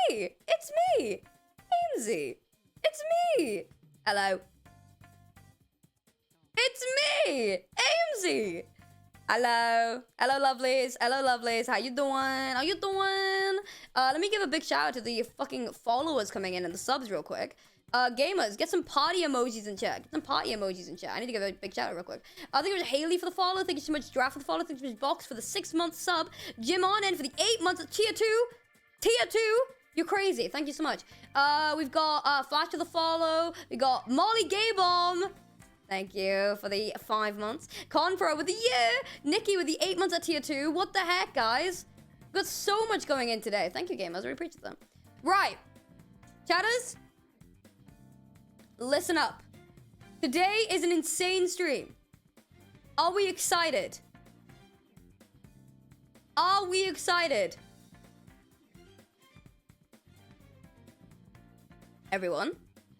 me! It's me! Aimsey! It's me! Hello. It's me! Aimsey! Hello. Hello, lovelies. Hello, lovelies. How you doing? How you doing? Let me give a big shout out to the fucking followers coming in and the subs real quick. Gamers, get some party emojis in chat. Get some party emojis in chat. I need to give a big shout out real quick. Thank you so much, Haley, for the follow. Thank you so much, Draft, for the follow. Thank you so much, Box, for the 6-month sub. Jim on in for the 8 months of tier 2. Tier 2. You're crazy. Thank you so much. We've got Flash to the follow. We got Molly Gaybomb. Thank you for the 5 months. Confro with the year. Nikki with the 8 months at tier 2. What the heck, guys? We've got so much going in today. Thank you, gamers. I really appreciate them. Right. Chatters. Listen up. Today is an insane stream. Are we excited? Are we excited? Everyone.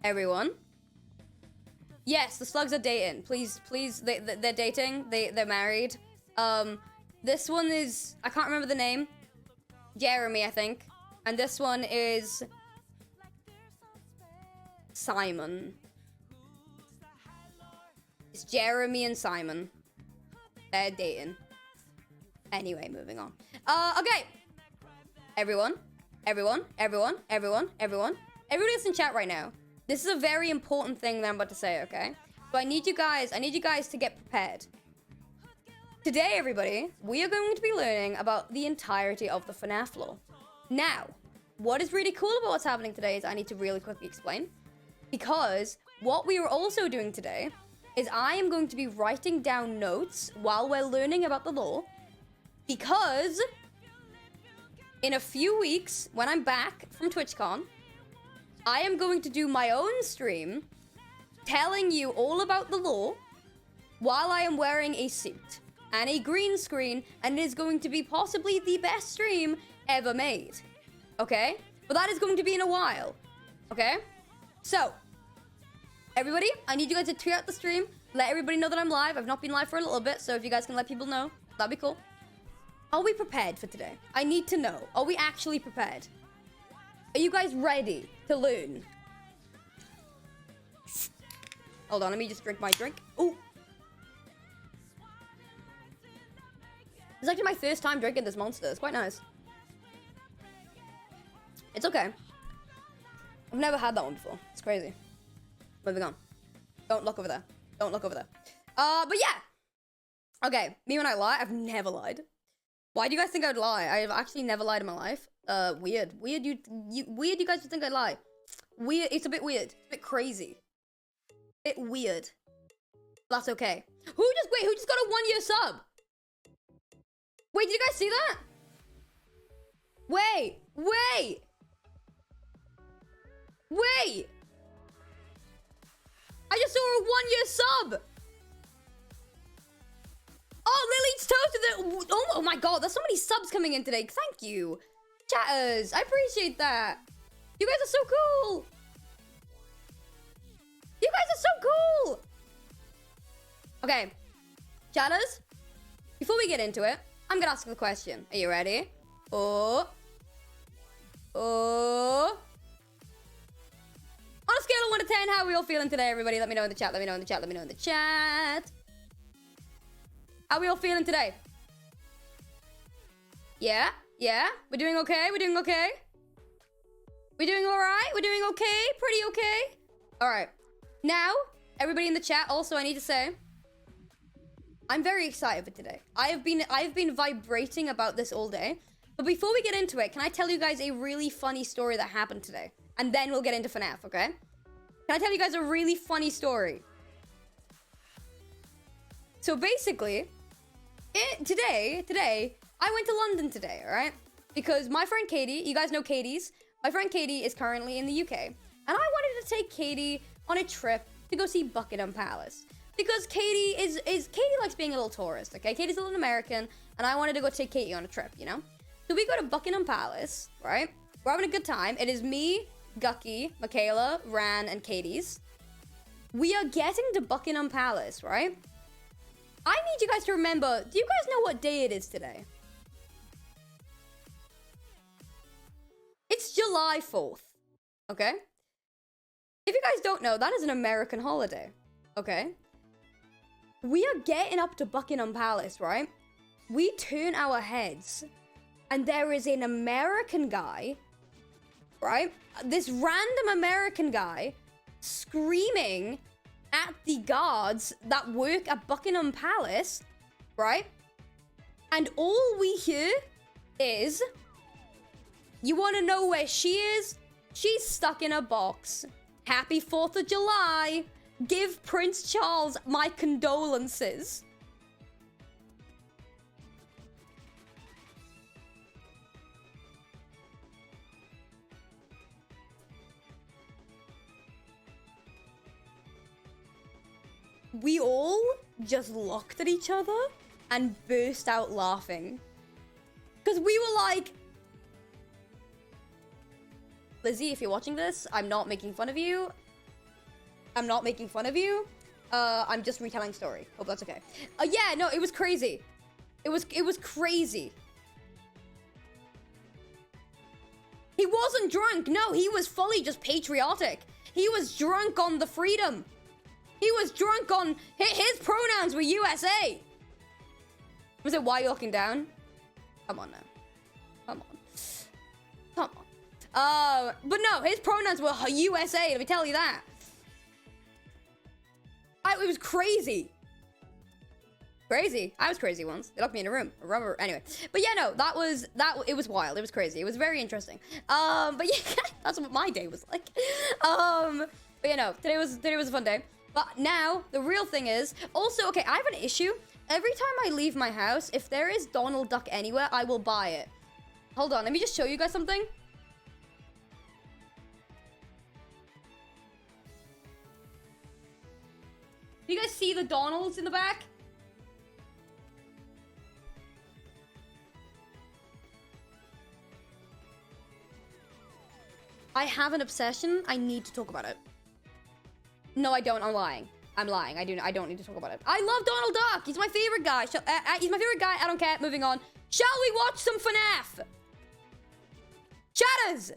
Everyone. Yes, the slugs are dating. Please, they're dating. They're married. This one is, I can't remember the name. Jeremy, I think. And this one is Simon. It's Jeremy and Simon. They're dating. Anyway, moving on. Okay. Everyone that's in chat right now. This is a very important thing that I'm about to say, okay? So I need you guys to get prepared. Today, everybody, we are going to be learning about the entirety of the FNAF lore. Now, what is really cool about what's happening today is I need to really quickly explain. Because what we are also doing today is I am going to be writing down notes while we're learning about the lore. Because in a few weeks, when I'm back from TwitchCon, I am going to do my own stream telling you all about the lore while I am wearing a suit and a green screen, and it is going to be possibly the best stream ever made. Okay? But that is going to be in a while. Okay? So, everybody, I need you guys to tweet out the stream. Let everybody know that I'm live. I've not been live for a little bit, so if you guys can let people know, that'd be cool. Are we prepared for today? I need to know. Are we actually prepared? Are you guys ready to learn? Hold on, let me just drink my drink. Ooh. It's actually my first time drinking this monster. It's quite nice. It's okay. I've never had that one before. It's crazy. Moving on. Don't look over there. Don't look over there. But yeah. Okay, me when I lie, I've never lied. Why do you guys think I'd lie? I've actually never lied in my life. Weird. Weird you guys would think I'd lie. Weird. It's a bit weird. It's a bit crazy. Bit weird. That's okay. Who just got a 1-year sub? Wait, did you guys see that? Wait. I just saw a 1-year sub. Oh, Lily's toasted. Oh my god, there's so many subs coming in today. Thank you. Chatters, I appreciate that. You guys are so cool. You guys are so cool. Okay, chatters, before we get into it, I'm gonna ask you the question. Are you ready? Oh. On a scale of 1 to 10, how are we all feeling today, everybody? Let me know in the chat. Let me know in the chat. How are we all feeling today? Yeah? We're doing okay? We're doing all right? We're doing okay? Pretty okay? All right. Now, everybody in the chat, also, I need to say, I'm very excited for today. I've been vibrating about this all day. But before we get into it, can I tell you guys a really funny story that happened today? And then we'll get into FNAF, okay? Can I tell you guys a really funny story? So basically, today, I went to London today, all right? Because my friend Katie, you guys know Katie's. My friend Katie is currently in the UK. And I wanted to take Katie on a trip to go see Buckingham Palace. Because Katie Katie likes being a little tourist, okay? Katie's a little American, and I wanted to go take Katie on a trip, you know? So we go to Buckingham Palace, right? We're having a good time. It is me, Gucky, Michaela, Ran, and Katie's. We are getting to Buckingham Palace, right? I need you guys to remember, do you guys know what day it is today? It's July July 4th, okay? If you guys don't know, that is an American holiday, okay? We are getting up to Buckingham Palace, right? We turn our heads, and there is an American guy, right? This random American guy screaming at the guards that work at Buckingham Palace, right? And all we hear is, you want to know where she is? She's stuck in a box. Happy 4th of July. Give Prince Charles my condolences. We all just looked at each other and burst out laughing. Because we were like, Lizzie, if you're watching this, I'm not making fun of you. I'm not making fun of you. I'm just retelling story. Hope that's okay. Yeah, no, it was crazy. It was crazy. He wasn't drunk. No, he was fully just patriotic. He was drunk on the freedom. He was drunk on... His pronouns were USA. Was it why you're looking down? Come on now. Come on. Come on. But no, his pronouns were USA, let me tell you that. It was crazy. Crazy. I was crazy once. They locked me in a room. Anyway. But yeah, no, it was wild. It was crazy. It was very interesting. But yeah, that's what my day was like. But yeah, no, today was a fun day. But now, the real thing is, also, okay, I have an issue. Every time I leave my house, if there is Donald Duck anywhere, I will buy it. Hold on, let me just show you guys something. Do you guys see the Donalds in the back? I have an obsession. I need to talk about it. No, I don't. I'm lying. I'm lying. I don't need to talk about it. I love Donald Duck. He's my favorite guy. He's my favorite guy. I don't care. Moving on. Shall we watch some FNAF? Chatters!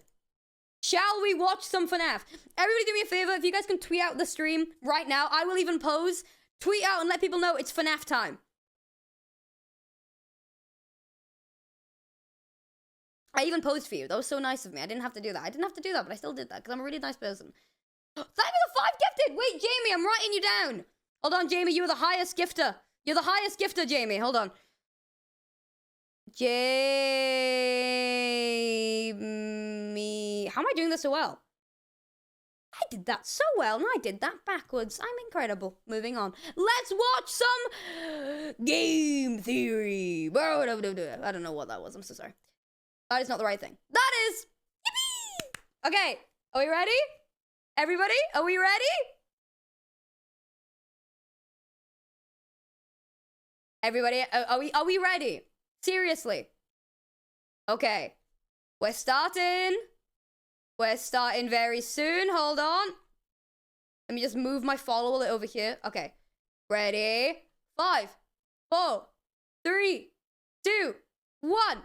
Shall we watch some FNAF? Everybody do me a favor. If you guys can tweet out the stream right now, I will even pose. Tweet out and let people know it's FNAF time. I even posed for you. That was so nice of me. I didn't have to do that. I didn't have to do that, but I still did that because I'm a really nice person. Thank you for the 5 gifted! Wait, Jamie, I'm writing you down. Hold on, Jamie. You're the highest gifter. You're the highest gifter, Jamie. Hold on. Jamie. How am I doing this so well? I did that so well, and I did that backwards. I'm incredible. Moving on. Let's watch some game theory. I don't know what that was. I'm so sorry. That is not the right thing. That is. Yippee! Okay. Are we ready? Everybody, are we ready? Everybody, are we ready? Seriously. Okay. We're starting. We're starting very soon. Hold on. Let me just move my follower over here. Okay. Ready? 5, 4, 3, 2, 1.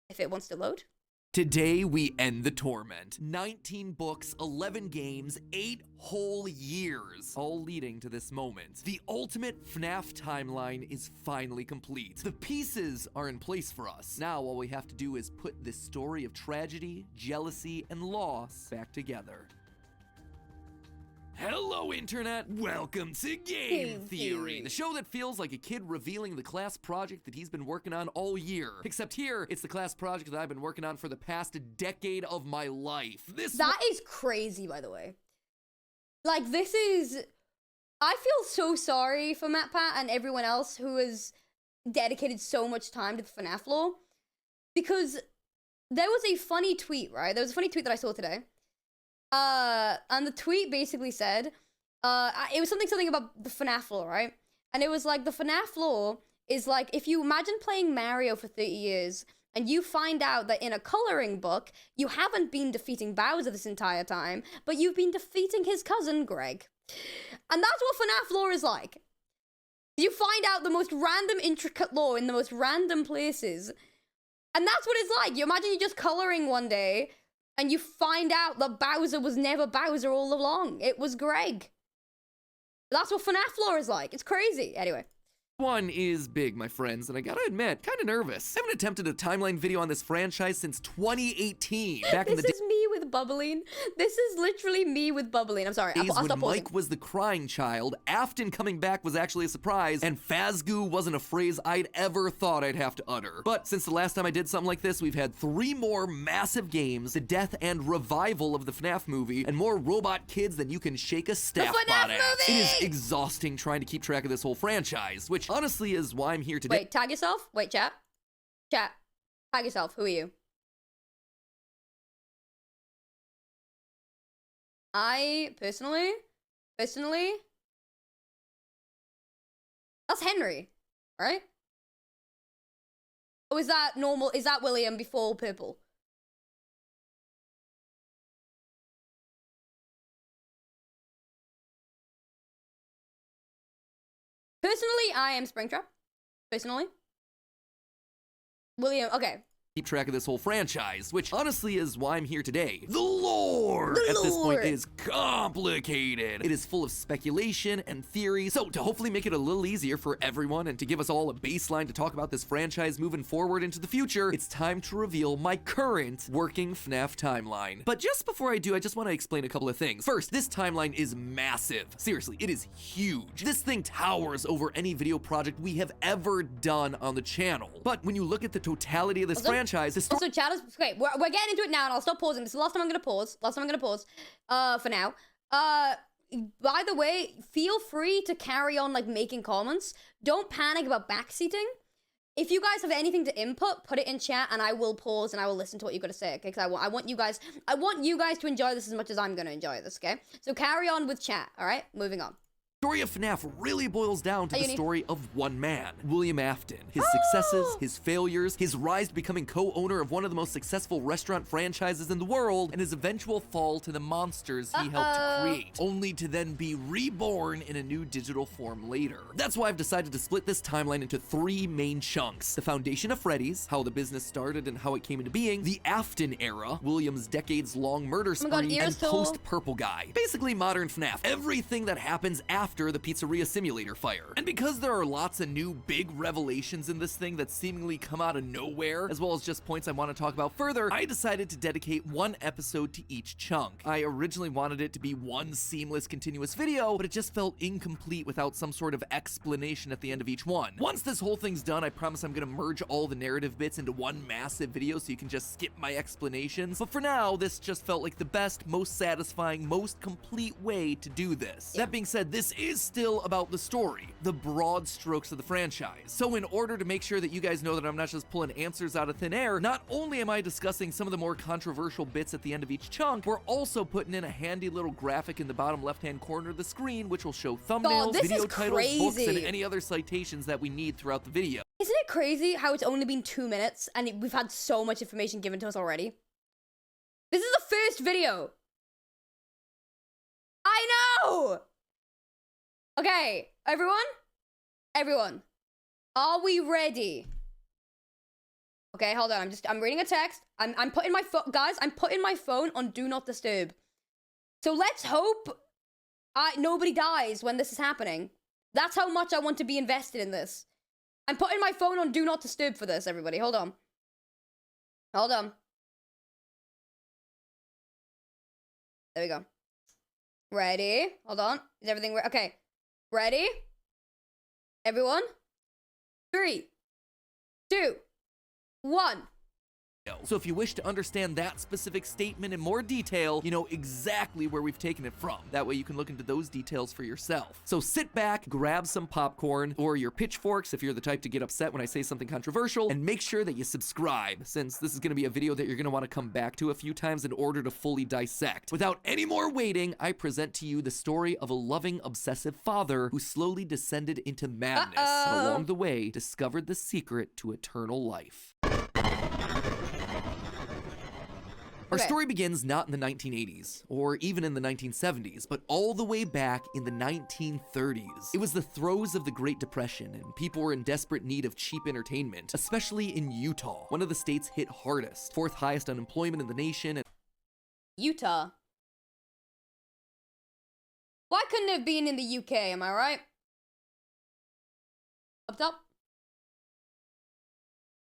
If it wants to load. Today we end the torment. 19 books, 11 games, 8 whole years, all leading to this moment. The ultimate FNAF timeline is finally complete. The pieces are in place for us. Now all we have to do is put this story of tragedy, jealousy, and loss back together. Hello, Internet! Welcome to Game Theory, the show that feels like a kid revealing the class project that he's been working on all year. Except here, it's the class project that I've been working on for the past decade of my life. That is crazy, by the way. Like, this is... I feel so sorry for MatPat and everyone else who has dedicated so much time to the FNAF lore. Because there was a funny tweet, right? There was a funny tweet that I saw today. And the tweet basically said, it was something about the FNAF lore, right? And it was like, the FNAF lore is like, if you imagine playing Mario for 30 years, and you find out that in a coloring book, you haven't been defeating Bowser this entire time, but you've been defeating his cousin, Greg. And that's what FNAF lore is like. You find out the most random, intricate lore in the most random places, And that's what it's like. You imagine you're just coloring one day and you find out that Bowser was never Bowser all along. It was Greg. That's what FNAF lore is like. It's crazy. Anyway. One is big, my friends, and I gotta admit, kinda nervous. I haven't attempted a timeline video on this franchise since 2018. Back in the This is me with bubbling. This is literally me with bubbling. I'm sorry. I'll when stop pausing. Mike was the crying child, Afton coming back was actually a surprise, and Fazgoo wasn't a phrase I'd ever thought I'd have to utter. But since the last time I did something like this, we've had 3 more massive games, the death and revival of the FNAF movie, and more robot kids than you can shake a staff bot at. It is exhausting trying to keep track of this whole franchise, which honestly is why I'm here today. Wait, tag yourself? Wait, chat. Chat. Tag yourself. Who are you? I, personally, that's Henry, right? Or is that normal? Is that William before purple? Personally, I am Springtrap. Personally. William, okay. Keep track of this whole franchise, which honestly is why I'm here today. The lore at this point is complicated. It is full of speculation and theory, so to hopefully make it a little easier for everyone and to give us all a baseline to talk about this franchise moving forward into the future, it's time to reveal my current working FNAF timeline. But just before I do, I just want to explain a couple of things. First, this timeline is massive. Seriously, it is huge. This thing towers over any video project we have ever done on the channel. But when you look at the totality of this franchise, also, chat is okay. We're getting into it now, and I'll stop pausing. This is the last time I'm gonna pause. For now. By the way, feel free to carry on like making comments. Don't panic about backseating. If you guys have anything to input, put it in chat, and I will pause and I will listen to what you got to say. Okay, because I want you guys to enjoy this as much as I'm gonna enjoy this. Okay, so carry on with chat. All right, moving on. The story of FNAF really boils down to the story of one man, William Afton. His successes, his failures, his rise to becoming co-owner of one of the most successful restaurant franchises in the world, and his eventual fall to the monsters he helped to create, only to then be reborn in a new digital form later. That's why I've decided to split this timeline into 3 main chunks. The foundation of Freddy's, how the business started and how it came into being, the Afton era, William's decades-long murder spree, and post-Purple Guy. Basically modern FNAF. Everything that happens after the pizzeria simulator fire. And because there are lots of new big revelations in this thing that seemingly come out of nowhere, as well as just points I want to talk about further, I decided to dedicate 1 episode to each chunk. I originally wanted it to be one seamless continuous video, but it just felt incomplete without some sort of explanation at the end of each one. Once this whole thing's done, I promise I'm gonna merge all the narrative bits into one massive video so you can just skip my explanations. But for now, this just felt like the best, most satisfying, most complete way to do this. That being said, this is still about the story, the broad strokes of the franchise. So in order to make sure that you guys know that I'm not just pulling answers out of thin air, not only am I discussing some of the more controversial bits at the end of each chunk, we're also putting in a handy little graphic in the bottom left-hand corner of the screen, which will show thumbnails, video titles, books, and any other citations that we need throughout the video. Isn't it crazy how it's only been 2 minutes and we've had so much information given to us already? This is the first video. I know! Okay, everyone, are we ready? Okay, hold on, I'm reading a text. I'm putting my phone, guys, I'm putting my phone on Do Not Disturb. So let's hope nobody dies when this is happening. That's how much I want to be invested in this. I'm putting my phone on Do Not Disturb for this, everybody. Hold on. There we go. Ready? Hold on. Is everything ready? Okay. Ready? Everyone? 3, 2, 1. So if you wish to understand that specific statement in more detail, you know exactly where we've taken it from. That way you can look into those details for yourself. So sit back, grab some popcorn, or your pitchforks if you're the type to get upset when I say something controversial, and make sure that you subscribe, since this is going to be a video that you're going to want to come back to a few times in order to fully dissect. Without any more waiting, I present to you the story of a loving, obsessive father who slowly descended into madness, and along the way discovered the secret to eternal life. Our Okay. story begins not in the 1980s, or even in the 1970s, but all the way back in the 1930s. It was the throes of the Great Depression, and people were in desperate need of cheap entertainment, especially in Utah, one of the states hit hardest, fourth highest unemployment in the nation, and Utah. Why couldn't it have been in the UK, am I right? Up top?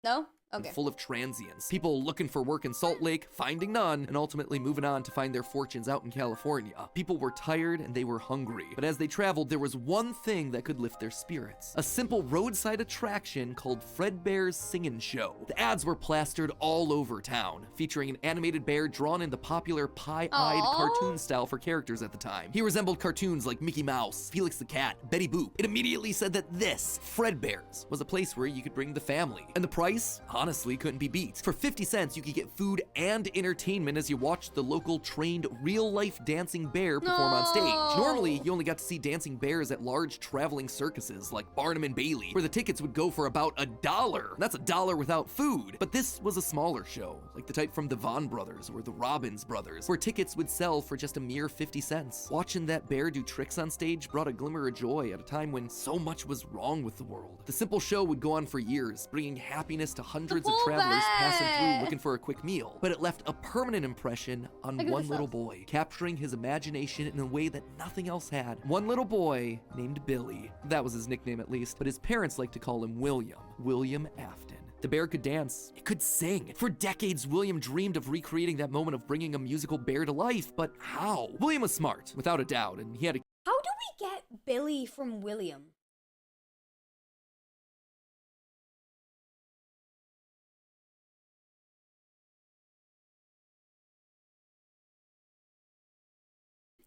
No? Okay. full of transients. People looking for work in Salt Lake, finding none, and ultimately moving on to find their fortunes out in California. People were tired and they were hungry, but as they traveled, there was one thing that could lift their spirits. A simple roadside attraction called Fredbear's Singin' Show. The ads were plastered all over town, featuring an animated bear drawn in the popular pie-eyed Aww. cartoon style for characters at the time. He resembled cartoons like Mickey Mouse, Felix the Cat, Betty Boop. It immediately said that this, Fredbear's, was a place where you could bring the family. And the price, honestly, couldn't be beat. For 50 cents, you could get food and entertainment as you watched the local trained real-life dancing bear perform on stage. No. Normally, you only got to see dancing bears at large traveling circuses like Barnum and Bailey, where the tickets would go for about $1. That's $1 without food. But this was a smaller show, like the type from the Vaughn brothers or the Robbins brothers, where tickets would sell for just a mere 50 cents. Watching that bear do tricks on stage brought a glimmer of joy at a time when so much was wrong with the world. The simple show would go on for years, bringing happiness to hundreds of travelers passing through looking for a quick meal. But it left a permanent impression on one little boy, capturing his imagination in a way that nothing else had. One little boy named Billy. That was his nickname at least, but his parents liked to call him William Afton. The bear could dance, it could sing. For decades, William dreamed of recreating that moment of bringing a musical bear to life, but how? William was smart, without a doubt, and he had a How do we get Billy from William?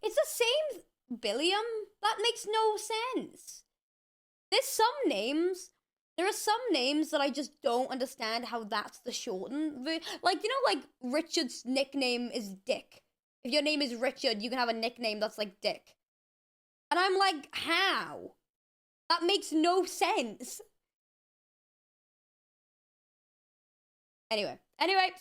It's the same Billiam? That makes no sense. There are some names that I just don't understand how that's the shortened like, you know, like Richard's nickname is Dick. If your name is Richard, you can have a nickname that's like Dick. And I'm like, how? That makes no sense. Anyway,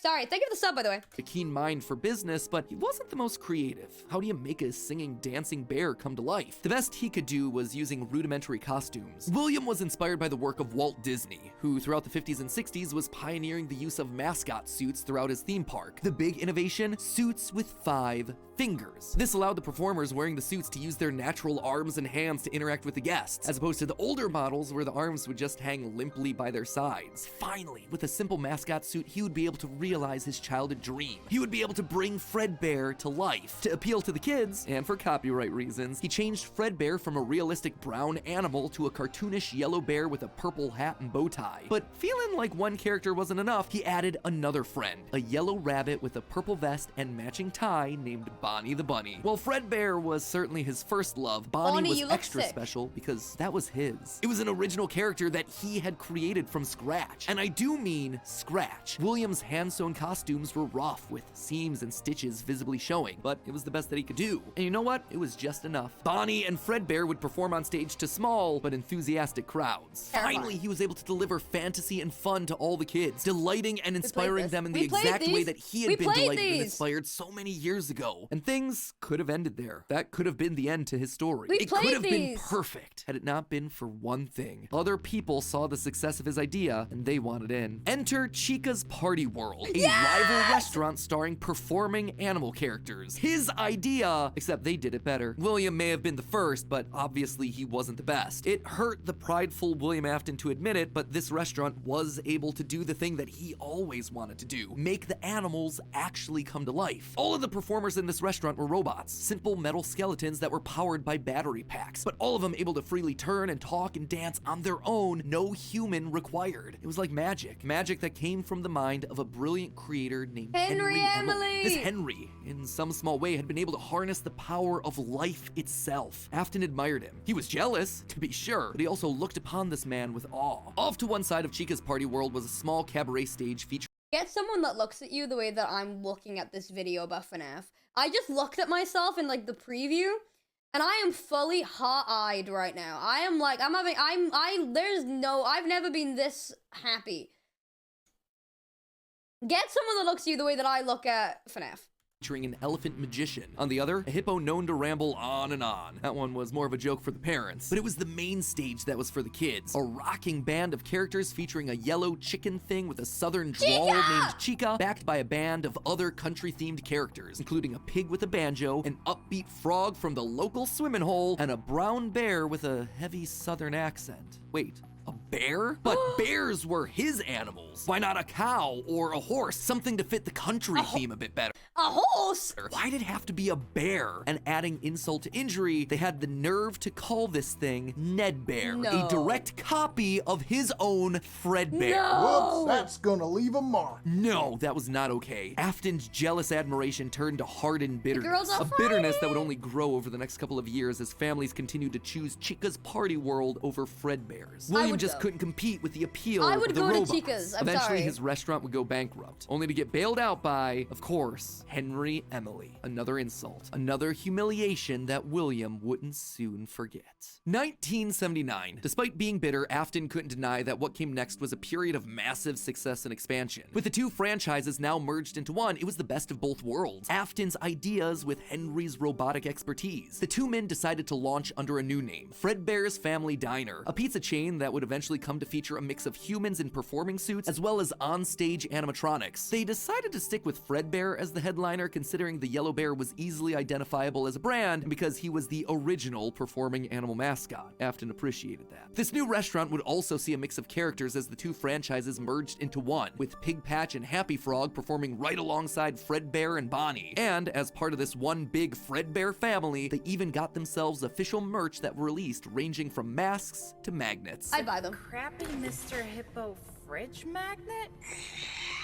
sorry. Thank you for the sub, by the way. a keen mind for business, but he wasn't the most creative. How do you make a singing, dancing bear come to life? The best he could do was using rudimentary costumes. William was inspired by the work of Walt Disney, who throughout the 50s and 60s was pioneering the use of mascot suits throughout his theme park. The big innovation? Suits with 5 fingers. This allowed the performers wearing the suits to use their natural arms and hands to interact with the guests, as opposed to the older models where the arms would just hang limply by their sides. Finally, with a simple mascot suit, he would be able to realize his childhood dream. He would be able to bring Fredbear to life. To appeal to the kids, and for copyright reasons, he changed Fredbear from a realistic brown animal to a cartoonish yellow bear with a purple hat and bow tie. But feeling like one character wasn't enough, he added another friend, a yellow rabbit with a purple vest and matching tie named Bonnie the Bunny. While Fredbear was certainly his first love, Bonnie was extra special because that was his. It was an original character that he had created from scratch. And I do mean scratch. William's hand-sewn costumes were rough with seams and stitches visibly showing, but it was the best that he could do. And you know what? It was just enough. Bonnie and Fredbear would perform on stage to small but enthusiastic crowds. Finally, he was able to deliver fantasy and fun to all the kids, delighting and inspiring them in the exact way that he had been delighted and inspired so many years ago. And things could have ended there. That could have been the end to his story. It could have been perfect had it not been for one thing. Other people saw the success of his idea and they wanted in. Enter Chica's Party World, a rival restaurant starring performing animal characters. His idea, except they did it better. William may have been the first, but obviously he wasn't the best. It hurt the prideful William Afton to admit it, but this restaurant was able to do the thing that he always wanted to do: make the animals actually come to life. All of the performers in this restaurant were robots, simple metal skeletons that were powered by battery packs, but all of them able to freely turn and talk and dance on their own, no human required. It was like magic that came from the mind of a brilliant creator named Henry Emily. This Henry, in some small way, had been able to harness the power of life itself. Afton admired him. He was jealous, to be sure, but he also looked upon this man with awe. Off to one side of Chica's Party World was a small cabaret stage featuring Get someone that looks at you the way that I'm looking at this video about FNAF. I just looked at myself in like the preview, and I am fully hot-eyed right now. I am like, I've never been this happy. Get someone that looks at you the way that I look at FNAF. Featuring an elephant magician. On the other, a hippo known to ramble on and on. That one was more of a joke for the parents, but it was the main stage that was for the kids. A rocking band of characters featuring a yellow chicken thing with a southern drawl named Chica, backed by a band of other country-themed characters, including a pig with a banjo, an upbeat frog from the local swimming hole, and a brown bear with a heavy southern accent. Wait. A bear? But bears were his animals. Why not a cow or a horse? Something to fit the country theme a bit better. A horse? Why'd it have to be a bear? And adding insult to injury, they had the nerve to call this thing Ned Bear, No. a direct copy of his own Fred Bear. No. Whoops, that's gonna leave a mark. No, that was not okay. Afton's jealous admiration turned to hardened bitterness. girls are A bitterness that would only grow over the next couple of years as families continued to choose Chica's party world over Fredbear's. William would just go. couldn't compete with the appeal I would of the go to robots. Chica's, I'm Eventually, sorry. his restaurant would go bankrupt, only to get bailed out by, of course, Henry Emily. Another insult, another humiliation that William wouldn't soon forget. 1979. Despite being bitter, Afton couldn't deny that what came next was a period of massive success and expansion. With the two franchises now merged into one, it was the best of both worlds. Afton's ideas with Henry's robotic expertise. The two men decided to launch under a new name, Fredbear's Family Diner, a pizza chain that would eventually come to feature a mix of humans in performing suits as well as on-stage animatronics. They decided to stick with Fredbear as the headliner, considering the yellow bear was easily identifiable as a brand and because he was the original performing animal mascot. Afton appreciated that. This new restaurant would also see a mix of characters as the two franchises merged into one, with Pig Patch and Happy Frog performing right alongside Fredbear and Bonnie. And as part of this one big Fredbear family, they even got themselves official merch that were released, ranging from masks to magnets. I'd buy them. Crappy Mr. Hippo fridge magnet?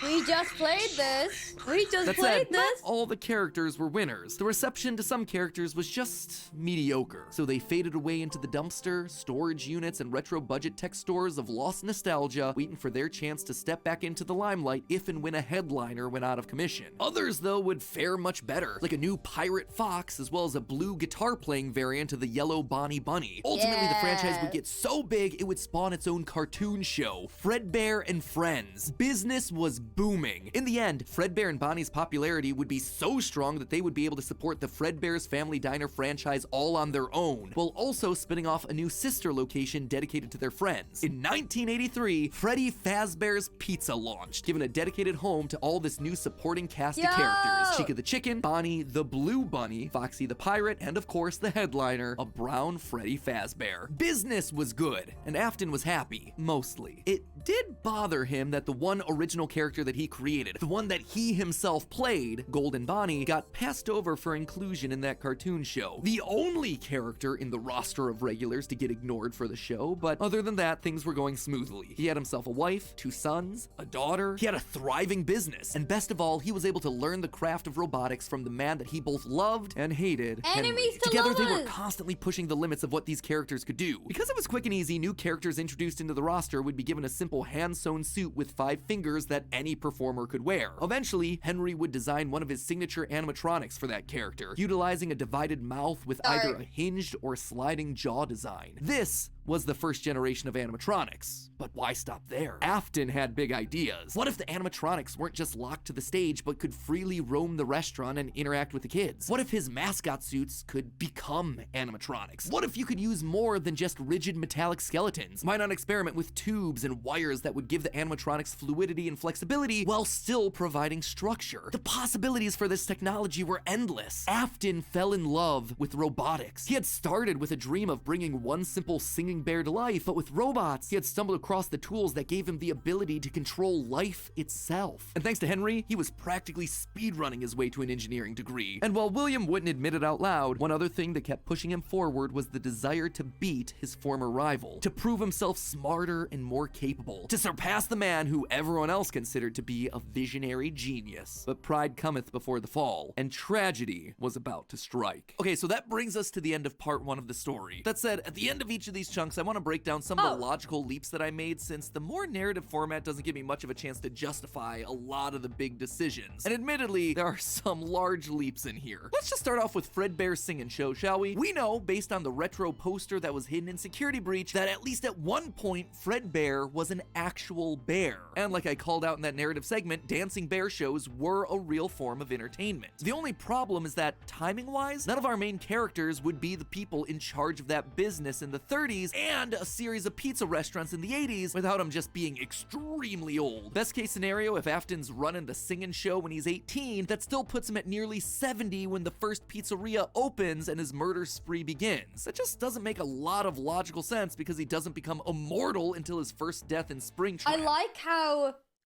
We just played this. We just That played said, not this. all the characters were winners. The reception to some characters was just mediocre, so they faded away into the dumpster, storage units, and retro budget tech stores of lost nostalgia, waiting for their chance to step back into the limelight if and when a headliner went out of commission. Others, though, would fare much better, like a new Pirate Fox, as well as a blue guitar-playing variant of the yellow Bonnie Bunny. Ultimately, the franchise would get so big, it would spawn its own cartoon show, Fredbear and Friends. Business was booming. In the end, Fredbear and Bonnie's popularity would be so strong that they would be able to support the Fredbear's Family Diner franchise all on their own, while also spinning off a new sister location dedicated to their friends. In 1983, Freddy Fazbear's Pizza launched, giving a dedicated home to all this new supporting cast of characters. Chica the Chicken, Bonnie the Blue Bunny, Foxy the Pirate, and of course the headliner, a brown Freddy Fazbear. Business was good, and Afton was happy, mostly. It did bother him that the one original character that he created, the one that he himself played, Golden Bonnie, got passed over for inclusion in that cartoon show. The only character in the roster of regulars to get ignored for the show, but other than that, things were going smoothly. He had himself a wife, 2 sons, a daughter, he had a thriving business, and best of all, he was able to learn the craft of robotics from the man that he both loved and hated, Henry. Enemies to Together, they were lovers. constantly pushing the limits of what these characters could do. Because it was quick and easy, new characters introduced into the roster would be given a simple hand-sewn suit with 5 fingers that any performer could wear. Eventually, Henry would design one of his signature animatronics for that character, utilizing a divided mouth with either a hinged or sliding jaw design. This was the first generation of animatronics. But why stop there? Afton had big ideas. What if the animatronics weren't just locked to the stage, but could freely roam the restaurant and interact with the kids? What if his mascot suits could become animatronics? What if you could use more than just rigid metallic skeletons? Why not experiment with tubes and wires that would give the animatronics fluidity and flexibility while still providing structure? The possibilities for this technology were endless. Afton fell in love with robotics. He had started with a dream of bringing one simple singing bear to life, but with robots, he had stumbled across the tools that gave him the ability to control life itself. And thanks to Henry, he was practically speedrunning his way to an engineering degree. And while William wouldn't admit it out loud, one other thing that kept pushing him forward was the desire to beat his former rival, to prove himself smarter and more capable, to surpass the man who everyone else considered to be a visionary genius. But pride cometh before the fall, and tragedy was about to strike. Okay, so that brings us to the end of part 1 of the story. That said, at the end of each of these chunks, chunks, I want to break down some of the logical leaps that I made, since the more narrative format doesn't give me much of a chance to justify a lot of the big decisions. And admittedly, there are some large leaps in here. Let's just start off with Fredbear's Singin' Show, shall we? We know, based on the retro poster that was hidden in Security Breach, that at least at one point, Fredbear was an actual bear. And like I called out in that narrative segment, dancing bear shows were a real form of entertainment. The only problem is that, timing-wise, none of our main characters would be the people in charge of that business in the 30s and a series of pizza restaurants in the 80s without him just being extremely old. Best case scenario, if Afton's running the Singin' Show when he's 18, that still puts him at nearly 70 when the first pizzeria opens and his murder spree begins. That just doesn't make a lot of logical sense because he doesn't become immortal until his first death in Springtrap.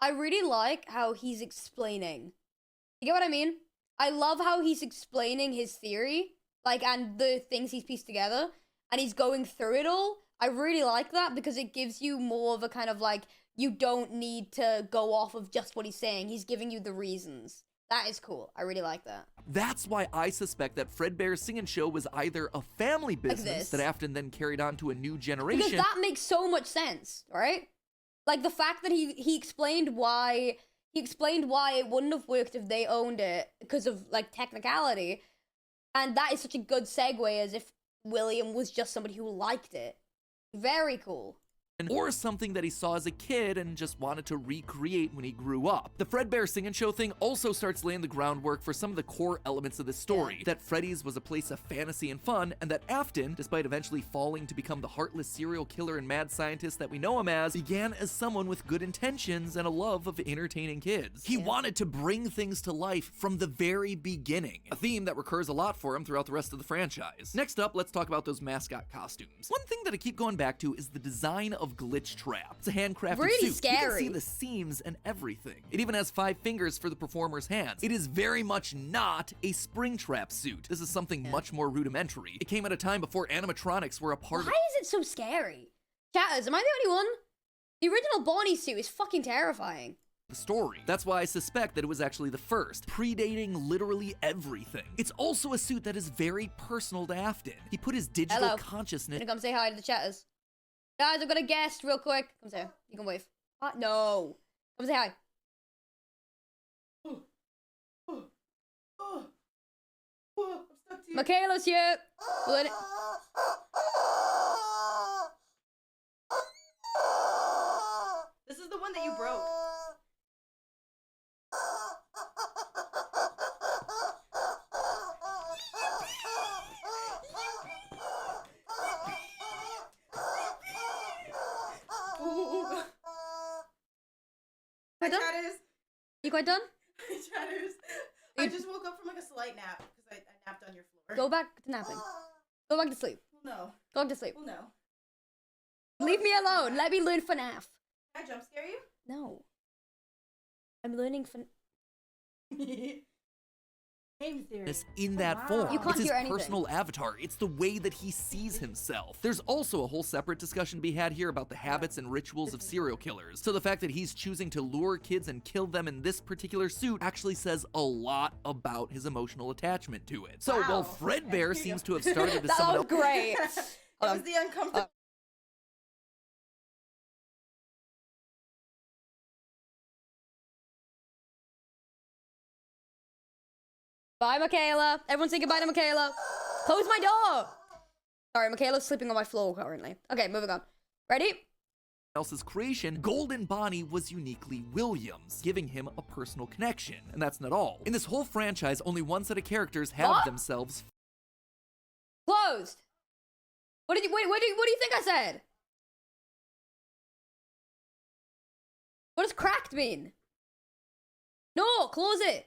I really like how he's explaining. You get what I mean? I love how he's explaining his theory, like, and the things he's pieced together, and he's going through it all. I really like that because it gives you more of a kind of like, you don't need to go off of just what he's saying. He's giving you the reasons. That is cool. I really like that. That's why I suspect that Fredbear's Singin' Show was either a family business that Afton then carried on to a new generation. Because that makes so much sense, right? Like the fact that he explained why it wouldn't have worked if they owned it because of like technicality, and that is such a good segue as if William was just somebody who liked it. Very cool. Or something that he saw as a kid and just wanted to recreate when he grew up. The Fredbear Singin' Show thing also starts laying the groundwork for some of the core elements of this story. That Freddy's was a place of fantasy and fun, and that Afton, despite eventually falling to become the heartless serial killer and mad scientist that we know him as, began as someone with good intentions and a love of entertaining kids. He wanted to bring things to life from the very beginning, a theme that recurs a lot for him throughout the rest of the franchise. Next up, let's talk about those mascot costumes. One thing that I keep going back to is the design of Glitch Trap. It's a handcrafted really suit. Scary. You can see the seams and everything. It even has 5 fingers for the performer's hands. It is very much not a Springtrap suit. This is something much more rudimentary. It came at a time before animatronics were a part of— Why is it so scary? Chatters, am I the only one? The original Bonnie suit is fucking terrifying. the story. That's why I suspect that it was actually the first, predating literally everything. It's also a suit that is very personal to Afton. He put his digital consciousness— Gonna come say hi to the chatters. Guys, I've got a guest real quick. Come say. You can wave. What? No. Come say hi. Michaela's here. This is the one that you broke. Quite done? Chatters. You quite done? Chatters. I just woke up from like a slight nap because I napped on your floor. Go back to napping. Go back to sleep. No. Go back to sleep. Well, no. Leave me alone. Let me learn FNAF. Can I jump scare you? No. I'm learning FNAF. Game theory. In that form. You can't it's his hear anything. personal avatar. It's the way that he sees himself. There's also a whole separate discussion to be had here about the habits and rituals of serial killers. So the fact that he's choosing to lure kids and kill them in this particular suit actually says a lot about his emotional attachment to it. So while Fredbear seems to have started as someone else— Great. It was the uncomfortable. Bye, Michaela. Everyone say goodbye to Michaela. Close my door. Sorry, Michaela's sleeping on my floor currently. Okay, moving on. Ready? else's creation, Golden Bonnie was uniquely Williams, giving him a personal connection. And that's not all. In this whole franchise, only one set of characters have themselves closed. What do you think I said? What does cracked mean? No, close it.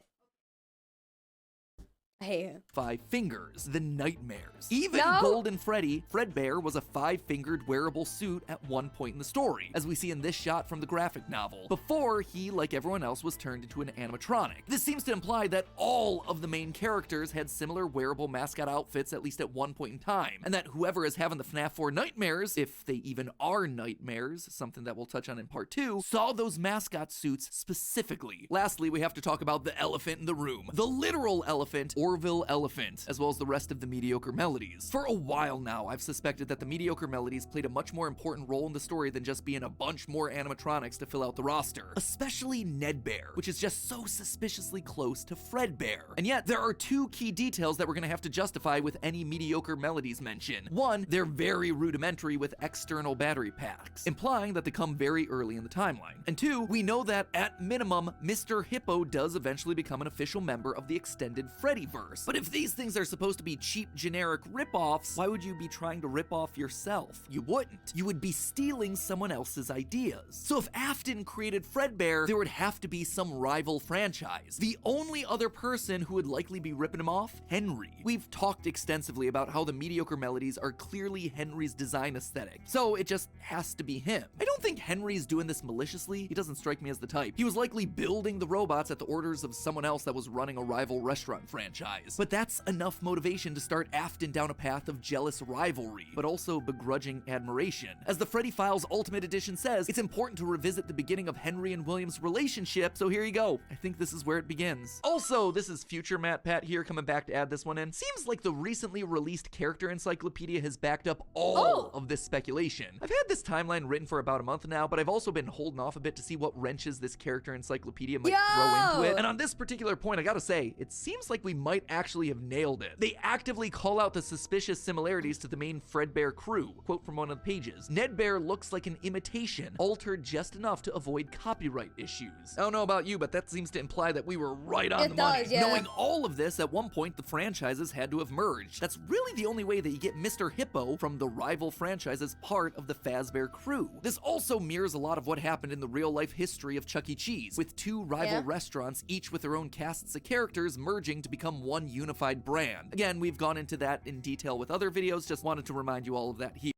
I hate him. 5 fingers, the Nightmares. Even No. Golden Fredbear was a 5-fingered wearable suit at one point in the story, as we see in this shot from the graphic novel, before he, like everyone else, was turned into an animatronic. This seems to imply that all of the main characters had similar wearable mascot outfits at least at one point in time, and that whoever is having the FNAF 4 nightmares, if they even are nightmares, something that we'll touch on in part 2, saw those mascot suits specifically. Lastly, we have to talk about the elephant in the room. The literal elephant, or Orville Elephant, as well as the rest of the mediocre melodies. For a while now, I've suspected that the mediocre melodies played a much more important role in the story than just being a bunch more animatronics to fill out the roster. Especially Ned Bear, which is just so suspiciously close to Fred Bear. And yet, there are two key details that we're gonna have to justify with any mediocre melodies mention. One, they're very rudimentary with external battery packs, implying that they come very early in the timeline. And two, we know that at minimum, Mr. Hippo does eventually become an official member of the extended Freddyverse. But if these things are supposed to be cheap, generic rip-offs, why would you be trying to rip off yourself? You wouldn't. You would be stealing someone else's ideas. So if Afton created Fredbear, there would have to be some rival franchise. The only other person who would likely be ripping him off? Henry. We've talked extensively about how the mediocre melodies are clearly Henry's design aesthetic, so it just has to be him. I don't think Henry's doing this maliciously. He doesn't strike me as the type. He was likely building the robots at the orders of someone else that was running a rival restaurant franchise. But that's enough motivation to start Afton down a path of jealous rivalry, but also begrudging admiration. As the Freddy Files Ultimate Edition says, it's important to revisit the beginning of Henry and William's relationship, so here you go. I think this is where it begins. Also, this is future Matt Pat here coming back to add this one in. Seems like the recently released character encyclopedia has backed up all of this speculation. I've had this timeline written for about a month now, but I've also been holding off a bit to see what wrenches this character encyclopedia might throw into it. And on this particular point, I gotta say, it seems like we might actually have nailed it. They actively call out the suspicious similarities to the main Fredbear crew. Quote from one of the pages: Ned Bear looks like an imitation, altered just enough to avoid copyright issues. I don't know about you, but that seems to imply that we were right on the money. Knowing all of this, at one point the franchises had to have merged. That's really the only way that you get Mr. Hippo from the rival franchise as part of the Fazbear crew. This also mirrors a lot of what happened in the real-life history of Chuck E. Cheese, with two rival restaurants, each with their own casts of characters, merging to become one unified brand. Again, we've gone into that in detail with other videos, just wanted to remind you all of that here.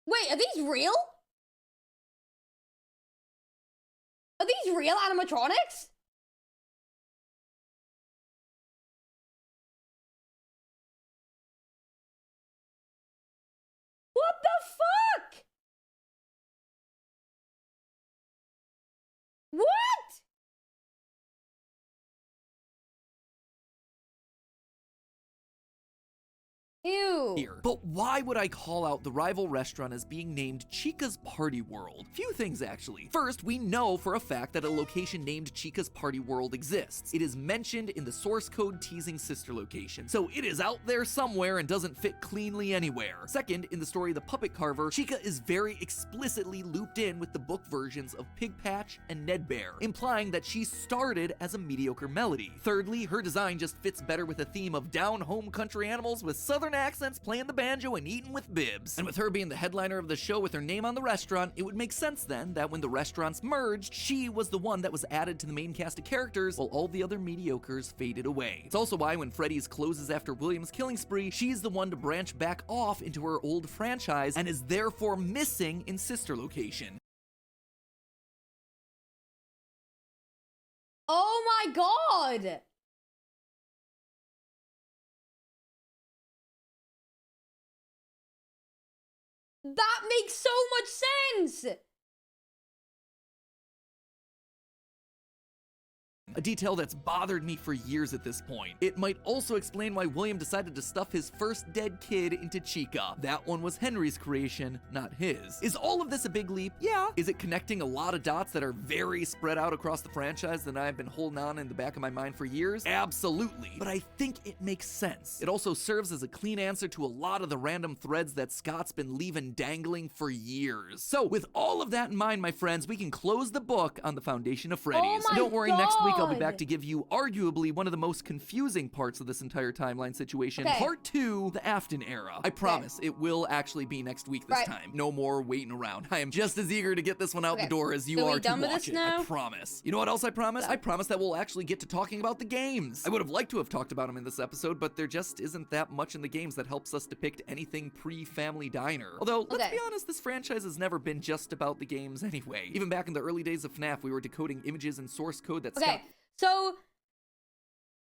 Wait, are these real? Are these real animatronics? What the fuck? What? Ew. Here. But why would I call out the rival restaurant as being named Chica's Party World? Few things, actually. First, we know for a fact that a location named Chica's Party World exists. It is mentioned in the source code teasing sister location, so it is out there somewhere and doesn't fit cleanly anywhere. Second, in the story of the Puppet Carver, Chica is very explicitly looped in with the book versions of Pig Patch and Ned Bear, implying that she started as a mediocre melody. Thirdly, her design just fits better with a theme of down-home country animals with southern accents playing the banjo and eating with bibs. And with her being the headliner of the show with her name on the restaurant, it would make sense then that when the restaurants merged, she was the one that was added to the main cast of characters while all the other mediocres faded away. It's also why when Freddy's closes after William's killing spree, she's the one to branch back off into her old franchise and is therefore missing in sister location. Oh my god! That makes so much sense! A detail that's bothered me for years at this point. It might also explain why William decided to stuff his first dead kid into Chica. That one was Henry's creation, not his. Is all of this a big leap? Yeah. Is it connecting a lot of dots that are very spread out across the franchise that I've been holding on in the back of my mind for years? Absolutely. But I think it makes sense. It also serves as a clean answer to a lot of the random threads that Scott's been leaving dangling for years. So with all of that in mind, my friends, we can close the book on the foundation of Freddy's. Oh my Don't worry, next week I'll be God. back to give you arguably one of the most confusing parts of this entire timeline situation. Okay. Part 2, the Afton era. I promise it will actually be next week this time. No more waiting around. I am just as eager to get this one out the door as you So we are to done with watch this it. now? I promise. You know what else I promise? I promise that we'll actually get to talking about the games. I would have liked to have talked about them in this episode, but there just isn't that much in the games that helps us depict anything pre-Family Diner. Although, let's be honest, this franchise has never been just about the games anyway. Even back in the early days of FNAF, we were decoding images and source code that Scott... So,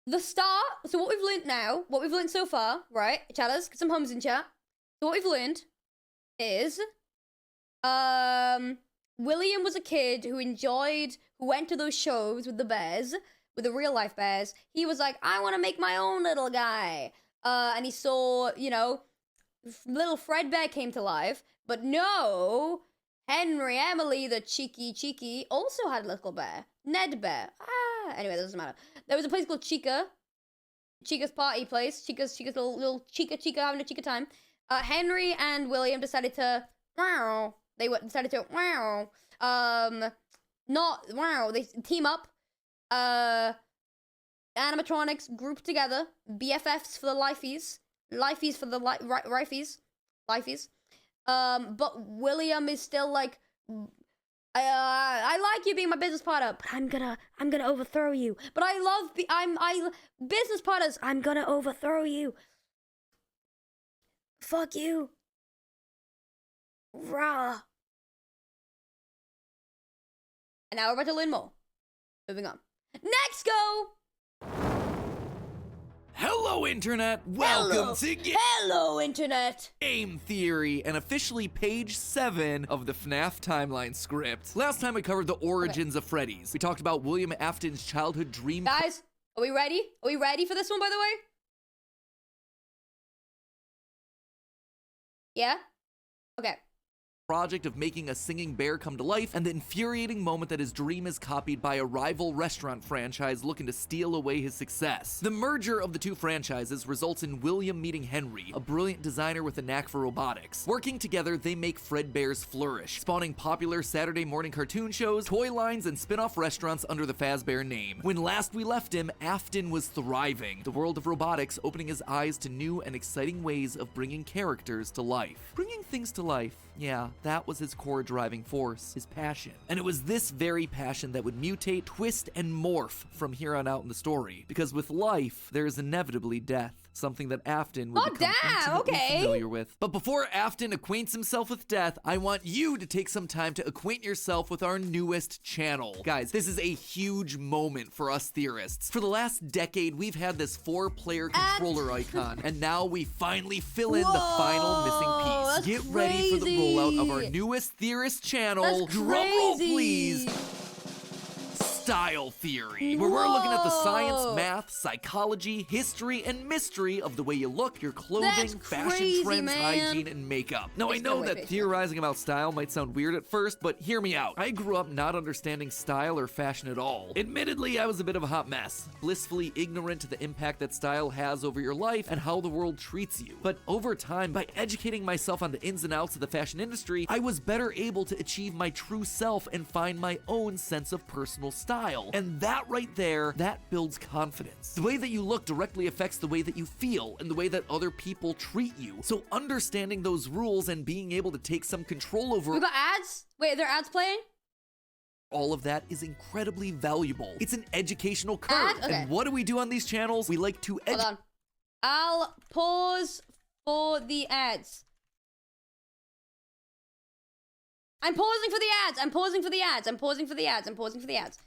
what we've learned now, what we've learned so far, right? Chatters, get some hums in chat. So what we've learned is, William was a kid who went to those shows with the bears, with the real life bears, he was like, I want to make my own little guy. And he saw, you know, little Fred Bear came to life, but no, Henry Emily, the cheeky, also had a little bear. Ned Bear. Anyway, that doesn't matter. There was a place called Chica's party place. Chica's little Chica having a Chica time. Henry and William decided to, they team up. Animatronics group together. BFFs for the lifeies. Lifeies for the lifeies. But William is still like, I like you being my business partner, but I'm gonna overthrow you. But I business partners, I'm gonna overthrow you. Fuck you. Rah. And now we're about to learn more. Moving on. Next go! Hello, Internet! Welcome to Hello, Internet! Game Theory, and officially page 7 of the FNAF timeline script. Last time we covered the origins of Freddy's. We talked about William Afton's childhood dream. Guys, are we ready? Are we ready for this one, by the way? Yeah? Okay. Project of making a singing bear come to life, and the infuriating moment that his dream is copied by a rival restaurant franchise looking to steal away his success. The merger of the two franchises results in William meeting Henry, a brilliant designer with a knack for robotics. Working together, they make Fredbear's flourish, spawning popular Saturday morning cartoon shows, toy lines, and spin-off restaurants under the Fazbear name. When last we left him, Afton was thriving, the world of robotics opening his eyes to new and exciting ways of bringing characters to life. Bringing things to life. Yeah, that was his core driving force, his passion. And it was this very passion that would mutate, twist, and morph from here on out in the story. Because with life, there is inevitably death. Something that Afton would become intimately familiar with. But before Afton acquaints himself with death, I want you to take some time to acquaint yourself with our newest channel. Guys, this is a huge moment for us theorists. For the last decade, we've had this 4-player controller icon, and now we finally fill in the final missing piece. Get ready for the rollout of our newest theorist channel. Drumroll, please. Style Theory, where we're looking at the science, math, psychology, history, and mystery of the way you look, your clothing, fashion trends, hygiene, and makeup. Now, I know that theorizing about style might sound weird at first, but hear me out. I grew up not understanding style or fashion at all. Admittedly, I was a bit of a hot mess, blissfully ignorant to the impact that style has over your life and how the world treats you. But over time, by educating myself on the ins and outs of the fashion industry, I was better able to achieve my true self and find my own sense of personal style. And that right there, that builds confidence. The way that you look directly affects the way that you feel and the way that other people treat you. So understanding those rules and being able to take some control over— We got ads? Wait, are there ads playing? All of that is incredibly valuable. It's an educational curve. Okay. And what do we do on these channels? We like to Hold on. I'll pause for the ads. I'm pausing for the ads. I'm pausing for the ads. I'm pausing for the ads. I'm pausing for the ads.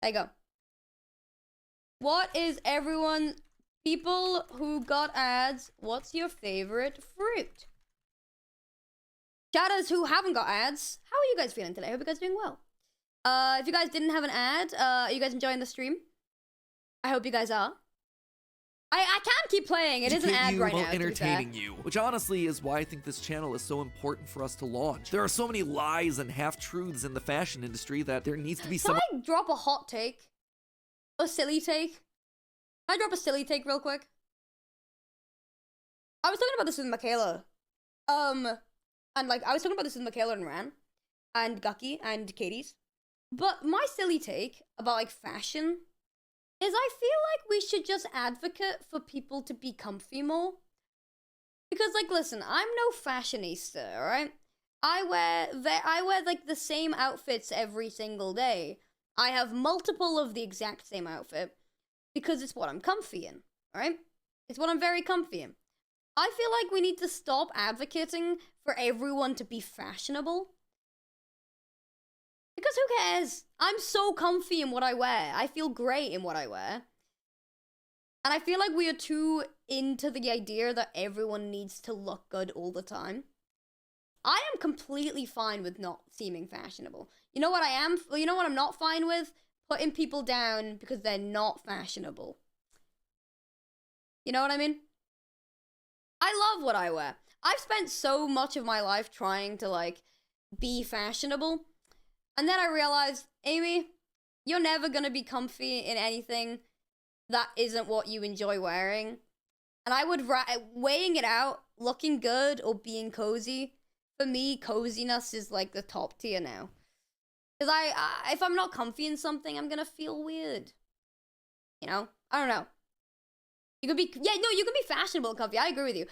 There you go. What is people who got ads, what's your favorite fruit? Chatters who haven't got ads, how are you guys feeling today? I hope you guys are doing well. If you guys didn't have an ad, are you guys enjoying the stream? I hope you guys are. I can't keep playing. It is an ad right now. Entertaining you, which honestly is why I think this channel is so important for us to launch. There are so many lies and half-truths in the fashion industry that there needs to be some— Can I drop a hot take? A silly take? Can I drop a silly take real quick? I was talking about this with Michaela. And like, I was talking about this with Michaela and Ran, and Gucky, and Katie's. But my silly take about, like, fashion is I feel like we should just advocate for people to be comfy more. Because, like, listen, I'm no fashionista, alright? I wear, like, the same outfits every single day. I have multiple of the exact same outfit because it's what I'm comfy in, alright? It's what I'm very comfy in. I feel like we need to stop advocating for everyone to be fashionable. Because who cares? I'm so comfy in what I wear. I feel great in what I wear. And I feel like we are too into the idea that everyone needs to look good all the time. I am completely fine with not seeming fashionable. You know what I am? You know what I'm not fine with? putting people down because they're not fashionable. You know what I mean? I love what I wear. I've spent so much of my life trying to, like, be fashionable. And then I realized, Amy, you're never gonna be comfy in anything that isn't what you enjoy wearing. And I would, weighing it out, looking good or being cozy, for me, coziness is, like, the top tier now. Because if I'm not comfy in something, I'm gonna feel weird. You know? I don't know. You could be, you can be fashionable and comfy. I agree with you.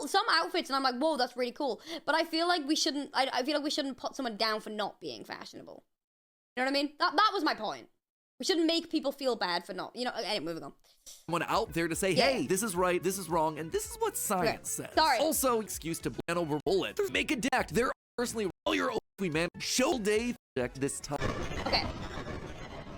Some outfits, and I'm like, whoa, that's really cool. But I feel like we shouldn't, I feel like we shouldn't put someone down for not being fashionable. You know what I mean? That was my point. We shouldn't make people feel bad for not, anyway, moving on. Someone out there to say, hey, this is right, this is wrong, and this is what science says. Sorry. Also, excuse to ban over bullets. Make a deck. They're personally all your we man show day deck this time. Okay.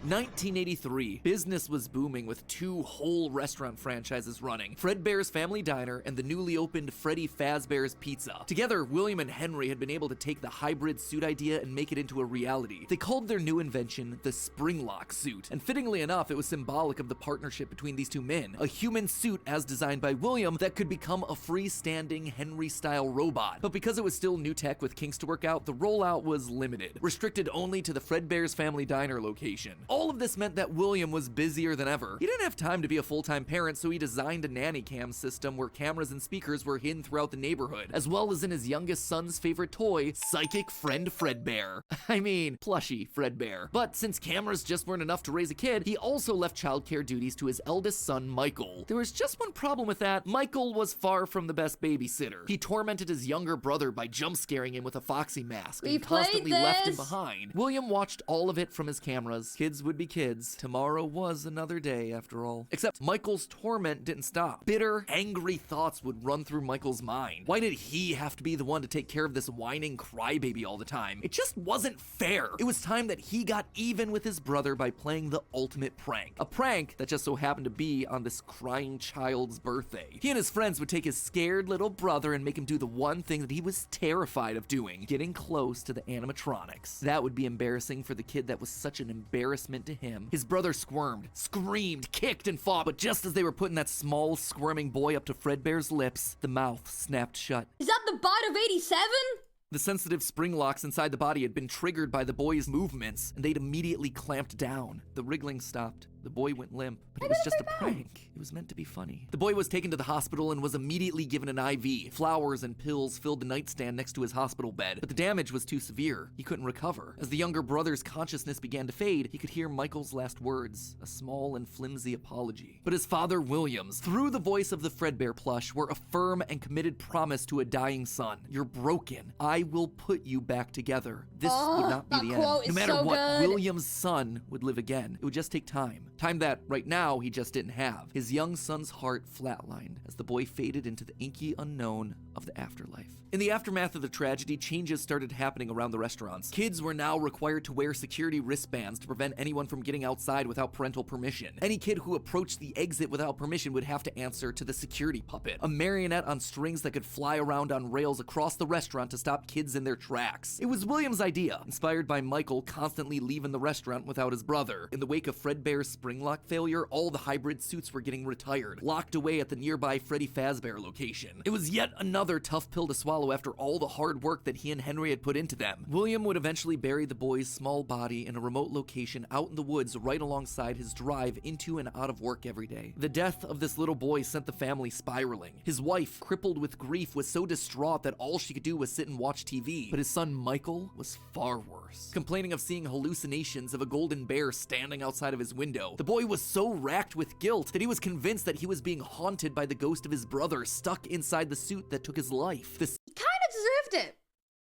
1983, business was booming with 2 whole restaurant franchises running, Fredbear's Family Diner and the newly opened Freddy Fazbear's Pizza. Together, William and Henry had been able to take the hybrid suit idea and make it into a reality. They called their new invention the Springlock suit, and fittingly enough, it was symbolic of the partnership between these two men, a human suit as designed by William that could become a freestanding Henry-style robot. But because it was still new tech with kinks to work out, the rollout was limited, restricted only to the Fredbear's Family Diner location. All of this meant that William was busier than ever. He didn't have time to be a full-time parent, so he designed a nanny cam system where cameras and speakers were hidden throughout the neighborhood, as well as in his youngest son's favorite toy, Psychic Friend Fredbear. I mean, plushy Fredbear. But since cameras just weren't enough to raise a kid, he also left childcare duties to his eldest son, Michael. There was just one problem with that. Michael was far from the best babysitter. He tormented his younger brother by jump-scaring him with a foxy mask and constantly left him behind. William watched all of it from his cameras. Kids would be kids. Tomorrow was another day, after all. Except Michael's torment didn't stop. Bitter, angry thoughts would run through Michael's mind. Why did he have to be the one to take care of this whining crybaby all the time? It just wasn't fair. It was time that he got even with his brother by playing the ultimate prank. A prank that just so happened to be on this crying child's birthday. He and his friends would take his scared little brother and make him do the one thing that he was terrified of doing, getting close to the animatronics. That would be embarrassing for the kid that was such an embarrassment to him. His brother squirmed, screamed, kicked, and fought, but just as they were putting that small, squirming boy up to Fredbear's lips, the mouth snapped shut. Is that the bite of 87? The sensitive spring locks inside the body had been triggered by the boy's movements, and they'd immediately clamped down. The wriggling stopped. The boy went limp, but it was just a prank. It was meant to be funny. The boy was taken to the hospital and was immediately given an IV. Flowers and pills filled the nightstand next to his hospital bed, but the damage was too severe. He couldn't recover. As the younger brother's consciousness began to fade, he could hear Michael's last words, a small and flimsy apology. But his father, Williams, through the voice of the Fredbear plush, were a firm and committed promise to a dying son. You're broken. I will put you back together. This would not be the end. No matter what, William's son would live again. It would just take time. Time that, right now, he just didn't have. His young son's heart flatlined as the boy faded into the inky unknown of the afterlife. In the aftermath of the tragedy, changes started happening around the restaurants. Kids were now required to wear security wristbands to prevent anyone from getting outside without parental permission. Any kid who approached the exit without permission would have to answer to the security puppet, a marionette on strings that could fly around on rails across the restaurant to stop kids in their tracks. It was William's idea, inspired by Michael constantly leaving the restaurant without his brother. In the wake of Fredbear's Springlock failure, all the hybrid suits were getting retired, locked away at the nearby Freddy Fazbear location. It was yet another tough pill to swallow after all the hard work that he and Henry had put into them. William would eventually bury the boy's small body in a remote location out in the woods right alongside his drive into and out of work every day. The death of this little boy sent the family spiraling. His wife, crippled with grief, was so distraught that all she could do was sit and watch TV. But his son Michael was far worse, complaining of seeing hallucinations of a golden bear standing outside of his window. The boy was so racked with guilt that he was convinced that he was being haunted by the ghost of his brother stuck inside the suit that took his life. The Kind of deserved it.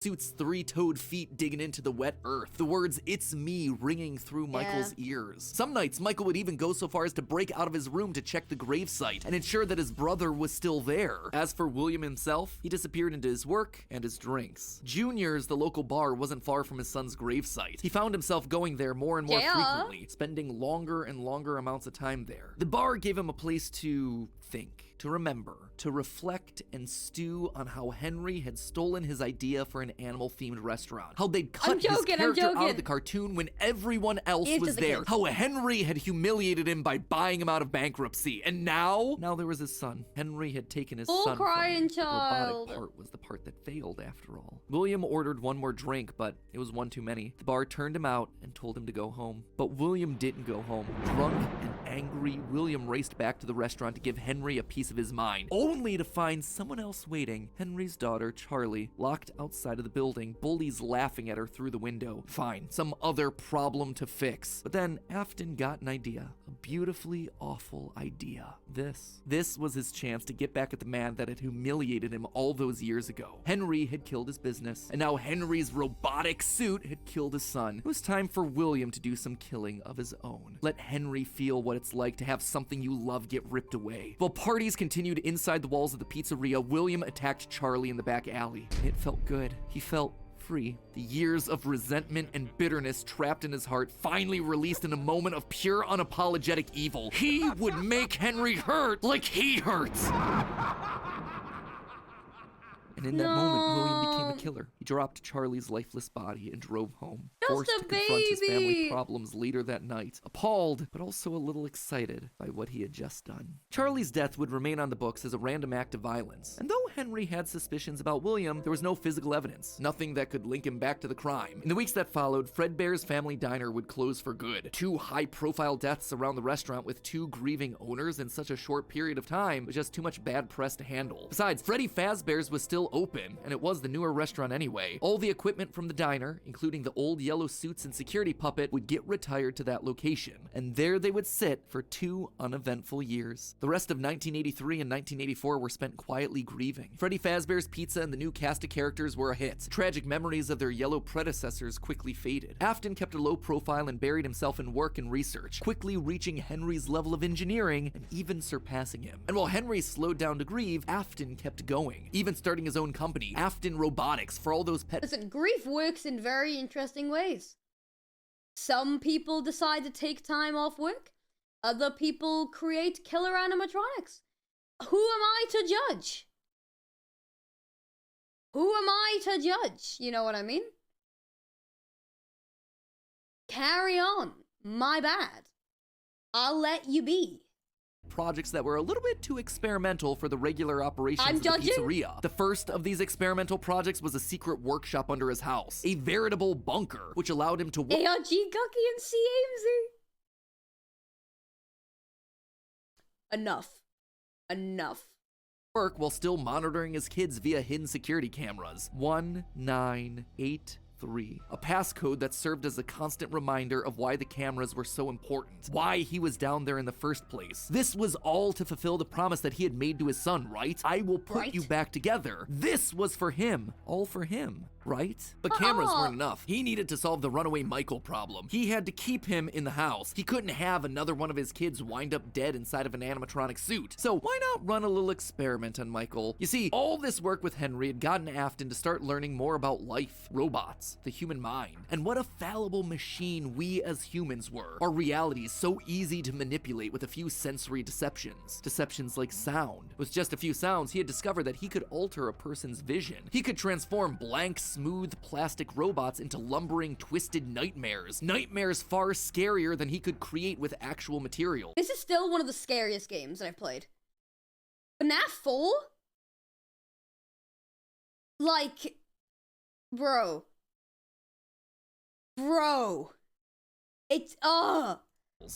suit's three-toed feet digging into the wet earth. The words, "It's me," ringing through Michael's ears. Some nights, Michael would even go so far as to break out of his room to check the gravesite and ensure that his brother was still there. As for William himself, he disappeared into his work and his drinks. Junior's, the local bar, wasn't far from his son's gravesite. He found himself going there more and more frequently, spending longer and longer amounts of time there. The bar gave him a place to think, to remember, to reflect and stew on how Henry had stolen his idea for an an animal-themed restaurant. How they'd cut I'm joking, his character out joking. of the cartoon when everyone else It's was just a there. kid. How Henry had humiliated him by buying him out of bankruptcy. And now there was his son. Henry had taken his Poor son from crying him. The child. robotic part was the part that failed after all. William ordered one more drink, but it was one too many. The bar turned him out and told him to go home. But William didn't go home. Drunk and angry, William raced back to the restaurant to give Henry a piece of his mind, only to find someone else waiting. Henry's daughter, Charlie, locked outside of the building, bullies laughing at her through the window. Fine, some other problem to fix. But then Afton got an idea. A beautifully awful idea. This was his chance to get back at the man that had humiliated him all those years ago. Henry had killed his business, and now Henry's robotic suit had killed his son. It was time for William to do some killing of his own. Let Henry feel what it's like to have something you love get ripped away. While parties continued inside the walls of the pizzeria, William attacked Charlie in the back alley. It felt good. He felt free. The years of resentment and bitterness trapped in his heart finally released in a moment of pure unapologetic evil. He would make Henry hurt like he hurts. And in that moment, William became a killer. He dropped Charlie's lifeless body and drove home, forced to confront his family problems later that night, appalled, but also a little excited by what he had just done. Charlie's death would remain on the books as a random act of violence. And though Henry had suspicions about William, there was no physical evidence, nothing that could link him back to the crime. In the weeks that followed, Fredbear's Family Diner would close for good. 2 high-profile deaths around the restaurant with 2 grieving owners in such a short period of time was just too much bad press to handle. Besides, Freddy Fazbear's was still open, and it was the newer restaurant anyway. All the equipment from the diner, including the old yellow suits and security puppet, would get retired to that location, and there they would sit for 2 uneventful years. The rest of 1983 and 1984 were spent quietly grieving. Freddy Fazbear's Pizza and the new cast of characters were a hit. Tragic memories of their yellow predecessors quickly faded. Afton kept a low profile and buried himself in work and research, quickly reaching Henry's level of engineering and even surpassing him. And while Henry slowed down to grieve, Afton kept going, even starting his own company, Afton Robotics, for all those pet. Listen, grief works in very interesting ways. Some people decide to take time off work. Other people create killer animatronics. Who am I to judge? Who am I to judge? You know what I mean? Carry on. My bad. I'll let you be. Projects that were a little bit too experimental for the regular operations of the pizzeria. The first of these experimental projects was a secret workshop under his house, a veritable bunker, which allowed him to work. ARG Gucky and C. Aimsey. Enough. Work while still monitoring his kids via hidden security cameras. 1983. A passcode that served as a constant reminder of why the cameras were so important, why he was down there in the first place. This was all to fulfill the promise that he had made to his son, right? I will put you back together. This was for him. All for him. Right? But cameras weren't enough. He needed to solve the runaway Michael problem. He had to keep him in the house. He couldn't have another one of his kids wind up dead inside of an animatronic suit. So why not run a little experiment on Michael? You see, all this work with Henry had gotten Afton to start learning more about life, robots, the human mind, and what a fallible machine we as humans were. Our reality is so easy to manipulate with a few sensory deceptions. Deceptions like sound. With just a few sounds, he had discovered that he could alter a person's vision. He could transform blank, smooth plastic robots into lumbering, twisted nightmares. Nightmares far scarier than he could create with actual material. This is still one of the scariest games that I've played. FNAF 4? Like, bro. It's,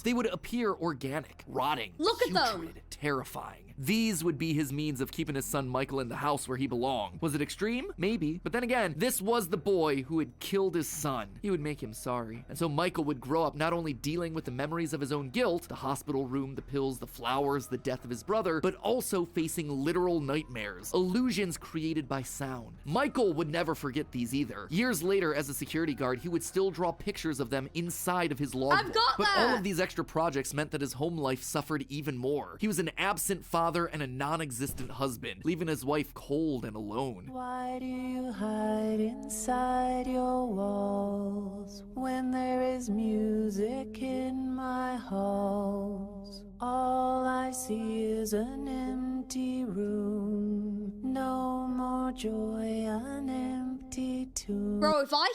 They would appear organic, rotting, Look at them. putrid, terrifying. These would be his means of keeping his son Michael in the house where he belonged. Was it extreme? Maybe. But then again, this was the boy who had killed his son. He would make him sorry. And so Michael would grow up not only dealing with the memories of his own guilt, the hospital room, the pills, the flowers, the death of his brother, but also facing literal nightmares, illusions created by sound. Michael would never forget these either. Years later, as a security guard, he would still draw pictures of them inside of his logbook. But all of these extra projects meant that his home life suffered even more. He was an absent father and a non-existent husband, leaving his wife cold and alone. Why do you hide inside your walls when there is music in my halls? All I see is an empty room, no more joy, an empty tune. Bro, if I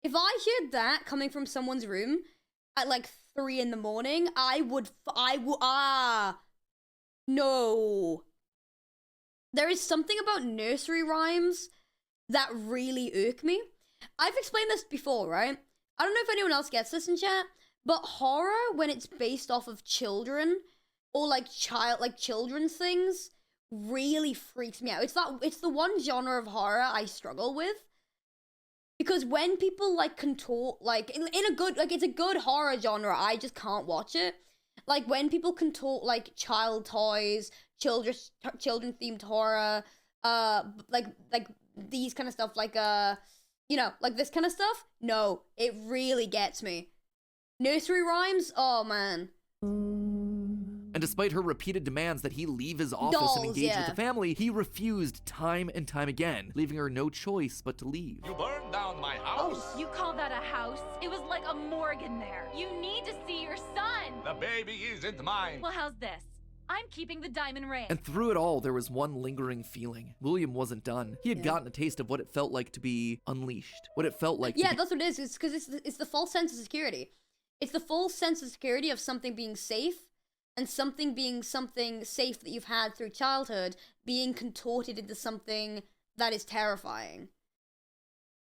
heard that coming from someone's room at like 3 in the morning, no. There is something about nursery rhymes that really irk me. I've explained this before, right? I don't know if anyone else gets this in chat, but horror, when it's based off of children or like children's things, really freaks me out. It's the one genre of horror I struggle with. Because when people like contort, like in a good, like it's a good horror genre, I just can't watch it. Like when people contort like child toys, children themed horror, like these kind of stuff, like like this kind of stuff. No, it really gets me. Nursery rhymes, oh man. And despite her repeated demands that he leave his office Dolls, and engage yeah. with the family, he refused time and time again, leaving her no choice but to leave. You burned down my house. Oh, you call that a house? It was like a morgue in there. You need to see your son. The baby isn't mine. Well, how's this? I'm keeping the diamond ring. And through it all, there was one lingering feeling. William wasn't done. He had gotten a taste of what it felt like to be unleashed. What it felt like Yeah, that's what it is. It's because it's the false sense of security. It's the false sense of security of something being safe, and something being something safe that you've had through childhood being contorted into something that is terrifying.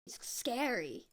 It's scary.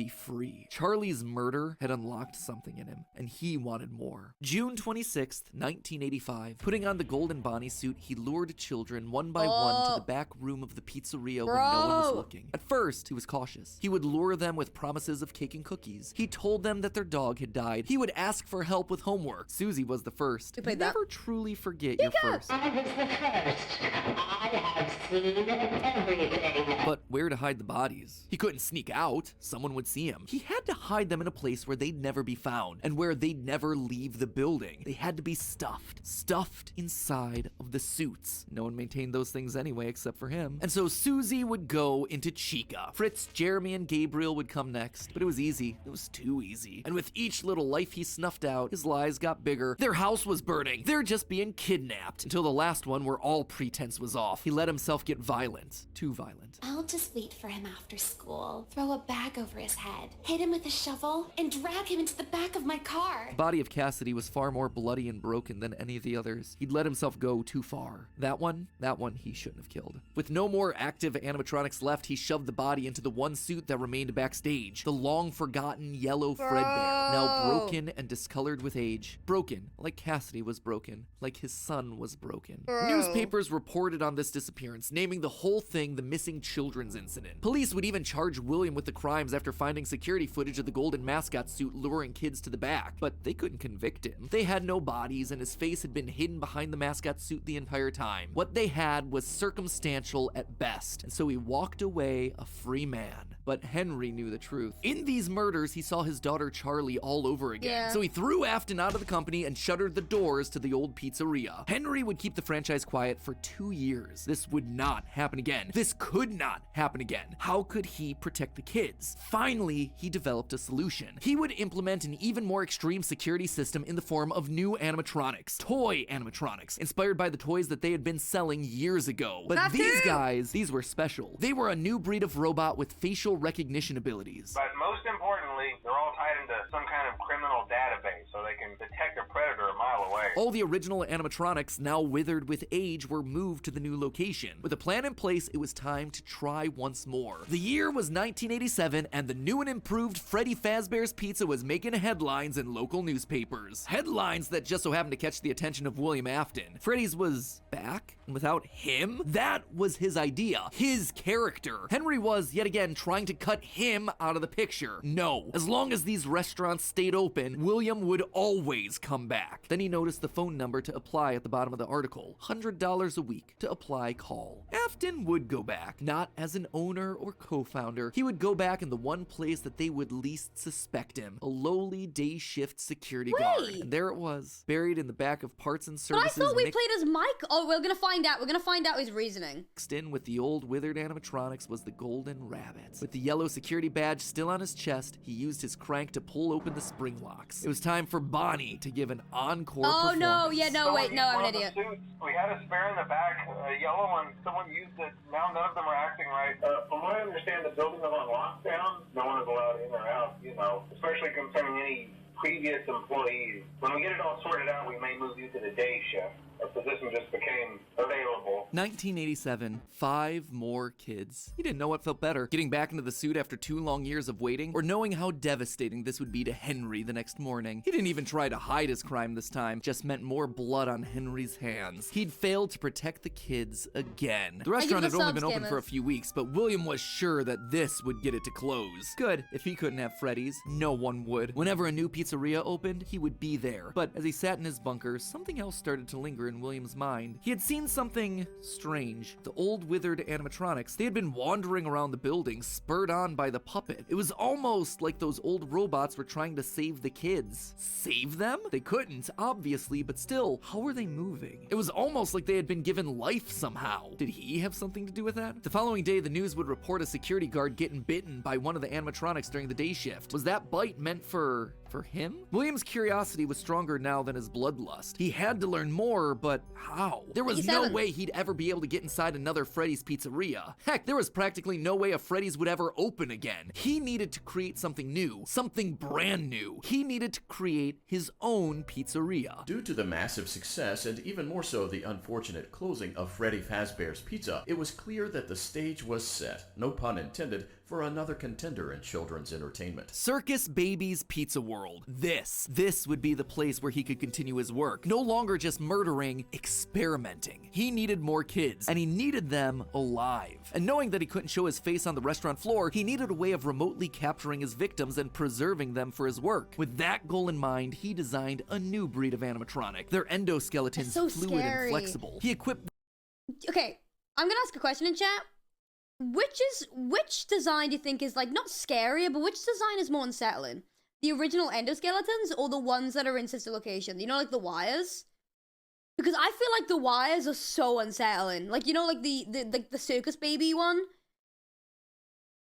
be free. Charlie's murder had unlocked something in him, and he wanted more. June 26th, 1985. Putting on the golden Bonnie suit, he lured children one by one to the back room of the pizzeria when no one was looking. At first, he was cautious. He would lure them with promises of cake and cookies. He told them that their dog had died. He would ask for help with homework. Susie was the first. You played that? Never truly forget your first. I was the first. I have seen everything. But where to hide the bodies? He couldn't sneak out. Someone would see him. He had to hide them in a place where they'd never be found and where they'd never leave the building. They had to be stuffed inside of the suits. No one maintained those things anyway except for him. And so Susie would go into Chica. Fritz, Jeremy, and Gabriel would come next, but it was easy. It was too easy. And with each little life he snuffed out, his lies got bigger. Their house was burning. They're just being kidnapped. Until the last one where all pretense was off. He let himself get violent. Too violent. I'll just wait for him after school, throw a bag over his head, hit him with a shovel, and drag him into the back of my car. The body of Cassidy was far more bloody and broken than any of the others. He'd let himself go too far. That one he shouldn't have killed. With no more active animatronics left, he shoved the body into the one suit that remained backstage. The long-forgotten yellow Fredbear, now broken and discolored with age. Broken, like Cassidy was broken, like his son was broken. Newspapers reported on this disappearance, naming the whole thing the missing children's incident. Police would even charge William with the crimes after finding security footage of the golden mascot suit luring kids to the back, but they couldn't convict him. They had no bodies, and his face had been hidden behind the mascot suit the entire time. What they had was circumstantial at best, and so he walked away a free man. But Henry knew the truth. In these murders, he saw his daughter Charlie all over again. So he threw Afton out of the company and shuttered the doors to the old pizzeria. Henry would keep the franchise quiet for 2 years. This would not happen again. This could not happen again. How could he protect the kids? Finally, he developed a solution. He would implement an even more extreme security system in the form of new animatronics. Toy animatronics, inspired by the toys that they had been selling years ago. But these guys, these were special. They were a new breed of robot with facial recognition abilities. But most importantly, they're all tied into some kind of criminal database so they can detect a predator a mile away. All the original animatronics, now withered with age, were moved to the new location. With a plan in place, it was time to try once more. The year was 1987, and the new and improved Freddy Fazbear's Pizza was making headlines in local newspapers. Headlines that just so happened to catch the attention of William Afton. Freddy's was back, and without him, that was his idea, his character. Henry was, yet again, trying to cut him out of the picture. No. As long as these restaurants stayed open, William would always come back. Then he noticed the phone number to apply at the bottom of the article. $100 a week to apply call. Afton would go back, not as an owner or co-founder. He would go back in the one place that they would least suspect him, a lowly day shift security guard. And there it was, buried in the back of parts and services. But I thought we played as Mike. Oh, we're gonna find out. We're gonna find out his reasoning. Mixed in with the old withered animatronics was the golden rabbit. With the yellow security badge still on his chest, he used his crank to pull open the spring locks. It was time for Bonnie to give an encore performance. no, yeah, no, wait, no, I'm an One of the idiot. suits, we had a spare in the back, a yellow one. Someone used it. Now none of them are acting right. From what I understand, the building is on lockdown. No one is allowed in or out, especially concerning any previous employees. When we get it all sorted out, we may move you to the day shift. A position just became available. 1987, 5 more kids. He didn't know what felt better, getting back into the suit after 2 long years of waiting, or knowing how devastating this would be to Henry the next morning. He didn't even try to hide his crime this time, just meant more blood on Henry's hands. He'd failed to protect the kids again. The restaurant had only been open for a few weeks, but William was sure that this would get it to close. Good, if he couldn't have Freddy's, no one would. Whenever a new pizzeria opened, he would be there. But as he sat in his bunker, something else started to linger in William's mind. He had seen something strange. The old withered animatronics, they had been wandering around the building, spurred on by the puppet. It was almost like those old robots were trying to save the kids. Save them? They couldn't, obviously, but still, how were they moving? It was almost like they had been given life somehow. Did he have something to do with that? The following day, the news would report a security guard getting bitten by one of the animatronics during the day shift. Was that bite meant for him? William's curiosity was stronger now than his bloodlust. He had to learn more, but how? There was no way he'd ever be able to get inside another Freddy's pizzeria. Heck, there was practically no way a Freddy's would ever open again. He needed to create something new, something brand new. He needed to create his own pizzeria. Due to the massive success, and even more so the unfortunate closing of Freddy Fazbear's Pizza, it was clear that the stage was set, no pun intended, for another contender in children's entertainment. Circus Baby's Pizza World. This would be the place where he could continue his work. No longer just murdering, experimenting. He needed more kids, and he needed them alive. And knowing that he couldn't show his face on the restaurant floor, he needed a way of remotely capturing his victims and preserving them for his work. With that goal in mind, he designed a new breed of animatronic. Their endoskeletons fluid and flexible. He equipped... Okay, I'm gonna ask a question in chat. Which design do you think is, like, not scarier, but which design is more unsettling? The original endoskeletons or the ones that are in sister location? You know, like the wires? Because I feel like the wires are so unsettling. Like, you know, like the circus baby one?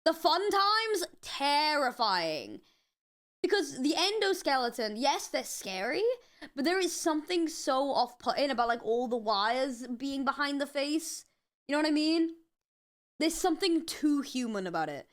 The fun times, terrifying. Because the endoskeleton, yes, they're scary, but there is something so off-putting about, like, all the wires being behind the face. You know what I mean? There's something too human about it.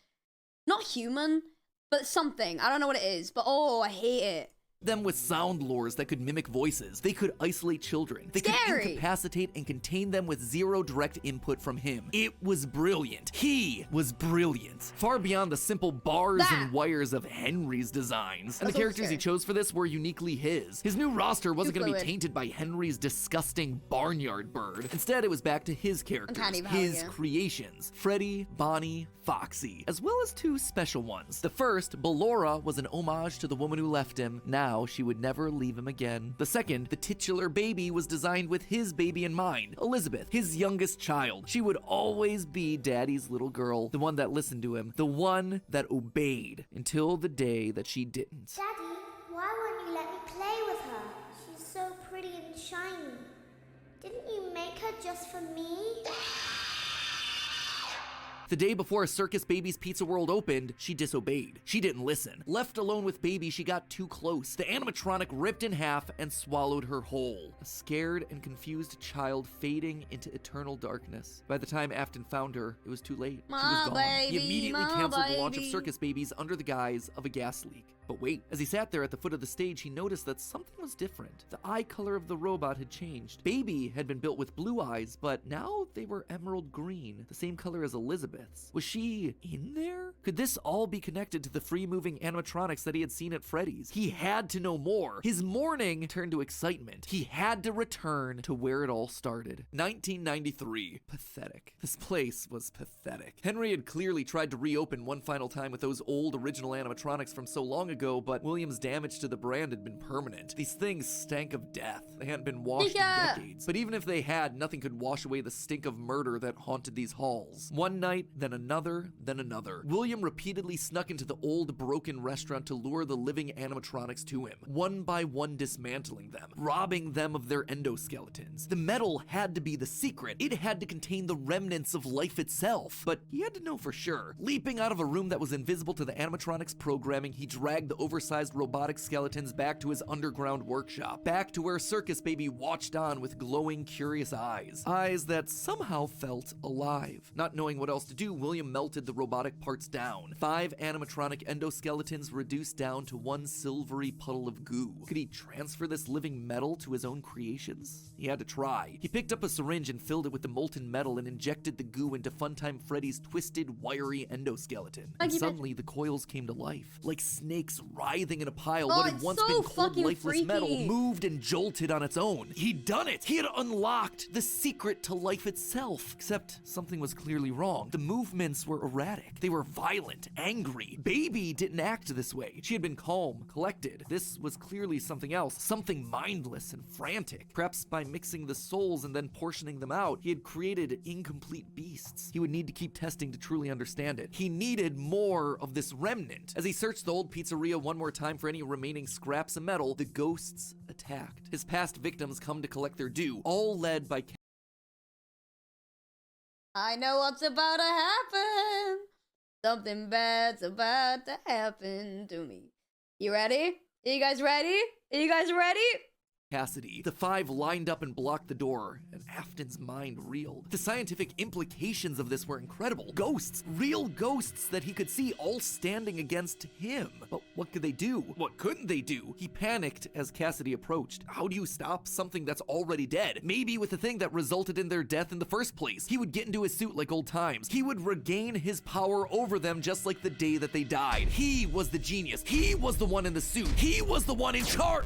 Not human, but something. I don't know what it is, but oh, I hate it. Them with sound lures that could mimic voices. They could isolate children. They could incapacitate and contain them with zero direct input from him. It was brilliant. He was brilliant. Far beyond the simple bars and wires of Henry's designs. And the characters he chose for this were uniquely his. His new roster wasn't going to be tainted by Henry's disgusting barnyard bird. Instead, it was back to his characters, his creations. Freddy, Bonnie, Foxy, as well as 2 special ones. The first, Ballora, was an homage to the woman who left him. Now, she would never leave him again. The second, the titular baby, was designed with his baby in mind, Elizabeth, his youngest child. She would always be Daddy's little girl, the one that listened to him, the one that obeyed, until the day that she didn't. Daddy, why won't you let me play with her? She's so pretty and shiny. Didn't you make her just for me? The day before Circus Baby's Pizza World opened, she disobeyed. She didn't listen. Left alone with Baby, she got too close. The animatronic ripped in half and swallowed her whole. A scared and confused child fading into eternal darkness. By the time Afton found her, it was too late. She was gone. He immediately canceled the launch of Circus Babies under the guise of a gas leak. But wait, as he sat there at the foot of the stage, he noticed that something was different. The eye color of the robot had changed. Baby had been built with blue eyes, but now they were emerald green, the same color as Elizabeth's. Was she in there? Could this all be connected to the free-moving animatronics that he had seen at Freddy's? He had to know more. His mourning turned to excitement. He had to return to where it all started. 1993. Pathetic. This place was pathetic. Henry had clearly tried to reopen one final time with those old original animatronics from so long ago, but William's damage to the brand had been permanent. These things stank of death. They hadn't been washed in decades. But even if they had, nothing could wash away the stink of murder that haunted these halls. One night, then another, then another. William repeatedly snuck into the old broken restaurant to lure the living animatronics to him, one by one dismantling them, robbing them of their endoskeletons. The metal had to be the secret. It had to contain the remnants of life itself. But he had to know for sure. Leaping out of a room that was invisible to the animatronics programming, he dragged the oversized robotic skeletons back to his underground workshop, back to where Circus Baby watched on with glowing, curious eyes. Eyes that somehow felt alive. Not knowing what else to do, William melted the robotic parts down. 5 animatronic endoskeletons reduced down to one silvery puddle of goo. Could he transfer this living metal to his own creations? He had to try. He picked up a syringe and filled it with the molten metal and injected the goo into Funtime Freddy's twisted, wiry endoskeleton. And suddenly, the coils came to life. Like snakes writhing in a pile, what had once been cold, lifeless metal moved and jolted on its own. He'd done it! He had unlocked the secret to life itself. Except something was clearly wrong. The movements were erratic. They were violent, angry. Baby didn't act this way. She had been calm, collected. This was clearly something else, something mindless and frantic. Perhaps by mixing the souls and then portioning them out, he had created incomplete beasts. He would need to keep testing to truly understand it. He needed more of this remnant. As he searched the old pizzeria one more time for any remaining scraps of metal, the ghosts attacked. His past victims come to collect their due, all led by I know what's about to happen. Something bad's about to happen to me. You ready? Are you guys ready? Are you guys ready? Cassidy. The 5 lined up and blocked the door, and Afton's mind reeled. The scientific implications of this were incredible. Ghosts, real ghosts that he could see, all standing against him. But what could they do? What couldn't they do? He panicked as Cassidy approached. How do you stop something that's already dead? Maybe with the thing that resulted in their death in the first place. He would get into his suit like old times. He would regain his power over them just like the day that they died. He was the genius. He was the one in the suit. He was the one in charge.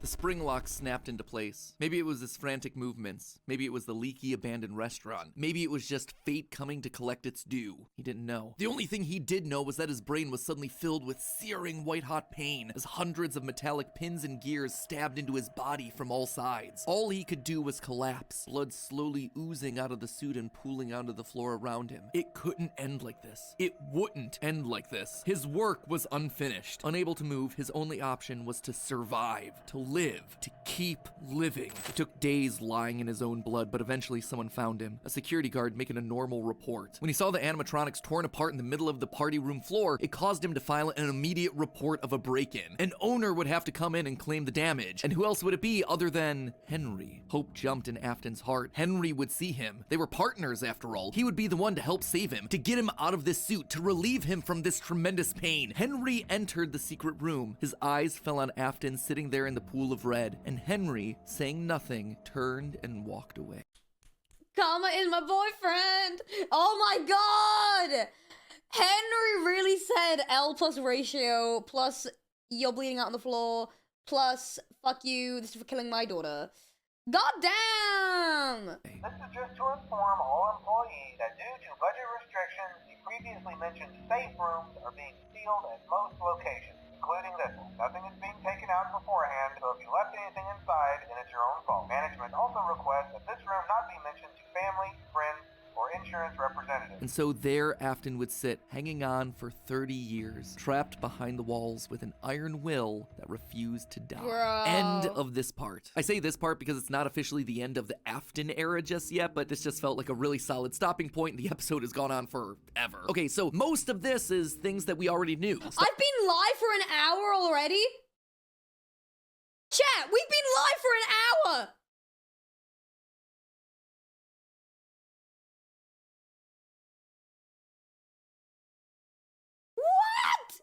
The spring lock snapped into place. Maybe it was his frantic movements. Maybe it was the leaky abandoned restaurant. Maybe it was just fate coming to collect its due. He didn't know. The only thing he did know was that his brain was suddenly filled with searing white-hot pain as hundreds of metallic pins and gears stabbed into his body from all sides. All he could do was collapse, blood slowly oozing out of the suit and pooling onto the floor around him. It couldn't end like this. It wouldn't end like this. His work was unfinished. Unable to move, his only option was to survive, to live, to keep living. It took days lying in his own blood, but eventually someone found him, a security guard making a normal report. When he saw the animatronics torn apart in the middle of the party room floor, it caused him to file an immediate report of a break-in. An owner would have to come in and claim the damage, and who else would it be other than Henry? Hope jumped in Afton's heart. Henry would see him. They were partners after all. He would be the one to help save him, to get him out of this suit, to relieve him from this tremendous pain. Henry entered the secret room. His eyes fell on Afton sitting there in the pool of red, and Henry, saying nothing, turned and walked away. Karma is my boyfriend! Oh my god! Henry really said L plus ratio, plus you're bleeding out on the floor, plus fuck you, this is for killing my daughter. God damn! This is just to inform all employees that due to budget restrictions, the previously mentioned safe rooms are being sealed at most locations, including this one. Nothing is being taken out beforehand, so if you left anything inside, then it's your own fault. Management also requests that this room not be mentioned to family, friends, or insurance representatives. And so there Afton would sit, hanging on for 30 years, trapped behind the walls with an iron will that refused to die. Bro. End of this part. I say this part because it's not officially the end of the Afton era just yet, but this just felt like a really solid stopping point, and the episode has gone on forever. Okay, so most of this is things that we already knew. I've been live for an hour already? Chat, we've been live for an hour! What?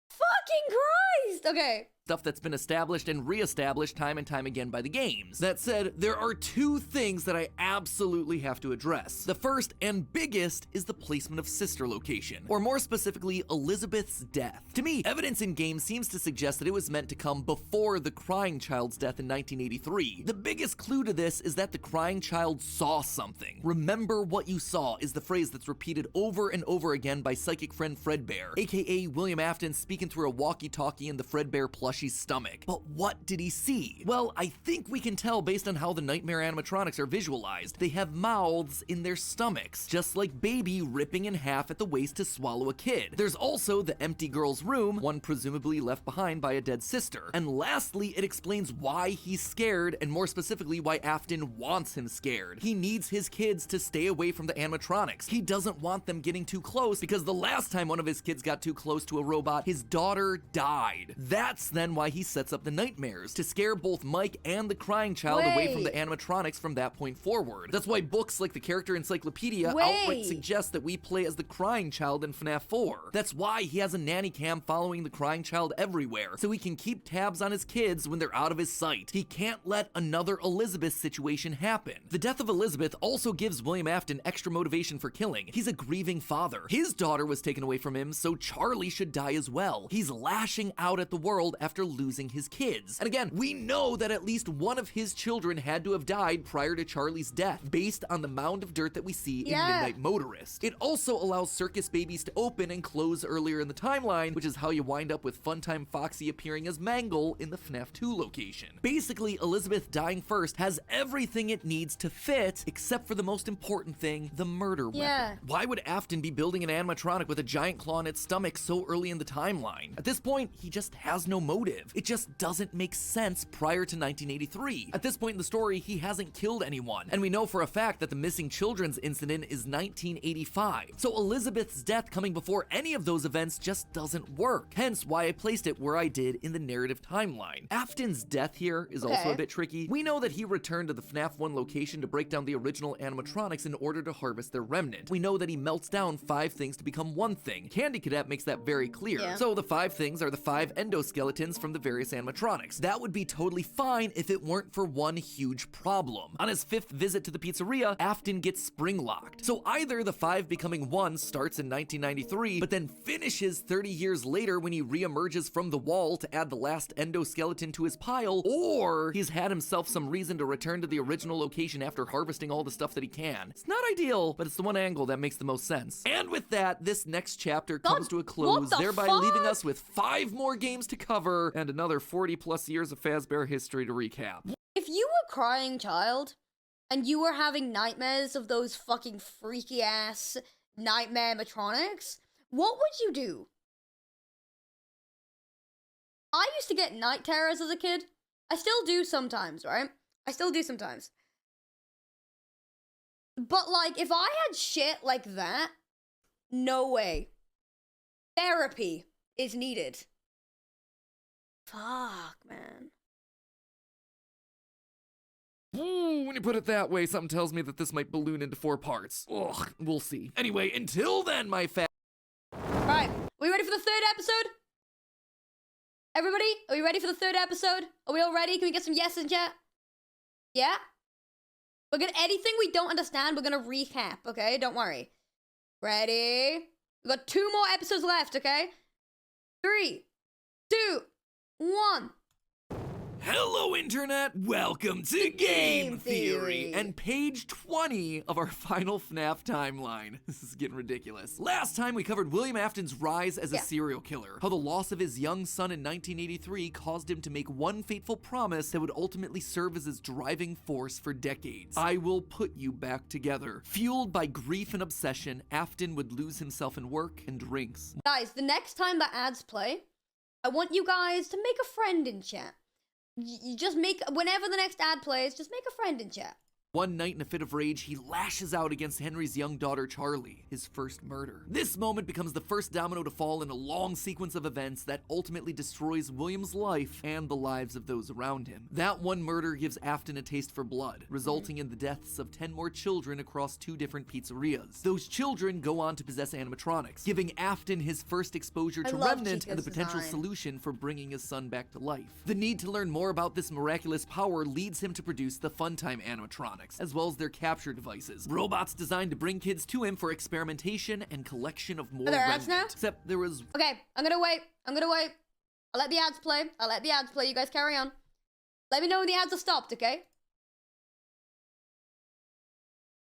Fucking Christ! Okay. Stuff that's been established and re-established time and time again by the games. That said, there are 2 things that I absolutely have to address. The first and biggest is the placement of Sister Location, or more specifically, Elizabeth's death. To me, evidence in game seems to suggest that it was meant to come before the crying child's death in 1983. The biggest clue to this is that the crying child saw something. Remember what you saw is the phrase that's repeated over and over again by psychic friend Fredbear, aka William Afton speaking through a walkie-talkie in the Fredbear plush Mushy's stomach. But what did he see? Well, I think we can tell based on how the nightmare animatronics are visualized. They have mouths in their stomachs, just like Baby ripping in half at the waist to swallow a kid. There's also the empty girl's room, one presumably left behind by a dead sister. And lastly, it explains why he's scared, and more specifically why Afton wants him scared. He needs his kids to stay away from the animatronics. He doesn't want them getting too close, because the last time one of his kids got too close to a robot, his daughter died. That's then why he sets up the nightmares, to scare both Mike and the crying child away from the animatronics from that point forward. That's why books like the Character Encyclopedia outright suggest that we play as the crying child in FNAF 4. That's why he has a nanny cam following the crying child everywhere, so he can keep tabs on his kids when they're out of his sight. He can't let another Elizabeth situation happen. The death of Elizabeth also gives William Afton extra motivation for killing. He's a grieving father. His daughter was taken away from him, so Charlie should die as well. He's lashing out at the world after losing his kids. And again, we know that at least one of his children had to have died prior to Charlie's death, based on the mound of dirt that we see in Midnight Motorist. It also allows circus babies to open and close earlier in the timeline, which is how you wind up with Funtime Foxy appearing as Mangle in the FNAF 2 location. Basically, Elizabeth dying first has everything it needs to fit, except for the most important thing, the murder weapon. Why would Afton be building an animatronic with a giant claw in its stomach so early in the timeline? At this point, he just has no motive. It just doesn't make sense prior to 1983. At this point in the story, he hasn't killed anyone, and we know for a fact that the missing children's incident is 1985. So Elizabeth's death coming before any of those events just doesn't work, hence why I placed it where I did in the narrative timeline. Afton's death here is also a bit tricky. We know that he returned to the FNAF 1 location to break down the original animatronics in order to harvest their remnant. We know that he melts down 5 things to become one thing. Candy Cadet makes that very clear. So the 5 things are the 5 endoskeletons from the various animatronics. That would be totally fine if it weren't for one huge problem. On his 5th visit to the pizzeria, Afton gets spring locked. So either the 5 becoming 1 starts in 1993, but then finishes 30 years later when he reemerges from the wall to add the last endoskeleton to his pile, or he's had himself some reason to return to the original location after harvesting all the stuff that he can. It's not ideal, but it's the one angle that makes the most sense. And with that, this next chapter comes to a close, thereby leaving us with 5 more games to cover and another 40 plus years of Fazbear history to recap. If you were a crying child and you were having nightmares of those fucking freaky ass nightmare animatronics, what would you do? I used to get night terrors as a kid. I still do sometimes, right? I still do sometimes. But, like, if I had shit like that, no way. Therapy is needed. Fuck, man. Ooh, when you put it that way, something tells me that this might balloon into 4 parts. Ugh, we'll see. Anyway, until then, my Right, we ready for the 3rd episode? Everybody, are we ready for the 3rd episode? Are we all ready? Can we get some yeses in chat? Yeah? We're gonna, anything we don't understand, we're gonna recap, okay? Don't worry. Ready? We've got 2 more episodes left, okay? 3, 2, 1. Hello, Internet! Welcome to Game Theory! And page 20 of our final FNAF timeline. This is getting ridiculous. Last time we covered William Afton's rise as a serial killer, how the loss of his young son in 1983 caused him to make one fateful promise that would ultimately serve as his driving force for decades. I will put you back together. Fueled by grief and obsession, Afton would lose himself in work and drinks. Guys, the next time the ads play, I want you guys to make a friend in chat. You just make, whenever the next ad plays, just make a friend in chat. One night in a fit of rage, he lashes out against Henry's young daughter, Charlie, his first murder. This moment becomes the first domino to fall in a long sequence of events that ultimately destroys William's life and the lives of those around him. That one murder gives Afton a taste for blood, resulting in the deaths of 10 more children across 2 different pizzerias. Those children go on to possess animatronics, giving Afton his first exposure to Remnant and the potential solution for bringing his son back to life. The need to learn more about this miraculous power leads him to produce the Funtime animatronics, as well as their capture devices. Robots designed to bring kids to him for experimentation and collection of more Remnant. Now? Except there was... Okay, I'm gonna wait. I'll let the ads play. You guys carry on. Let me know when the ads are stopped, okay?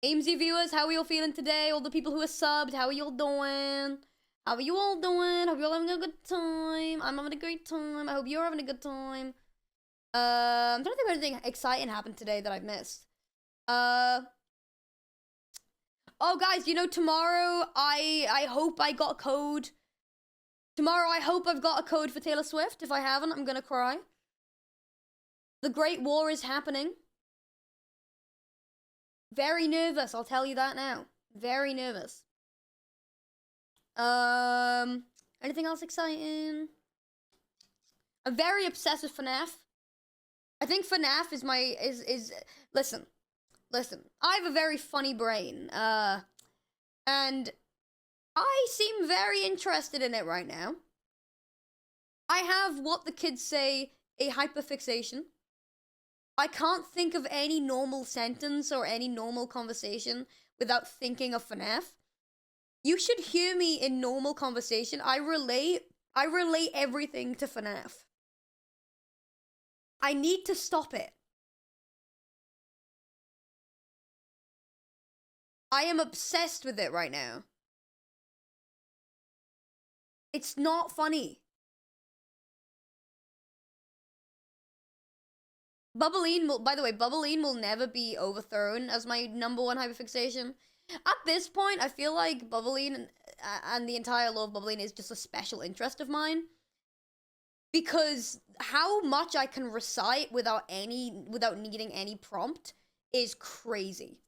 Aimsey viewers, how are you all feeling today? All the people who are subbed, how are you all doing? How are you all doing? Hope you're all having a good time. I'm having a great time. I hope you're having a good time. I'm trying to think of anything exciting happened today that I've missed. Oh, guys, you know, tomorrow I hope I got a code. Tomorrow I hope I've got a code for Taylor Swift. If I haven't, I'm gonna cry. The Great War is happening. Very nervous, I'll tell you that now. Very nervous. Anything else exciting? I'm very obsessed with FNAF. I think FNAF is my, listen. I have a very funny brain, and I seem very interested in it right now. I have what the kids say, a hyperfixation. I can't think of any normal sentence or any normal conversation without thinking of FNAF. You should hear me in normal conversation. I relate everything to FNAF. I need to stop it. I am obsessed with it right now. It's not funny. Bubbleen will, by the way, Bubbleen will never be overthrown as my #1 hyperfixation. At this point, I feel like Bubbleen and the entire lore of Bubbleen is just a special interest of mine. Because how much I can recite without needing any prompt is crazy.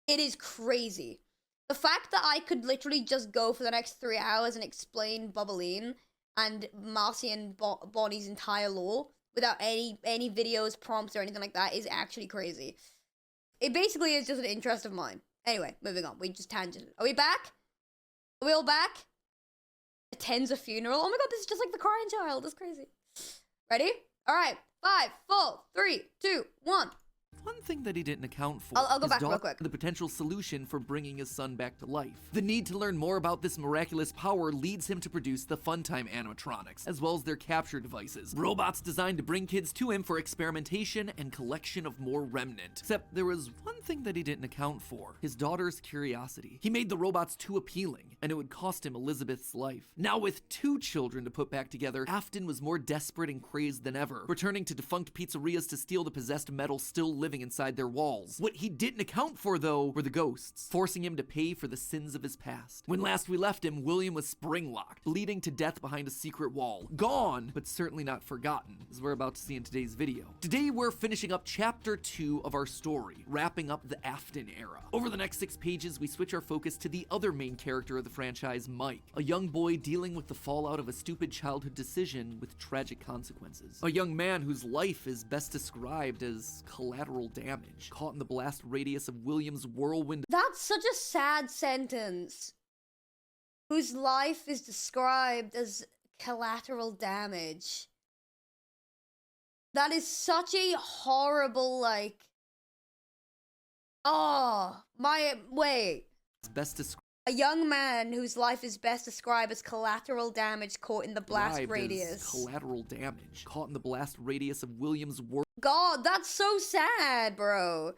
It is crazy. The fact that I could literally just go for the next 3 hours and explain Bubbleen and Marcy and Bonnie's entire lore without any videos, prompts, or anything like that is actually crazy. It basically is just an interest of mine. Anyway, moving on. We just tangented. Are we back? Are we all back? Attends a funeral. Oh my god, this is just like the crying child. That's crazy. Ready? All right. 5, 4, 3, 2, 1. One thing that he didn't account for. I'll go back real quick. The potential solution for bringing his son back to life. The need to learn more about this miraculous power leads him to produce the Funtime animatronics, as well as their capture devices. Robots designed to bring kids to him for experimentation and collection of more remnant. Except there was one thing that he didn't account for. His daughter's curiosity. He made the robots too appealing, and it would cost him Elizabeth's life. Now with 2 children to put back together, Afton was more desperate and crazed than ever, returning to defunct pizzerias to steal the possessed metal still living inside their walls. What he didn't account for, though, were the ghosts, forcing him to pay for the sins of his past. When last we left him, William was spring-locked, bleeding to death behind a secret wall. Gone, but certainly not forgotten, as we're about to see in today's video. Today, we're finishing up Chapter 2 of our story, wrapping up the Afton era. Over the next 6 pages, we switch our focus to the other main character of the franchise, Mike, a young boy dealing with the fallout of a stupid childhood decision with tragic consequences. A young man whose life is best described as collateral damage, caught in the blast radius of William's whirlwind. That's such a sad sentence. Whose life is described as collateral damage. That is such a horrible, like... Oh, wait. Best described. A young man whose life is best described as collateral damage caught in the blast radius. Collateral damage, caught in the blast radius of William's God, that's so sad, bro.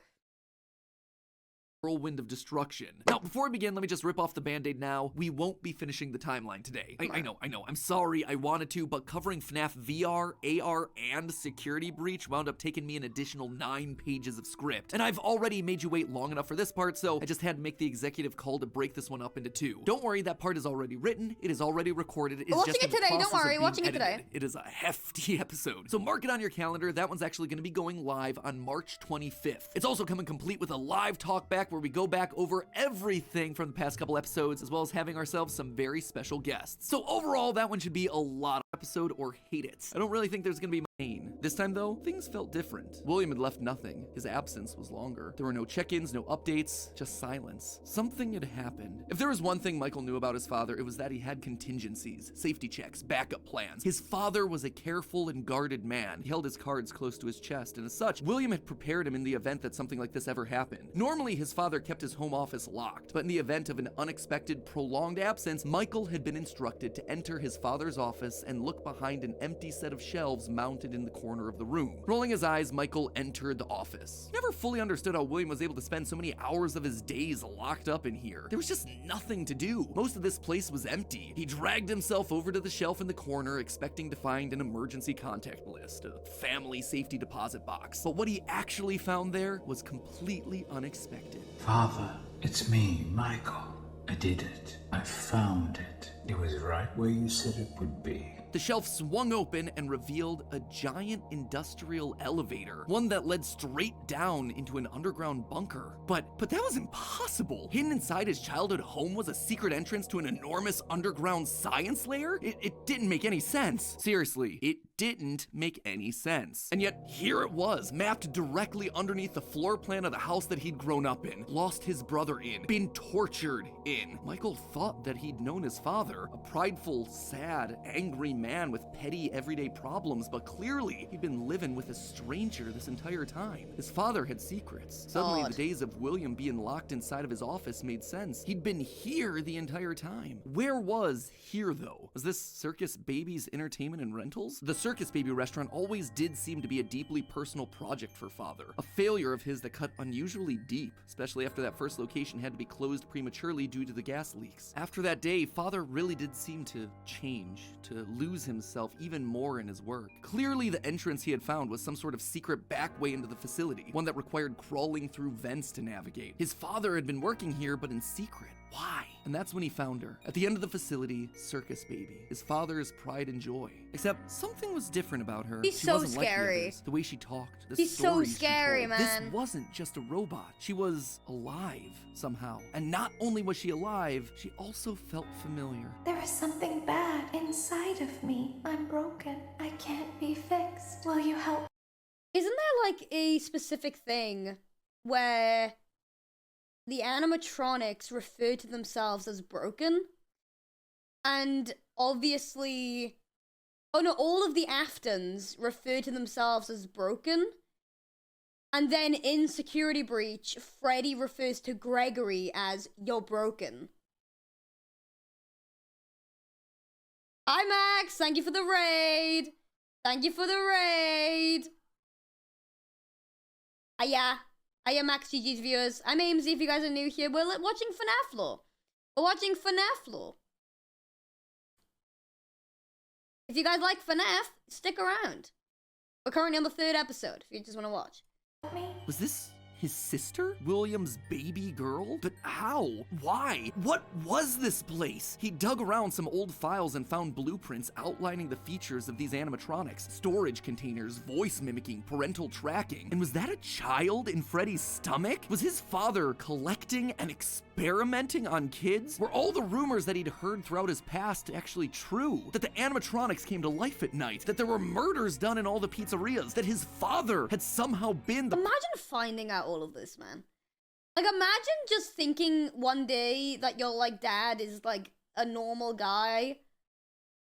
whirlwind of destruction. Now, before we begin, let me just rip off the band-aid now. We won't be finishing the timeline today. I know. I'm sorry, I wanted to, but covering FNAF VR, AR, and Security Breach wound up taking me an additional 9 pages of script. And I've already made you wait long enough for this part, so I just had to make the executive call to break this one up into 2. Don't worry, that part is already written, it is already recorded, it is watching just it today, don't worry, watching it today. It is a hefty episode. So mark it on your calendar, that one's actually going to be going live on March 25th. It's also coming complete with a live talk back where we go back over everything from the past couple episodes, as well as having ourselves some very special guests. So overall, that one should be a lot of episode or hate it. I don't really think there's gonna be pain. This time though, things felt different. William had left nothing. His absence was longer. There were no check-ins, no updates, just silence. Something had happened. If there was one thing Michael knew about his father, it was that he had contingencies, safety checks, backup plans. His father was a careful and guarded man. He held his cards close to his chest, and as such, William had prepared him in the event that something like this ever happened. Normally, his father kept his home office locked, but in the event of an unexpected, prolonged absence, Michael had been instructed to enter his father's office and and looked behind an empty set of shelves mounted in the corner of the room. Rolling his eyes, Michael entered the office. He never fully understood how William was able to spend so many hours of his days locked up in here. There was just nothing to do. Most of this place was empty. He dragged himself over to the shelf in the corner, expecting to find an emergency contact list, a family safety deposit box. But what he actually found there was completely unexpected. Father, it's me, Michael. I did it. I found it. It was right where you said it would be. The shelf swung open and revealed a giant industrial elevator, one that led straight down into an underground bunker. But that was impossible. Hidden inside his childhood home was a secret entrance to an enormous underground science lair? It didn't make any sense. Seriously, it didn't make any sense. And yet, here it was, mapped directly underneath the floor plan of the house that he'd grown up in, lost his brother in, been tortured in. Michael thought that he'd known his father, a prideful, sad, angry man with petty, everyday problems, but clearly he'd been living with a stranger this entire time. His father had secrets. Suddenly, the days of William being locked inside of his office made sense. He'd been here the entire time. Where was here, though? Was this Circus Baby's entertainment and rentals? The Circus Baby restaurant always did seem to be a deeply personal project for father, a failure of his that cut unusually deep, especially after that first location had to be closed prematurely due to the gas leaks. After that day, father really did seem to change, to lose himself even more in his work. Clearly, the entrance he had found was some sort of secret back way into the facility, one that required crawling through vents to navigate. His father had been working here, but in secret. Why? And that's when he found her. At the end of the facility, Circus Baby, his father's pride and joy. Except something was different about her. He's She so wasn't like the scary. others. The way she talked, the He's so stories she scary, told. man. This wasn't just a robot. She was alive somehow. And not only was she alive, she also felt familiar. There is something bad inside of me. I'm broken. I can't be fixed. Will you help? Isn't there like a specific thing where the animatronics refer to themselves as broken? And obviously, oh no, all of the Aftons refer to themselves as broken. And then in Security Breach, Freddy refers to Gregory as "you're broken." Hi Max, thank you for the raid. Thank you for the raid. Hiya Max GG's viewers. I'm Aimsey if you guys are new here. We're watching FNAF lore. We're watching FNAF lore. If you guys like FNAF, stick around. We're currently on the 3rd episode, if you just want to watch. Was this his sister? William's baby girl? But how? Why? What was this place? He dug around some old files and found blueprints outlining the features of these animatronics. Storage containers, voice mimicking, parental tracking. And was that a child in Freddy's stomach? Was his father collecting and experimenting on kids? Were all the rumors that he'd heard throughout his past actually true? That the animatronics came to life at night? That there were murders done in all the pizzerias? That his father had somehow been the— Imagine finding out all of this, man. Like, imagine just thinking one day that your, like, dad is, like, a normal guy,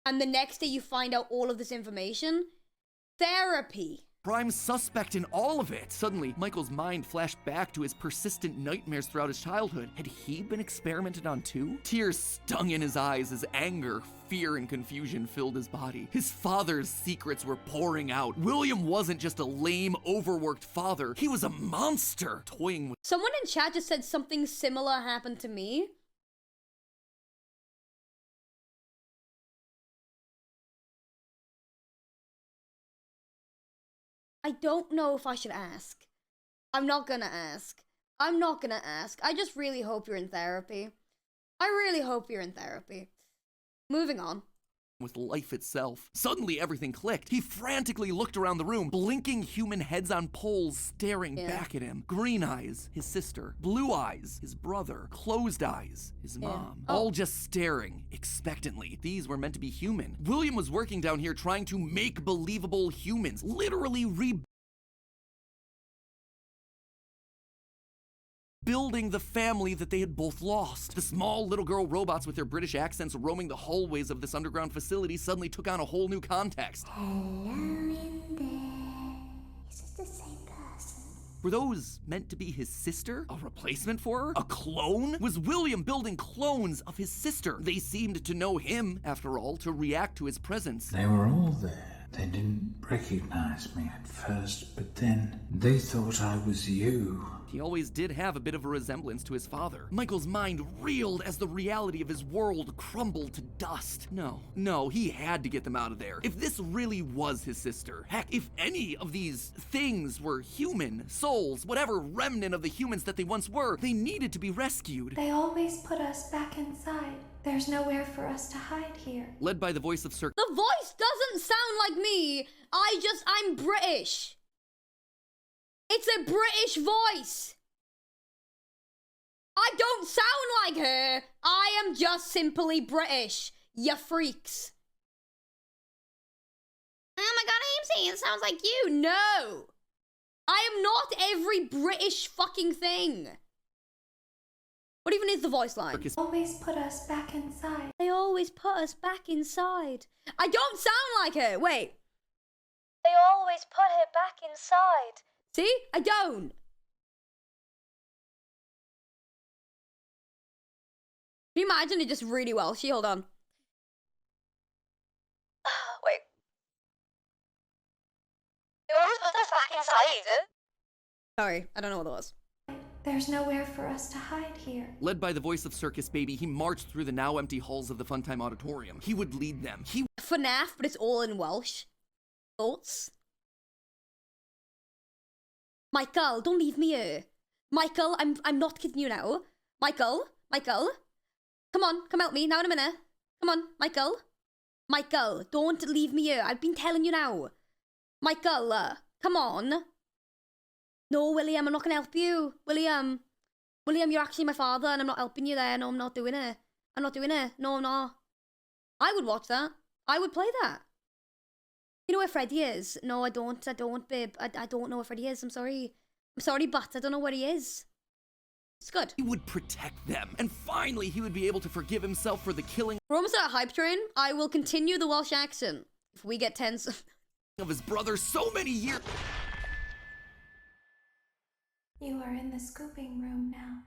and the next day you find out all of this information. Therapy. prime suspect in all of it. Suddenly, Michael's mind flashed back to his persistent nightmares throughout his childhood. Had he been experimented on too? Tears stung in his eyes as anger, fear, and confusion filled his body. His father's secrets were pouring out. William wasn't just a lame, overworked father. He was a monster, toying with— Someone in chat just said something similar happened to me. I don't know if I should ask. I'm not gonna ask. I'm not gonna ask. I just really hope you're in therapy. I really hope you're in therapy. Moving on. with life itself. Suddenly, everything clicked. He frantically looked around the room, blinking human heads on poles staring back at him. Green eyes, his sister. Blue eyes, his brother. Closed eyes, his mom. All just staring, expectantly. These were meant to be human. William was working down here trying to make believable humans, literally building the family that they had both lost. The small little girl robots with their British accents roaming the hallways of this underground facility suddenly took on a whole new context. Hello in there. Is this the same person? Were those meant to be his sister? A replacement for her? A clone? Was William building clones of his sister? They seemed to know him, after all, to react to his presence. They were all there. They didn't recognize me at first, but then they thought I was you. He always did have a bit of a resemblance to his father. Michael's mind reeled as the reality of his world crumbled to dust. No, he had to get them out of there. If this really was his sister, heck, if any of these things were human, souls, whatever remnant of the humans that they once were, they needed to be rescued. They always put us back inside. There's nowhere for us to hide here. Led by the voice of Sir... The voice doesn't sound like me. I'm British. It's a British voice. I don't sound like her. I am just simply British. You freaks. Oh my god, Aimsey, it sounds like you. No. I am not every British fucking thing. What even is the voice line? They always put us back inside. They always put us back inside. I don't sound like her. Wait. They always put her back inside. See? I don't. Can you imagine it just really well? Hold on. Wait. They always put us back inside. Sorry, I don't know what that was. There's nowhere for us to hide here. Led by the voice of Circus Baby, he marched through the now empty halls of the Funtime Auditorium. He would lead them. FNAF, but it's all in Welsh. Thoughts? Michael, don't leave me here. Michael, I'm not kidding you now. Michael. Come on, come help me now in a minute. Come on, Michael, don't leave me here. I've been telling you now. Michael, come on. No, William, I'm not gonna help you. William, you're actually my father and I'm not helping you there. No, I'm not doing it. No, I'm not. I would watch that. I would play that. You know where Freddy is? No, I don't, babe. I don't know where Freddy is. I'm sorry, but I don't know where he is. It's good. He would protect them, and finally he would be able to forgive himself for the killing. We're almost at a hype train. I will continue the Welsh accent if we get 10 of his brother so many years. You are in the scooping room now.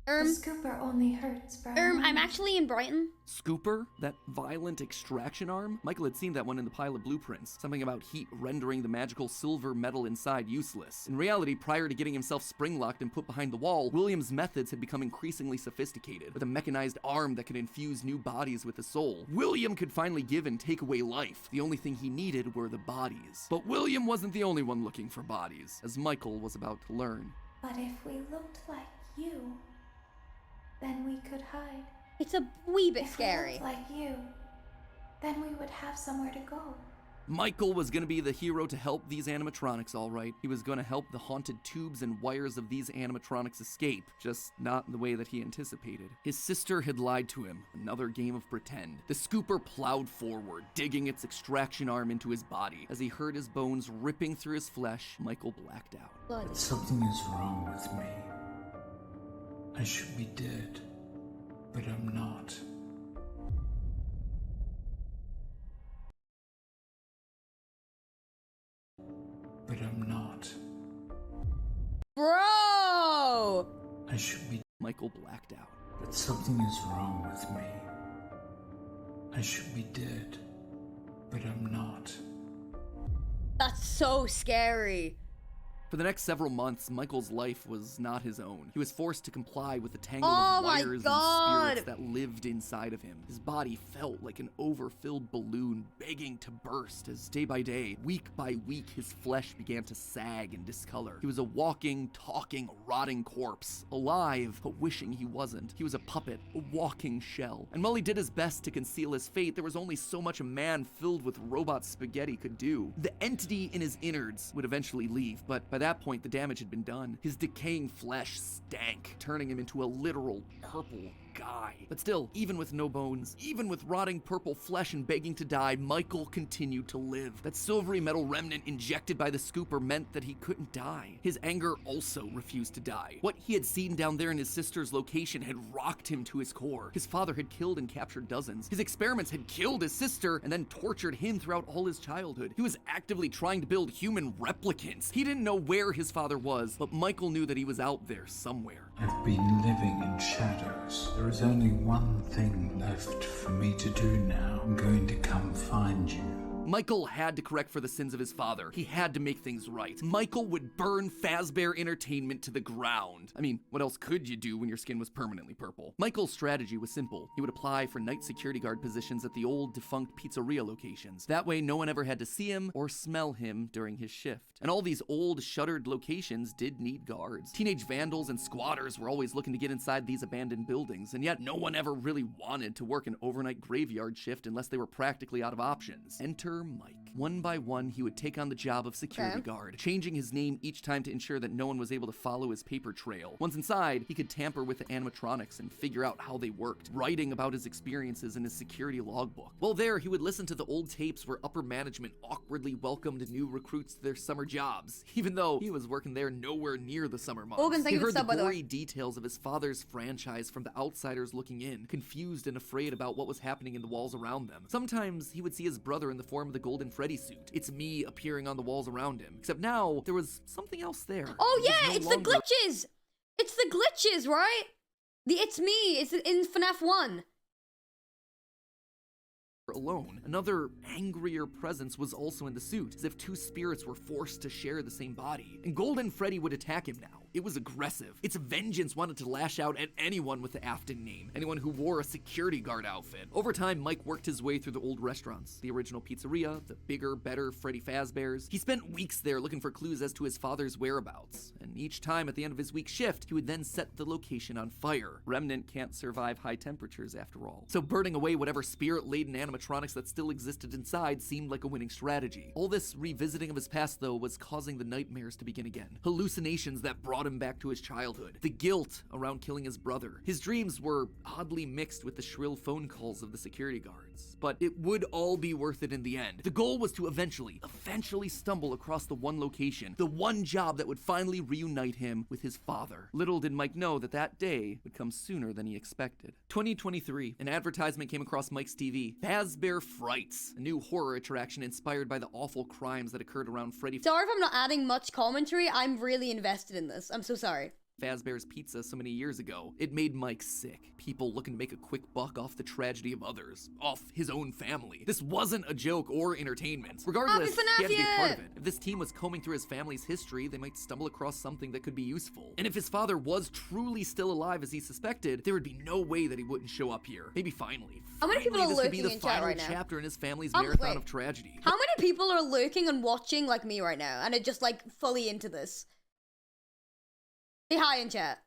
The scooper only hurts for I'm actually in Brighton. Scooper? That violent extraction arm? Michael had seen that one in the pile of blueprints. Something about heat rendering the magical silver metal inside useless. In reality, prior to getting himself spring-locked and put behind the wall, William's methods had become increasingly sophisticated. With a mechanized arm that could infuse new bodies with a soul, William could finally give and take away life. The only thing he needed were the bodies. But William wasn't the only one looking for bodies, as Michael was about to learn. But if we looked like you, then we could hide. It's a wee bit if scary. We looked like you, then we would have somewhere to go. Michael was going to be the hero to help these animatronics, all right. He was going to help the haunted tubes and wires of these animatronics escape, just not in the way that he anticipated. His sister had lied to him. Another game of pretend. The scooper plowed forward, digging its extraction arm into his body. As he heard his bones ripping through his flesh, Michael blacked out. But something is wrong with me. I should be dead, but I'm not. But I'm not. Bro! I should be. Michael blacked out. But something is wrong with me. I should be dead, but I'm not. That's so scary. For the next several months, Michael's life was not his own. He was forced to comply with the tangle of wires and spirits that lived inside of him. His body felt like an overfilled balloon begging to burst as day by day, week by week, his flesh began to sag and discolor. He was a walking, talking, rotting corpse, alive, but wishing he wasn't. He was a puppet, a walking shell. And while he did his best to conceal his fate, there was only so much a man filled with robot spaghetti could do. The entity in his innards would eventually leave, but by that point, the damage had been done. His decaying flesh stank, turning him into a literal purple guy. But still, even with no bones, even with rotting purple flesh and begging to die, Michael continued to live. That silvery metal remnant injected by the scooper meant that he couldn't die. His anger also refused to die. What he had seen down there in his sister's location had rocked him to his core. His father had killed and captured dozens. His experiments had killed his sister and then tortured him throughout all his childhood. He was actively trying to build human replicants. He didn't know where his father was, but Michael knew that he was out there somewhere. I've been living in shadows. There is only one thing left for me to do now. I'm going to come find you. Michael had to correct for the sins of his father. He had to make things right. Michael would burn Fazbear Entertainment to the ground. I mean, what else could you do when your skin was permanently purple? Michael's strategy was simple. He would apply for night security guard positions at the old defunct pizzeria locations. That way, no one ever had to see him or smell him during his shift. And all these old, shuttered locations did need guards. Teenage vandals and squatters were always looking to get inside these abandoned buildings, and yet no one ever really wanted to work an overnight graveyard shift unless they were practically out of options. Enter Mike. One by one, he would take on the job of security guard, changing his name each time to ensure that no one was able to follow his paper trail. Once inside, he could tamper with the animatronics and figure out how they worked, writing about his experiences in his security logbook. While there, he would listen to the old tapes where upper management awkwardly welcomed new recruits to their summer jobs, even though he was working there nowhere near the summer months. Organ, thank He you for heard sub, by the the way. gory details of his father's franchise from the outsiders looking in, confused and afraid about what was happening in the walls around them. Sometimes he would see his brother in the form of the Golden Freddy suit. It's me appearing on the walls around him. Except now, there was something else there. Oh It was yeah, no it's longer the glitches! It's the glitches, right? The It's Me, it's in FNAF 1. alone. Another angrier presence was also in the suit, as if two spirits were forced to share the same body. And Golden Freddy would attack him now. It was aggressive. Its vengeance wanted to lash out at anyone with the Afton name, anyone who wore a security guard outfit. Over time, Mike worked his way through the old restaurants, the original pizzeria, the bigger, better Freddy Fazbear's. He spent weeks there looking for clues as to his father's whereabouts, and each time at the end of his week's shift, he would then set the location on fire. Remnant can't survive high temperatures after all. So burning away whatever spirit-laden animatronics that still existed inside seemed like a winning strategy. All this revisiting of his past, though, was causing the nightmares to begin again. Hallucinations that brought him back to his childhood. The guilt around killing his brother. His dreams were oddly mixed with the shrill phone calls of the security guards. But it would all be worth it in the end. The goal was to eventually stumble across the one location, the one job that would finally reunite him with his father. Little did Mike know that that day would come sooner than he expected. 2023, an advertisement came across Mike's TV. Fazbear Frights, a new horror attraction inspired by the awful crimes that occurred around Freddy Sorry if I'm not adding much commentary. I'm really invested in this. I'm so sorry. Fazbear's Pizza so many years ago. It made Mike sick. People looking to make a quick buck off the tragedy of others, off his own family. This wasn't a joke or entertainment. Regardless, he had to be a part of it. If this team was combing through his family's history, they might stumble across something that could be useful. And if his father was truly still alive as he suspected, there would be no way that he wouldn't show up here. Maybe finally. How many people are this could be lurking the in chat final right now? chapter in his family's marathon wait. of tragedy. How many people are lurking and watching like me right now and are just like fully into this? Say hi in chat.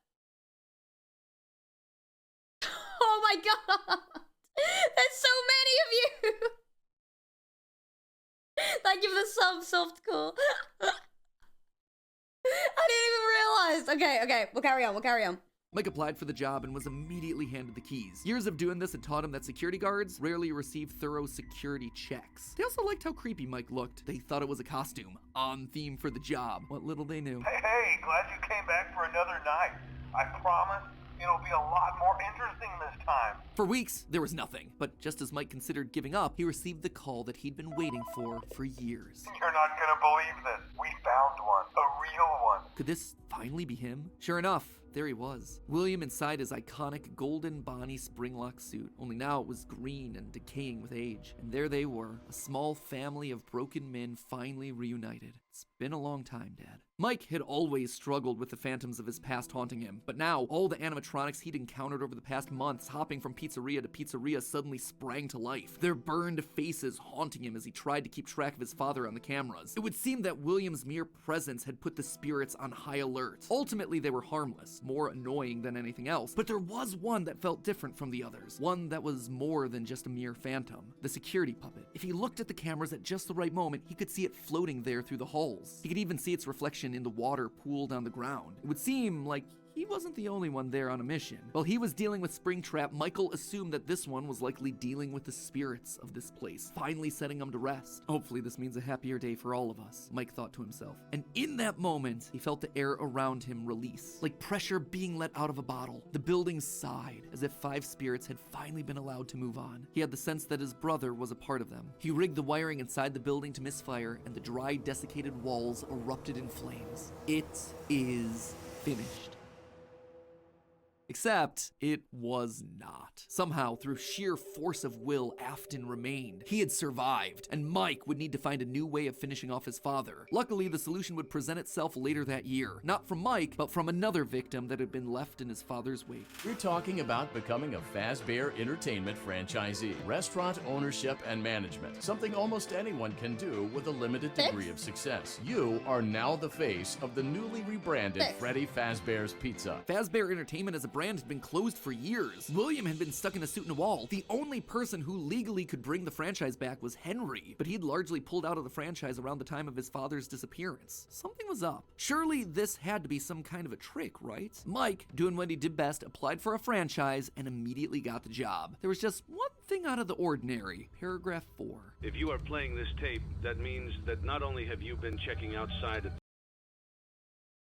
Oh my god! There's so many of you! Thank you for the softcore. I didn't even realize. Okay, we'll carry on. Mike applied for the job and was immediately handed the keys. Years of doing this had taught him that security guards rarely receive thorough security checks. They also liked how creepy Mike looked. They thought it was a costume, on theme for the job. What little they knew. Hey, glad you came back for another night. I promise it'll be a lot more interesting this time. For weeks, there was nothing. But just as Mike considered giving up, he received the call that he'd been waiting for years. You're not gonna believe this. We found one. A real one. Could this finally be him? Sure enough, there he was. William inside his iconic golden Bonnie Springlock suit, only now it was green and decaying with age. And there they were, a small family of broken men finally reunited. It's been a long time, Dad. Mike had always struggled with the phantoms of his past haunting him, but now all the animatronics he'd encountered over the past months hopping from pizzeria to pizzeria suddenly sprang to life, their burned faces haunting him as he tried to keep track of his father on the cameras. It would seem that William's mere presence had put the spirits on high alert. Ultimately, they were harmless, more annoying than anything else, but there was one that felt different from the others, one that was more than just a mere phantom, the security puppet. If he looked at the cameras at just the right moment, he could see it floating there through the halls. He could even see its reflection in the water pooled on the ground. It would seem like he wasn't the only one there on a mission. While he was dealing with Springtrap, Michael assumed that this one was likely dealing with the spirits of this place, finally setting them to rest. Hopefully this means a happier day for all of us, Mike thought to himself. And in that moment, he felt the air around him release, like pressure being let out of a bottle. The building sighed, as if 5 spirits had finally been allowed to move on. He had the sense that his brother was a part of them. He rigged the wiring inside the building to misfire, and the dry, desiccated walls erupted in flames. It is finished. Except, it was not. Somehow, through sheer force of will, Afton remained. He had survived, and Mike would need to find a new way of finishing off his father. Luckily, the solution would present itself later that year. Not from Mike, but from another victim that had been left in his father's wake. We're talking about becoming a Fazbear Entertainment franchisee. Restaurant ownership and management. Something almost anyone can do with a limited degree of success. You are now the face of the newly rebranded Freddy Fazbear's Pizza. Fazbear Entertainment as a brand had been closed for years. William had been stuck in a suit and a wall. The only person who legally could bring the franchise back was Henry, but he'd largely pulled out of the franchise around the time of his father's disappearance. Something was up. Surely this had to be some kind of a trick, right? Mike, doing what he did best, applied for a franchise and immediately got the job. There was just one thing out of the ordinary. Paragraph 4. If you are playing this tape, that means that not only have you been checking outside at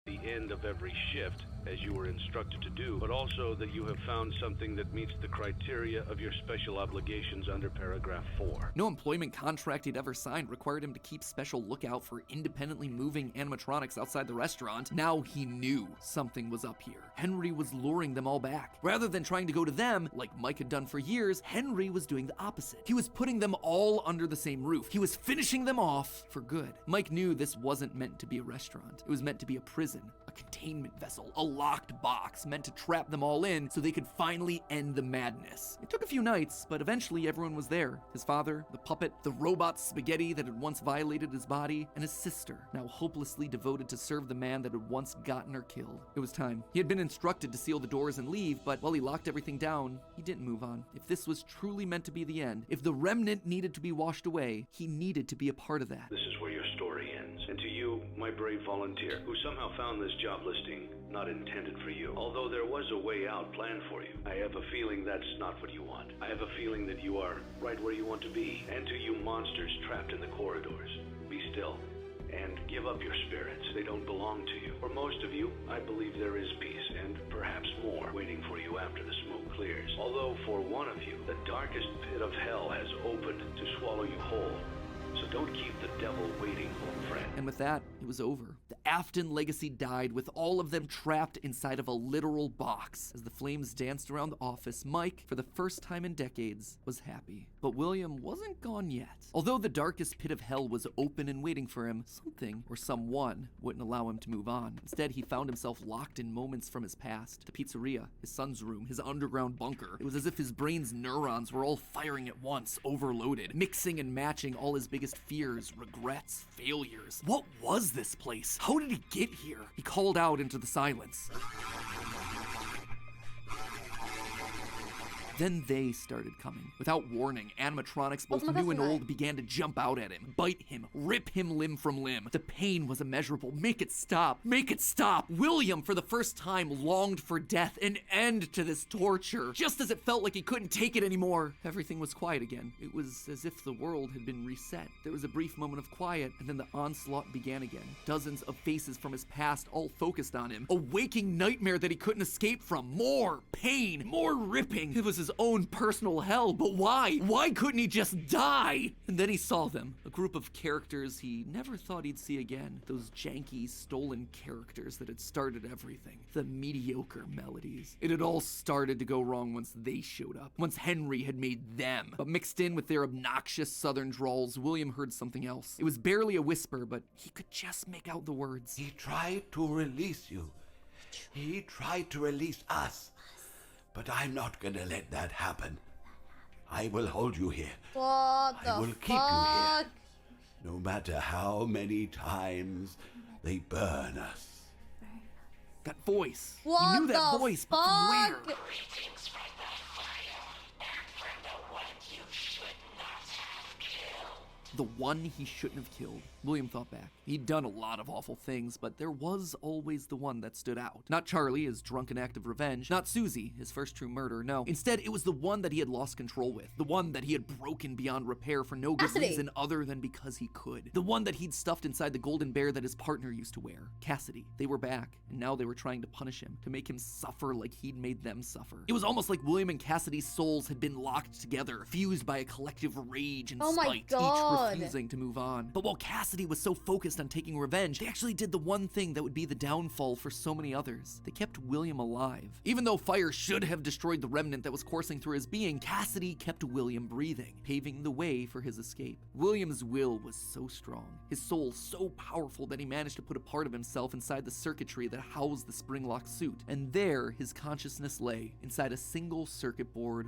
the end of every shift, as you were instructed to do, but also that you have found something that meets the criteria of your special obligations under paragraph 4. No employment contract he'd ever signed required him to keep special lookout for independently moving animatronics outside the restaurant. Now he knew something was up here. Henry was luring them all back. Rather than trying to go to them, like Mike had done for years, Henry was doing the opposite. He was putting them all under the same roof. He was finishing them off for good. Mike knew this wasn't meant to be a restaurant. It was meant to be a prison, a containment vessel, a locked box meant to trap them all in so they could finally end the madness. It took a few nights, but eventually everyone was there. His father, the puppet, the robot Spaghetti that had once violated his body, and his sister, now hopelessly devoted to serve the man that had once gotten her killed. It was time. He had been instructed to seal the doors and leave, but while he locked everything down, he didn't move on. If this was truly meant to be the end, if the remnant needed to be washed away, he needed to be a part of that. This is where your story ends. And to you, my brave volunteer, who somehow found this job listing not intended for you. Although there was a way out planned for you, I have a feeling that's not what you want. I have a feeling that you are right where you want to be. And to you monsters trapped in the corridors, be still and give up your spirits. They don't belong to you. For most of you, I believe there is peace and perhaps more waiting for you after the smoke clears. Although for one of you, the darkest pit of hell has opened to swallow you whole. So don't keep the devil waiting, old friend. And with that, it was over. The Afton legacy died with all of them trapped inside of a literal box. As the flames danced around the office, Mike, for the first time in decades, was happy. But William wasn't gone yet. Although the darkest pit of hell was open and waiting for him, something or someone wouldn't allow him to move on. Instead, he found himself locked in moments from his past. The pizzeria, his son's room, his underground bunker. It was as if his brain's neurons were all firing at once, overloaded, mixing and matching all his biggest fears, regrets, failures. What was this place? How did he get here? He called out into the silence. Then they started coming. Without warning, animatronics, both new and old, began to jump out at him, bite him, rip him limb from limb. The pain was immeasurable. Make it stop. Make it stop. William, for the first time, longed for death, an end to this torture. Just as it felt like he couldn't take it anymore, everything was quiet again. It was as if the world had been reset. There was a brief moment of quiet, and then the onslaught began again. Dozens of faces from his past all focused on him. A waking nightmare that he couldn't escape from. More pain, more ripping. It was his own personal hell, but why? Why couldn't he just die? And then he saw them, a group of characters he never thought he'd see again. Those janky, stolen characters that had started everything. The mediocre melodies. It had all started to go wrong once they showed up. Once Henry had made them. But mixed in with their obnoxious southern drawls, William heard something else. It was barely a whisper, but he could just make out the words. He tried to release you. He tried to release us. But I'm not gonna let that happen. I will hold you here. What the I will keep you here. No matter how many times they burn us. That voice. What he knew that the voice, fuck? but from where? The one he shouldn't have killed. William thought back. He'd done a lot of awful things, but there was always the one that stood out. Not Charlie, his drunken act of revenge. Not Susie, his first true murder. No. Instead, it was the one that he had lost control with. The one that he had broken beyond repair for no good reason other than because he could. The one that he'd stuffed inside the golden bear that his partner used to wear. Cassidy. They were back, and now they were trying to punish him, to make him suffer like he'd made them suffer. It was almost like William and Cassidy's souls had been locked together, fused by a collective rage and spite, each refusing to move on. But while Cassidy was so focused on taking revenge, they actually did the one thing that would be the downfall for so many others. They kept William alive. Even though fire should have destroyed the remnant that was coursing through his being, Cassidy kept William breathing, paving the way for his escape. William's will was so strong, his soul so powerful that he managed to put a part of himself inside the circuitry that housed the spring-locked suit. And there, his consciousness lay, inside a single circuit board,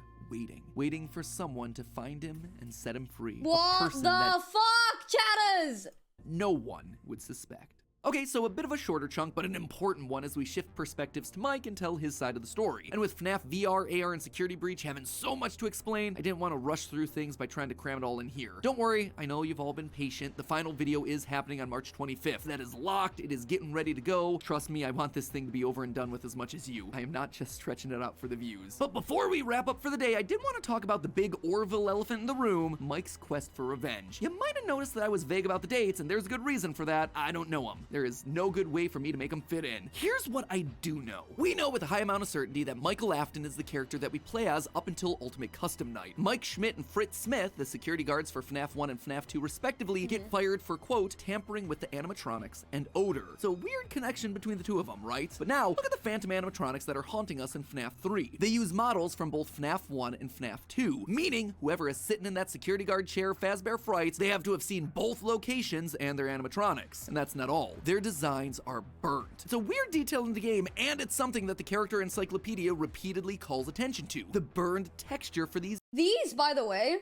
waiting for someone to find him and set him free. What the fuck, chatters? No one would suspect. Okay, so a bit of a shorter chunk, but an important one as we shift perspectives to Mike and tell his side of the story. And with FNAF VR, AR, and Security Breach having so much to explain, I didn't want to rush through things by trying to cram it all in here. Don't worry, I know you've all been patient. The final video is happening on March 25th. That is locked, it is getting ready to go. Trust me, I want this thing to be over and done with as much as you. I am not just stretching it out for the views. But before we wrap up for the day, I did want to talk about the big Orville elephant in the room, Mike's quest for revenge. You might have noticed that I was vague about the dates, and there's a good reason for that. I don't know them. There is no good way for me to make them fit in. Here's what I do know. We know with a high amount of certainty that Michael Afton is the character that we play as up until Ultimate Custom Night. Mike Schmidt and Fritz Smith, the security guards for FNAF 1 and FNAF 2 respectively, get fired for, quote, tampering with the animatronics and odor. So weird connection between the two of them, right? But now, look at the phantom animatronics that are haunting us in FNAF 3. They use models from both FNAF 1 and FNAF 2, meaning whoever is sitting in that security guard chair Fazbear Frights, they have to have seen both locations and their animatronics. And that's not all. Their designs are burnt. It's a weird detail in the game, and it's something that the character encyclopedia repeatedly calls attention to. The burned texture for these. These, by the way,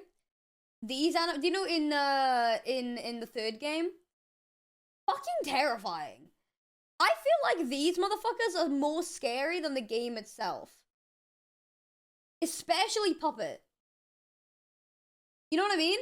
do you know in the third game? Fucking terrifying. I feel like these motherfuckers are more scary than the game itself. Especially Puppet. You know what I mean?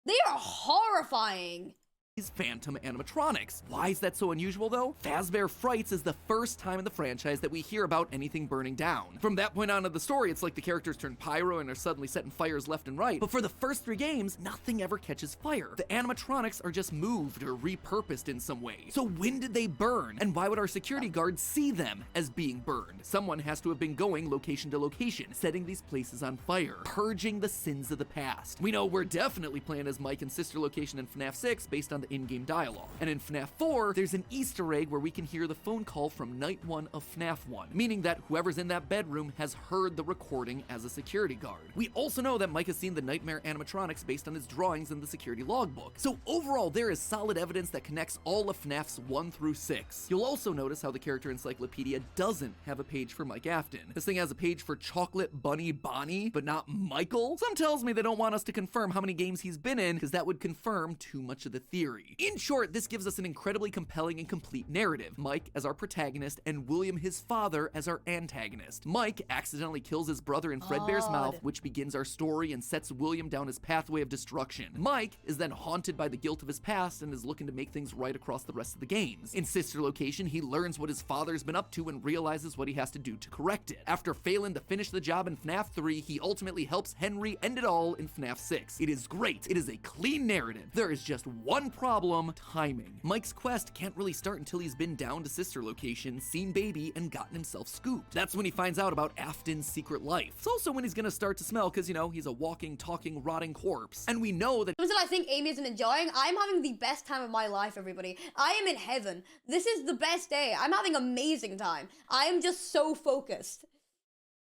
They are horrifying. These phantom animatronics. Why is that so unusual though? Fazbear Frights is the first time in the franchise that we hear about anything burning down. From that point on in the story, it's like the characters turn pyro and are suddenly setting fires left and right. But for the first 3 games, nothing ever catches fire. The animatronics are just moved or repurposed in some way. So when did they burn? And why would our security guards see them as being burned? Someone has to have been going location to location, setting these places on fire, purging the sins of the past. We know we're definitely playing as Mike and Sister Location in FNAF 6 based on the in-game dialogue. And in FNAF 4, there's an Easter egg where we can hear the phone call from Night 1 of FNAF 1, meaning that whoever's in that bedroom has heard the recording as a security guard. We also know that Mike has seen the nightmare animatronics based on his drawings in the security logbook. So overall, there is solid evidence that connects all of FNAFs 1 through 6. You'll also notice how the character encyclopedia doesn't have a page for Mike Afton. This thing has a page for Chocolate Bunny Bonnie, but not Michael. Some tells me they don't want us to confirm how many games he's been in, because that would confirm too much of the theory. In short, this gives us an incredibly compelling and complete narrative. Mike as our protagonist and William, his father, as our antagonist. Mike accidentally kills his brother in Fredbear's mouth, which begins our story and sets William down his pathway of destruction. Mike is then haunted by the guilt of his past and is looking to make things right across the rest of the games. In Sister Location, he learns what his father's been up to and realizes what he has to do to correct it. After failing to finish the job in FNAF 3, he ultimately helps Henry end it all in FNAF 6. It is great. It is a clean narrative. There is just one problem: timing. Mike's quest can't really start until he's been down to Sister Location, seen Baby, and gotten himself scooped. That's when he finds out about Afton's secret life. It's also when he's gonna start to smell, because, you know, he's a walking, talking, rotting corpse. And we know that— Something I think Amy isn't enjoying. I'm having the best time of my life, everybody. I am in heaven. This is the best day. I'm having an amazing time. I am just so focused.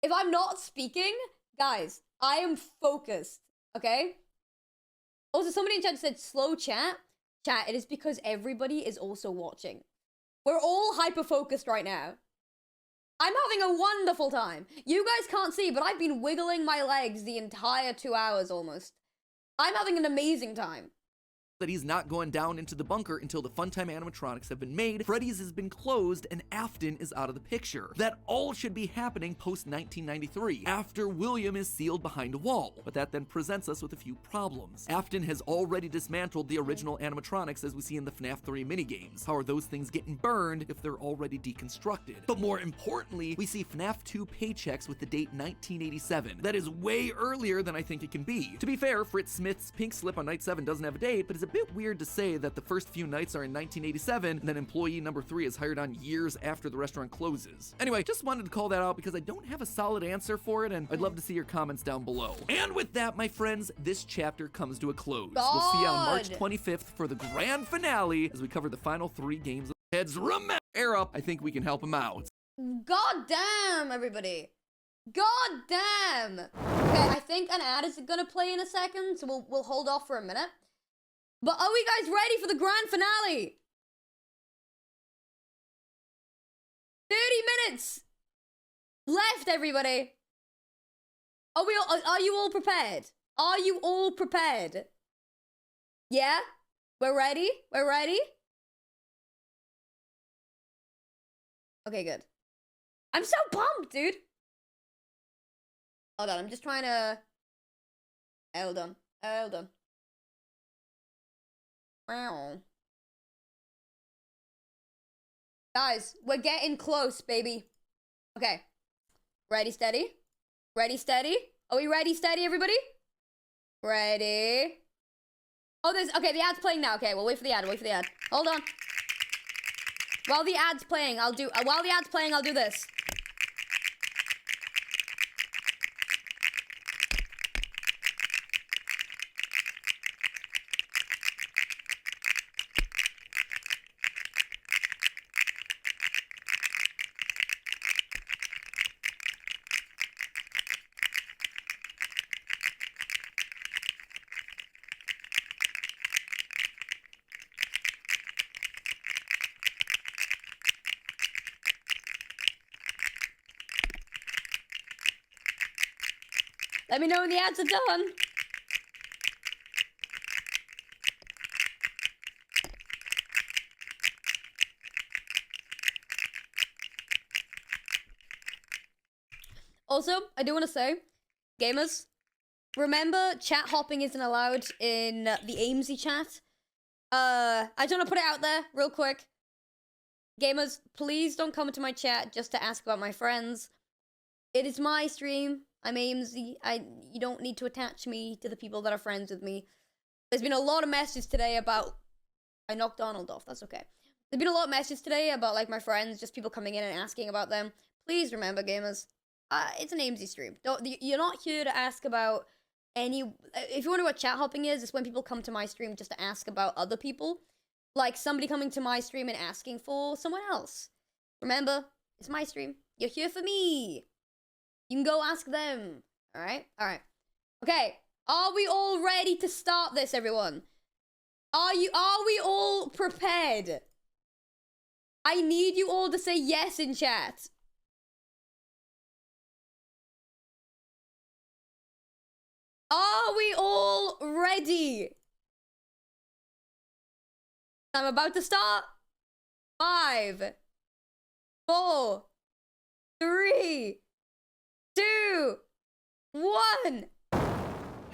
If I'm not speaking, guys, I am focused, okay? Also, somebody in chat said slow chat. Chat, it is because everybody is also watching. We're all hyper-focused right now. I'm having a wonderful time. You guys can't see, but I've been wiggling my legs the entire 2 hours almost. I'm having an amazing time. that he's not going down into the bunker until the Funtime animatronics have been made, Freddy's has been closed, and Afton is out of the picture. That all should be happening post-1993, after William is sealed behind a wall. But that then presents us with a few problems. Afton has already dismantled the original animatronics as we see in the FNAF 3 minigames. How are those things getting burned if they're already deconstructed? But more importantly, we see FNAF 2 paychecks with the date 1987. That is way earlier than I think it can be. To be fair, Fritz Smith's pink slip on night 7 doesn't have a date, but it's a bit weird to say that the first few nights are in 1987 and then employee number 3 is hired on years after the restaurant closes. Anyway, just wanted to call that out because I don't have a solid answer for it, and I'd love to see your comments down below. And with that, my friends, this chapter comes to a close. We'll see you on March 25th for the grand finale as we cover the final 3 games of Heads. Remember, Air Up, I think we can help him out. God damn, everybody. God damn. Okay, I think an ad is gonna play in a second, so we'll hold off for a minute. But are we guys ready for the grand finale? 30 minutes left, everybody. Are you all prepared? Are you all prepared? Yeah? We're ready? We're ready? Okay, good. I'm so pumped, dude. Hold on, I'm just trying to... Hold on. Hold on. Wow. Guys, we're getting close, baby. Okay. Ready, steady? Ready, steady? Are we ready, steady, everybody? Ready? Oh, okay, the ad's playing now. Okay, we'll wait for the ad, wait for the ad. Hold on. While the ad's playing, I'll do this. Let me know when the ads are done. Also, I do want to say, gamers, remember chat hopping isn't allowed in the Aimsey chat. I just want to put it out there real quick. Gamers, please don't come into my chat just to ask about my friends. It is my stream. I'm Aimsey. You don't need to attach me to the people that are friends with me. There's been a lot of messages today about... I knocked Donald off. That's okay. There's been a lot of messages today about, like, my friends, just people coming in and asking about them. Please remember, gamers, it's an Aimsey stream. You're not here to ask about any... If you wonder what chat hopping is, it's when people come to my stream just to ask about other people. Like somebody coming to my stream and asking for someone else. Remember, it's my stream. You're here for me. You can go ask them. Alright? Alright. Okay. Are we all ready to start this, everyone? Are we all prepared? I need you all to say yes in chat. Are we all ready? I'm about to start. 5, 4, 3, 2, 1.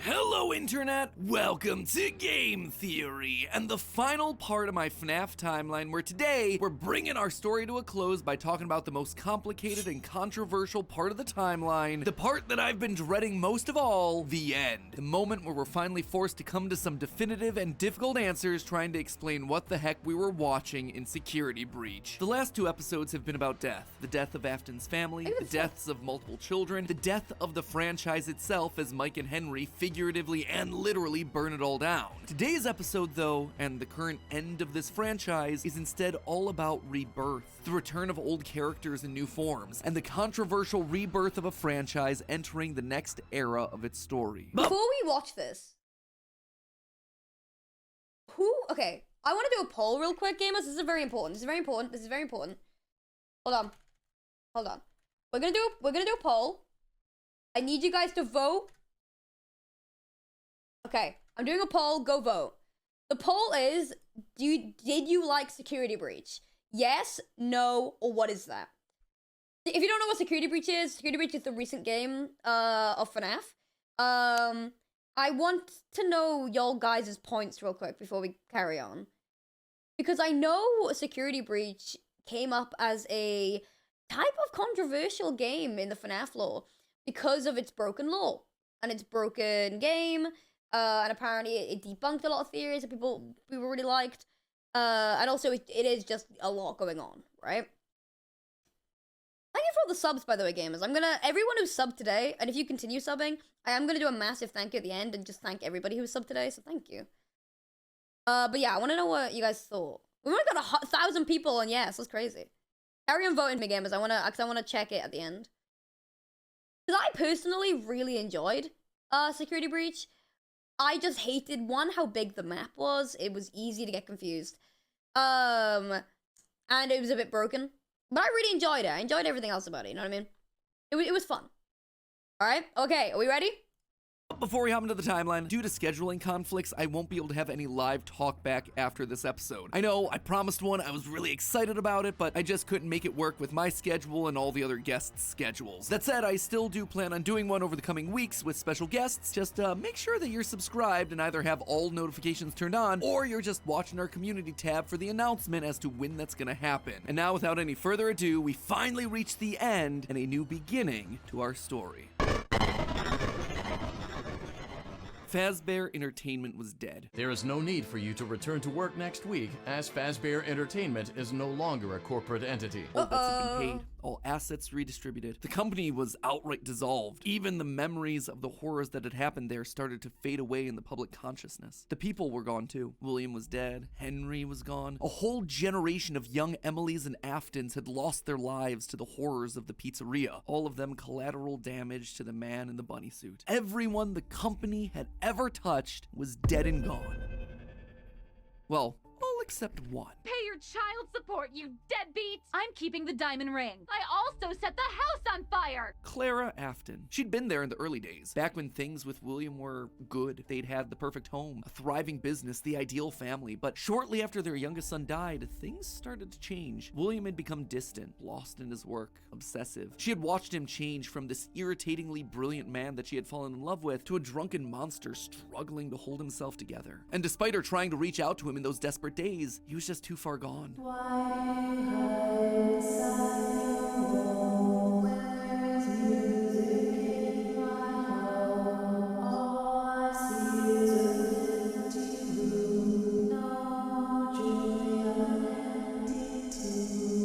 Hello, Internet! Welcome to Game Theory, and the final part of my FNAF timeline, where today we're bringing our story to a close by talking about the most complicated and controversial part of the timeline, the part that I've been dreading most of all, the end. The moment where we're finally forced to come to some definitive and difficult answers trying to explain what the heck we were watching in Security Breach. The last 2 episodes have been about death. The death of Afton's family, the deaths of multiple children, the death of the franchise itself as Mike and Henry figuratively and literally burn it all down. Today's episode, though, and the current end of this franchise, is instead all about rebirth, the return of old characters in new forms, and the controversial rebirth of a franchise entering the next era of its story. Before we watch this, okay, I want to do a poll real quick, gamers. This is very important. This is very important. This is very important. Hold on. Hold on. We're gonna do a poll. I need you guys to vote. Okay, I'm doing a poll. Go vote. The poll is, did you like Security Breach? Yes, no, or what is that? If you don't know what Security Breach is the recent game of FNAF. I want to know y'all guys' points real quick before we carry on. Because I know Security Breach came up as a type of controversial game in the FNAF lore because of its broken lore and its broken game. And apparently it debunked a lot of theories that people really liked. And also it is just a lot going on, right? Thank you for all the subs, by the way, gamers. Everyone who subbed today, and if you continue subbing, I am gonna do a massive thank you at the end and just thank everybody who subbed today, so thank you. But yeah, I want to know what you guys thought. We've only got 1,000 people, and yes, that's crazy. Carry on voting me, gamers. I wanna check it at the end. Because I personally really enjoyed Security Breach. I just hated, one, how big the map was. It was easy to get confused. And it was a bit broken. But I really enjoyed it. I enjoyed everything else about it, you know what I mean? It was fun. Alright, okay, are we ready? Before we hop into the timeline, due to scheduling conflicts, I won't be able to have any live talk back after this episode. I know, I promised one, I was really excited about it, but I just couldn't make it work with my schedule and all the other guests' schedules. That said, I still do plan on doing one over the coming weeks with special guests. Just make sure that you're subscribed and either have all notifications turned on, or you're just watching our community tab for the announcement as to when that's gonna happen. And now, without any further ado, we finally reach the end and a new beginning to our story. Fazbear Entertainment was dead. There is no need for you to return to work next week, as Fazbear Entertainment is no longer a corporate entity. All debts have been paid, all assets redistributed. The company was outright dissolved. Even the memories of the horrors that had happened there started to fade away in the public consciousness. The people were gone too. William was dead. Henry was gone. A whole generation of young Emilys and Aftons had lost their lives to the horrors of the pizzeria. All of them collateral damage to the man in the bunny suit. Everyone the company had ever touched was dead and gone. Well, all except one. Pay your child support, you deadbeat! I'm keeping the diamond ring. I also set the house on fire! Clara Afton. She'd been there in the early days, back when things with William were good. They'd had the perfect home, a thriving business, the ideal family. But shortly after their youngest son died, things started to change. William had become distant, lost in his work, obsessive. She had watched him change from this irritatingly brilliant man that she had fallen in love with to a drunken monster struggling to hold himself together. And despite her trying to reach out to him in those desperate days, he was just too far gone.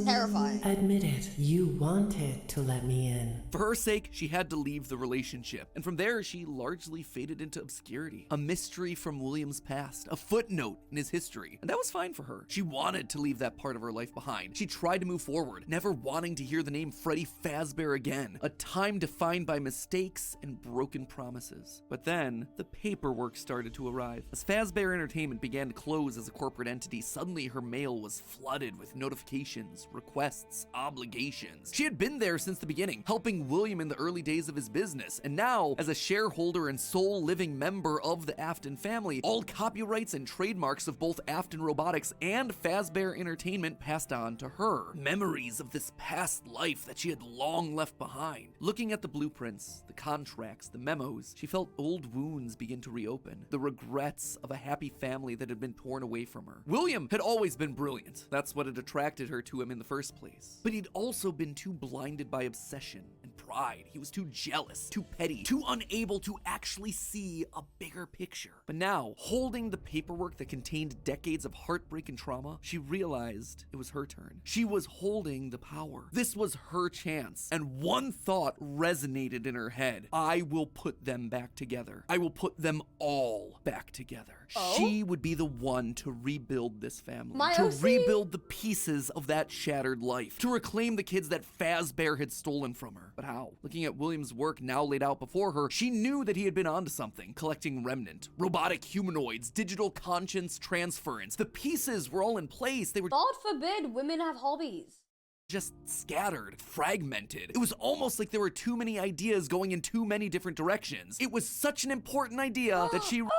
Terrifying. Admit it, you wanted to let me in. For her sake, she had to leave the relationship, and from there, she largely faded into obscurity. A mystery from William's past, a footnote in his history, and that was fine for her. She wanted to leave that part of her life behind. She tried to move forward, never wanting to hear the name Freddy Fazbear again, a time defined by mistakes and broken promises. But then, the paperwork started to arrive. As Fazbear Entertainment began to close as a corporate entity, suddenly her mail was flooded with notifications, requests, obligations. She had been there since the beginning, helping William in the early days of his business, and now, as a shareholder and sole living member of the Afton family, all copyrights and trademarks of both Afton Robotics and Fazbear Entertainment passed on to her. Memories of this past life that she had long left behind. Looking at the blueprints, the contracts, the memos, she felt old wounds begin to reopen, the regrets of a happy family that had been torn away from her. William had always been brilliant. That's what had attracted her to him in the first place. But he'd also been too blinded by obsession and pride. He was too jealous, too petty, too unable to actually see a bigger picture. But now, holding the paperwork that contained decades of heartbreak and trauma, she realized it was her turn. She was holding the power. This was her chance. And one thought resonated in her head. I will put them back together. I will put them all back together. Oh? She would be the one to rebuild this family. My to OC? rebuild the pieces of that shattered life. To reclaim the kids that Fazbear had stolen from her. But how? Looking at William's work now laid out before her, she knew that he had been onto something. Collecting remnant, robotic humanoids, digital conscience transference. The pieces were all in place. They were God forbid women have hobbies. just scattered, fragmented. It was almost like there were too many ideas going in too many different directions. It was such an important idea that she... Owen,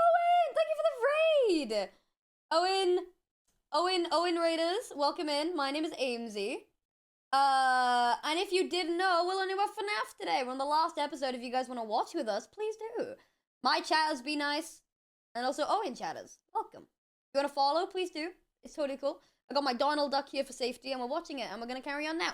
thank you for the raid! Owen Raiders, welcome in. My name is Aimsey. And if you didn't know, we're learning about FNAF today. We're on the last episode. If you guys want to watch with us, please do. My chatters, be nice. And also Owen chatters, welcome. If you want to follow, please do. It's totally cool. I got my Donald Duck here for safety, and we're watching it, and we're going to carry on now.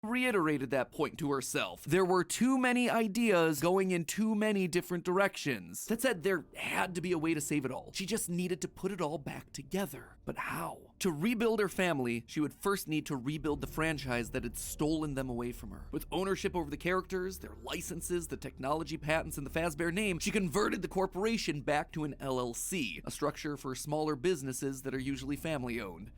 Reiterated that point to herself. There were too many ideas going in too many different directions. That said, there had to be a way to save it all. She just needed to put it all back together. But how? To rebuild her family, she would first need to rebuild the franchise that had stolen them away from her. With ownership over the characters, their licenses, the technology patents, and the Fazbear name, she converted the corporation back to an LLC, a structure for smaller businesses that are usually family-owned.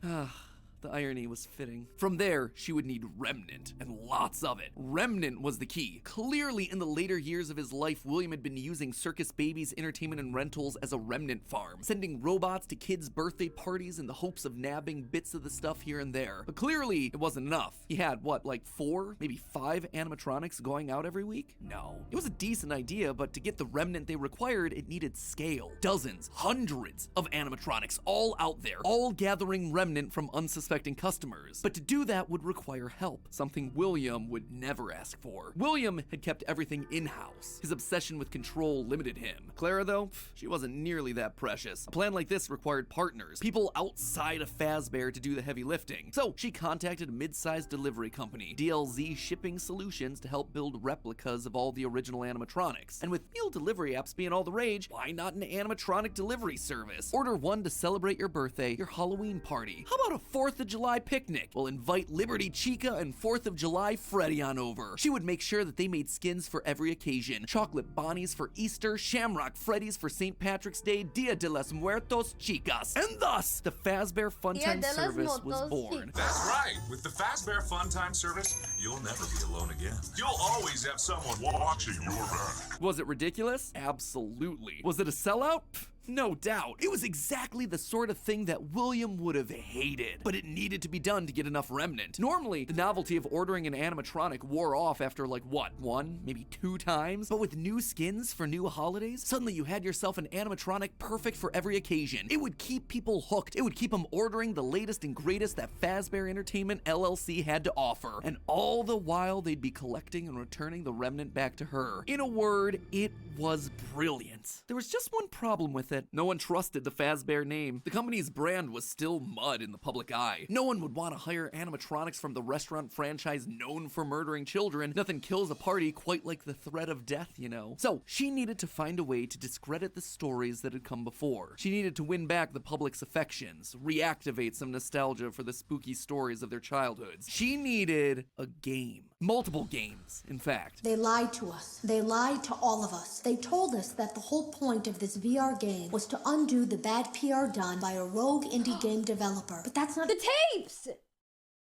The irony was fitting. From there, she would need Remnant, and lots of it. Remnant was the key. Clearly, in the later years of his life, William had been using Circus Baby's entertainment and rentals as a remnant farm, sending robots to kids' birthday parties in the hopes of nabbing bits of the stuff here and there. But clearly, it wasn't enough. He had, what, like 4, maybe 5 animatronics going out every week? No. It was a decent idea, but to get the Remnant they required, it needed scale. Dozens, hundreds of animatronics, all out there, all gathering Remnant from unsuspecting customers. But to do that would require help, something William would never ask for. William had kept everything in-house. His obsession with control limited him. Clara, though, she wasn't nearly that precious. A plan like this required partners, people outside of Fazbear to do the heavy lifting. So she contacted a mid-sized delivery company, DLZ Shipping Solutions, to help build replicas of all the original animatronics. And with meal delivery apps being all the rage, why not an animatronic delivery service? Order one to celebrate your birthday, your Halloween party. How about a 4th of July picnic? We'll invite Liberty Chica and 4th of July Freddy on over. She would make sure that they made skins for every occasion. Chocolate Bonnies for Easter, Shamrock Freddies for St. Patrick's Day, Dia de los Muertos Chicas. And thus, the Fazbear Funtime service was born. That's right. With the Fazbear Funtime service, you'll never be alone again. You'll always have someone watching your back. Was it ridiculous? Absolutely. Was it a sellout? No doubt. It was exactly the sort of thing that William would have hated, but it needed to be done to get enough Remnant. Normally, the novelty of ordering an animatronic wore off after like, what, 1, maybe 2 times? But with new skins for new holidays, suddenly you had yourself an animatronic perfect for every occasion. It would keep people hooked. It would keep them ordering the latest and greatest that Fazbear Entertainment LLC had to offer. And all the while, they'd be collecting and returning the Remnant back to her. In a word, it was brilliant. There was just one problem with it. No one trusted the Fazbear name. The company's brand was still mud in the public eye. No one would want to hire animatronics from the restaurant franchise known for murdering children. Nothing kills a party quite like the threat of death, you know. So she needed to find a way to discredit the stories that had come before. She needed to win back the public's affections, reactivate some nostalgia for the spooky stories of their childhoods. She needed a game. Multiple games, in fact. They lied to us. They lied to all of us. They told us that the whole point of this VR game was to undo the bad PR done by a rogue indie game developer. But that's not— The tapes!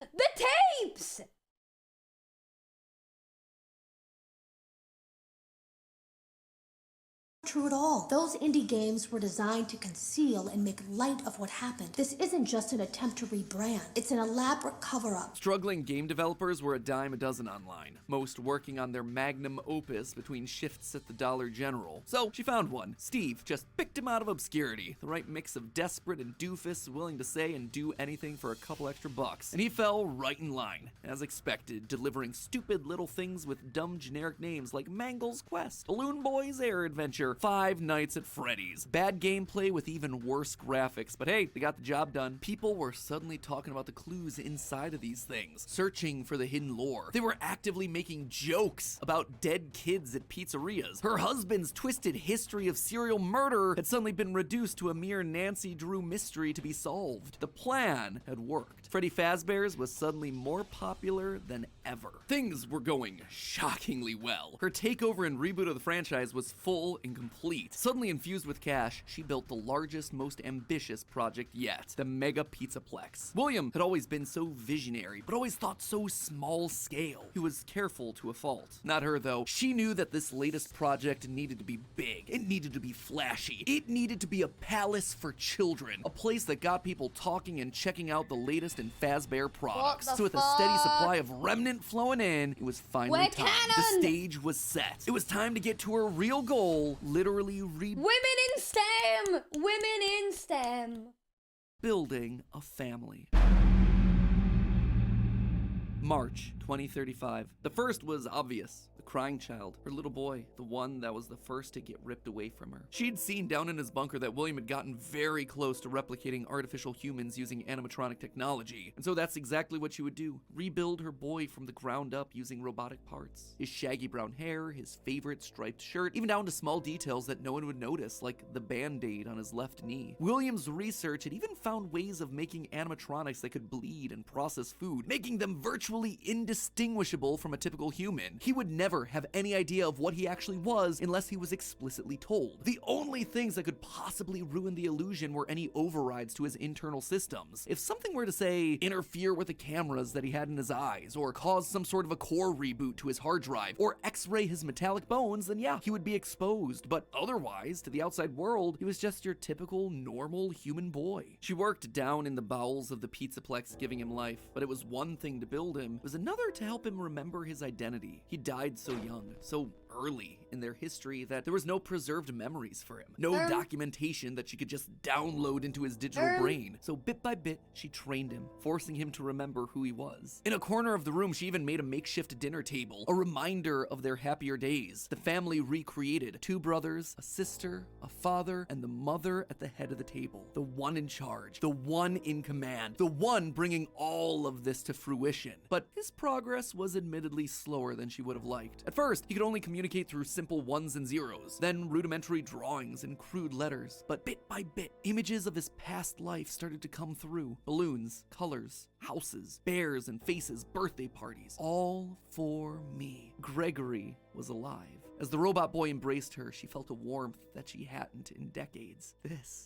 The tapes! True at all. Those indie games were designed to conceal and make light of what happened. This isn't just an attempt to rebrand. It's an elaborate cover-up. Struggling game developers were a dime a dozen online, most working on their magnum opus between shifts at the Dollar General. So she found one. Steve just picked him out of obscurity, the right mix of desperate and doofus willing to say and do anything for a couple extra bucks. And he fell right in line, as expected, delivering stupid little things with dumb generic names like Mangle's Quest, Balloon Boy's Air Adventure, Five Nights at Freddy's. Bad gameplay with even worse graphics, but hey, they got the job done. People were suddenly talking about the clues inside of these things, searching for the hidden lore. They were actively making jokes about dead kids at pizzerias. Her husband's twisted history of serial murder had suddenly been reduced to a mere Nancy Drew mystery to be solved. The plan had worked. Freddy Fazbear's was suddenly more popular than ever. Things were going shockingly well. Her takeover and reboot of the franchise was full and complete. Suddenly infused with cash, she built the largest, most ambitious project yet, the Mega Pizzaplex. William had always been so visionary, but always thought so small scale. He was careful to a fault. Not her, though. She knew that this latest project needed to be big. It needed to be flashy. It needed to be a palace for children, a place that got people talking and checking out the latest in Fazbear products. So with a steady supply of Remnant flowing in, it was finally time. The stage was set. It was time to get to her real goal, literally Women in STEM! Women in STEM! building a family. March 2035. The first was obvious. The crying child, her little boy, the one that was the first to get ripped away from her. She'd seen down in his bunker that William had gotten very close to replicating artificial humans using animatronic technology, and so that's exactly what she would do. Rebuild her boy from the ground up using robotic parts. His shaggy brown hair, his favorite striped shirt, even down to small details that no one would notice, like the band-aid on his left knee. William's research had even found ways of making animatronics that could bleed and process food, making them virtually indistinguishable from a typical human. He would never have any idea of what he actually was unless he was explicitly told. The only things that could possibly ruin the illusion were any overrides to his internal systems. If something were to, say, interfere with the cameras that he had in his eyes, or cause some sort of a core reboot to his hard drive, or x-ray his metallic bones, then yeah, he would be exposed. But otherwise, to the outside world, he was just your typical, normal human boy. She worked down in the bowels of the Pizzaplex giving him life, but it was one thing to build him, it was another to help him remember his identity. He died so young, so early in their history that there was no preserved memories for him. No documentation that she could just download into his digital brain. So bit by bit, she trained him, forcing him to remember who he was. In a corner of the room, she even made a makeshift dinner table, a reminder of their happier days. The family recreated: 2 brothers, a sister, a father, and the mother at the head of the table. The one in charge, the one in command, the one bringing all of this to fruition. But his progress was admittedly slower than she would have liked. At first, he could only communicate through simple 1s and 0s, then rudimentary drawings and crude letters. But bit by bit, images of his past life started to come through. Balloons, colors, houses, bears and faces, birthday parties. All for me. Gregory was alive. As the robot boy embraced her, she felt a warmth that she hadn't in decades.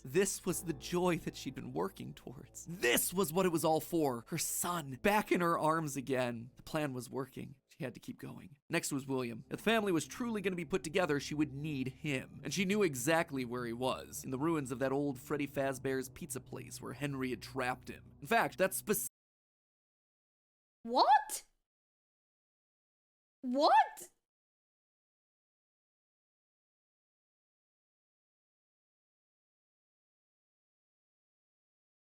This was the joy that she'd been working towards. This was what it was all for. Her son, back in her arms again. The plan was working. She had to keep going. Next was William. If the family was truly going to be put together, she would need him. And she knew exactly where he was, in the ruins of that old Freddy Fazbear's pizza place where Henry had trapped him. In fact, that's specific. What? What?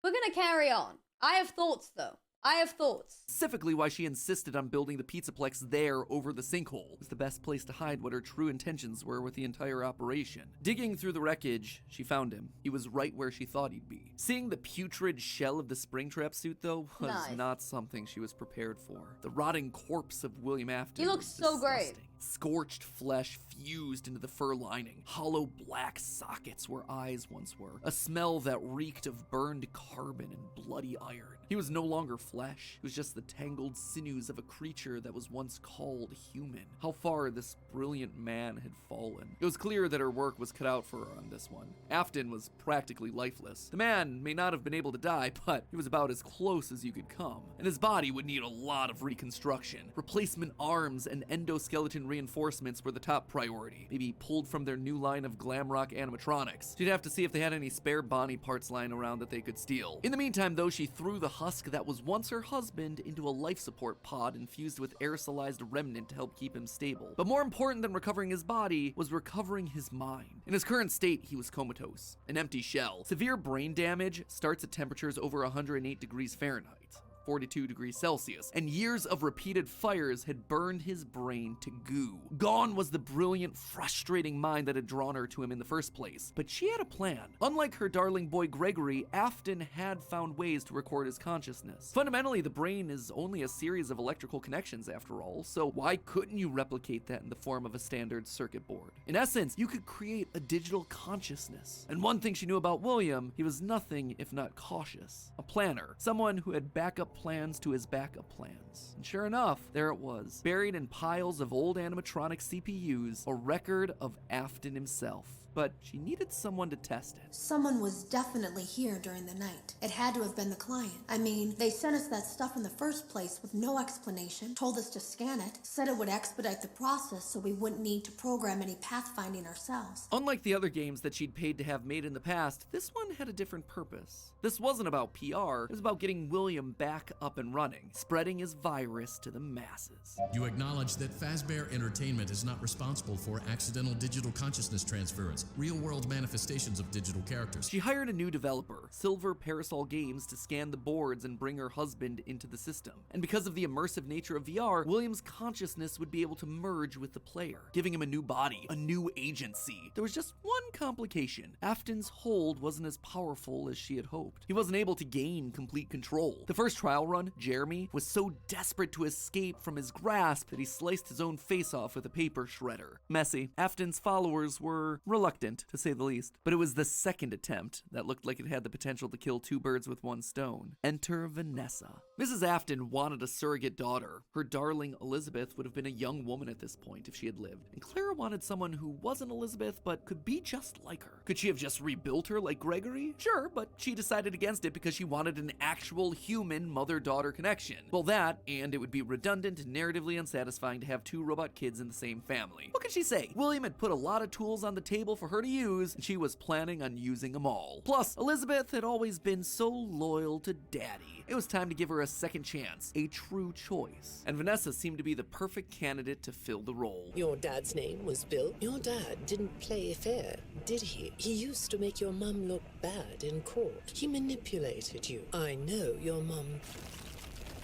We're gonna carry on. I have thoughts, though. I have thoughts. Specifically why she insisted on building the Pizzaplex there over the sinkhole. It was the best place to hide what her true intentions were with the entire operation. Digging through the wreckage, she found him. He was right where she thought he'd be. Seeing the putrid shell of the Springtrap suit, though, was not something she was prepared for. The rotting corpse of William Afton. He looks so great. Scorched flesh fused into the fur lining. Hollow black sockets where eyes once were. A smell that reeked of burned carbon and bloody iron. He was no longer flesh. It was just the tangled sinews of a creature that was once called human. How far this brilliant man had fallen. It was clear that her work was cut out for her on this one. Afton was practically lifeless. The man may not have been able to die, but he was about as close as you could come. And his body would need a lot of reconstruction. Replacement arms and endoskeleton reinforcements were the top priority. Maybe pulled from their new line of glam rock animatronics. She'd have to see if they had any spare Bonnie parts lying around that they could steal. In the meantime, though, she threw the husk that was once her husband into a life support pod infused with aerosolized remnant to help keep him stable. But more important than recovering his body was recovering his mind. In his current state, he was comatose, an empty shell. Severe brain damage starts at temperatures over 108 degrees Fahrenheit. 42 degrees Celsius, and years of repeated fires had burned his brain to goo. Gone was the brilliant, frustrating mind that had drawn her to him in the first place. But she had a plan. Unlike her darling boy Gregory, Afton had found ways to record his consciousness. Fundamentally, the brain is only a series of electrical connections after all, so why couldn't you replicate that in the form of a standard circuit board? In essence, you could create a digital consciousness. And one thing she knew about William, he was nothing if not cautious. A planner. Someone who had backup plans to his backup plans. And sure enough, there it was, buried in piles of old animatronic CPUs, a record of Afton himself. But she needed someone to test it. Someone was definitely here during the night. It had to have been the client. I mean, they sent us that stuff in the first place with no explanation, told us to scan it, said it would expedite the process so we wouldn't need to program any pathfinding ourselves. Unlike the other games that she'd paid to have made in the past, this one had a different purpose. This wasn't about PR, it was about getting William back up and running, spreading his virus to the masses. You acknowledge that Fazbear Entertainment is not responsible for accidental digital consciousness transference art, real-world manifestations of digital characters. She hired a new developer, Silver Parasol Games, to scan the boards and bring her husband into the system. And because of the immersive nature of VR, William's consciousness would be able to merge with the player, giving him a new body, a new agency. There was just one complication. Afton's hold wasn't as powerful as she had hoped. He wasn't able to gain complete control. The first trial run, Jeremy, was so desperate to escape from his grasp that he sliced his own face off with a paper shredder. Messy. Afton's followers were reluctant, to say the least. But it was the second attempt that looked like it had the potential to kill two birds with one stone. Enter Vanessa. Mrs. Afton wanted a surrogate daughter. Her darling Elizabeth would have been a young woman at this point if she had lived. And Clara wanted someone who wasn't Elizabeth but could be just like her. Could she have just rebuilt her like Gregory? Sure, but she decided against it because she wanted an actual human mother-daughter connection. Well, that, and it would be redundant and narratively unsatisfying to have two robot kids in the same family. What could she say? William had put a lot of tools on the table for her to use, and she was planning on using them all. Plus, Elizabeth had always been so loyal to Daddy. It was time to give her a second chance, a true choice. And Vanessa seemed to be the perfect candidate to fill the role. Your dad's name was Bill? Your dad didn't play fair, did he? He used to make your mum look bad in court. He manipulated you. I know your mum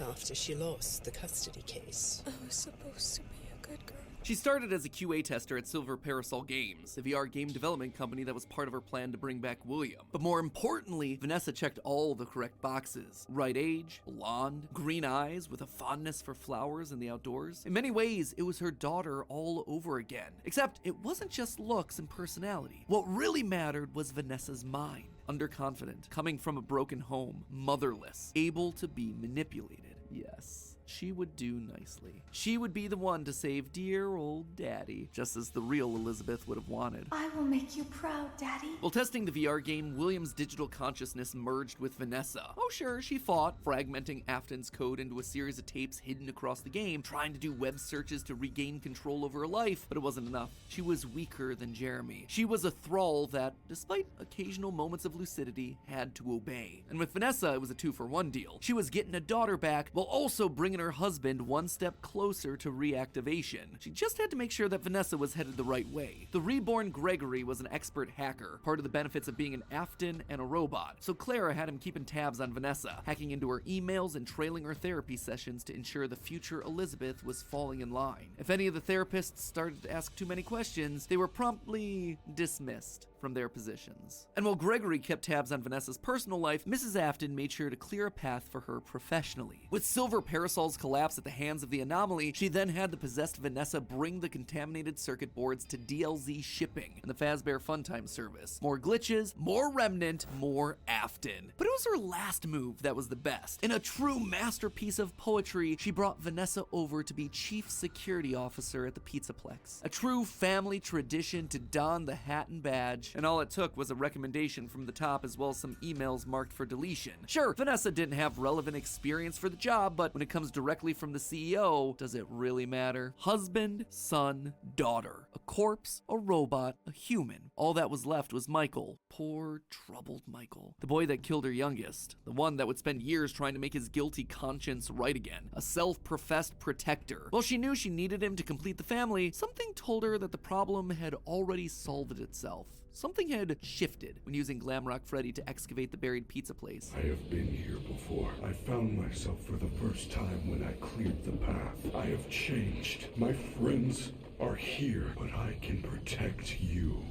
after she lost the custody case. I was supposed to be a good girl. She started as a QA tester at Silver Parasol Games, the VR game development company that was part of her plan to bring back William. But more importantly, Vanessa checked all the correct boxes. Right age, blonde, green eyes with a fondness for flowers and the outdoors. In many ways, it was her daughter all over again. Except it wasn't just looks and personality. What really mattered was Vanessa's mind. Underconfident, coming from a broken home, motherless, able to be manipulated. Yes. She would do nicely. She would be the one to save dear old Daddy, just as the real Elizabeth would have wanted. I will make you proud, Daddy. While testing the VR game, William's digital consciousness merged with Vanessa. Oh sure, she fought, fragmenting Afton's code into a series of tapes hidden across the game, trying to do web searches to regain control over her life, but it wasn't enough. She was weaker than Jeremy. She was a thrall that, despite occasional moments of lucidity, had to obey. And with Vanessa, it was a 2-for-1 deal. She was getting a daughter back, while also bringing her husband one step closer to reactivation. She just had to make sure that Vanessa was headed the right way. The reborn Gregory was an expert hacker, part of the benefits of being an Afton and a robot, so Clara had him keeping tabs on Vanessa, hacking into her emails and trailing her therapy sessions to ensure the future Elizabeth was falling in line. If any of the therapists started to ask too many questions, they were promptly dismissed from their positions. And while Gregory kept tabs on Vanessa's personal life, Mrs. Afton made sure to clear a path for her professionally. With Silver Parasol's collapse at the hands of the Anomaly, she then had the possessed Vanessa bring the contaminated circuit boards to DLZ shipping and the Fazbear Funtime service. More glitches, more Remnant, more Afton. But it was her last move that was the best. In a true masterpiece of poetry, she brought Vanessa over to be Chief Security Officer at the Pizzaplex. A true family tradition to don the hat and badge, and all it took was a recommendation from the top as well as some emails marked for deletion. Sure, Vanessa didn't have relevant experience for the job, but when it comes directly from the CEO, does it really matter? Husband, son, daughter. A corpse, a robot, a human. All that was left was Michael. Poor, troubled Michael. The boy that killed her youngest. The one that would spend years trying to make his guilty conscience right again. A self-professed protector. While she knew she needed him to complete the family, something told her that the problem had already solved itself. Something had shifted when using Glamrock Freddy to excavate the buried pizza place. I have been here before. I found myself for the first time when I cleared the path. I have changed. My friends are here, but I can protect you.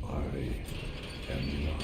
I am not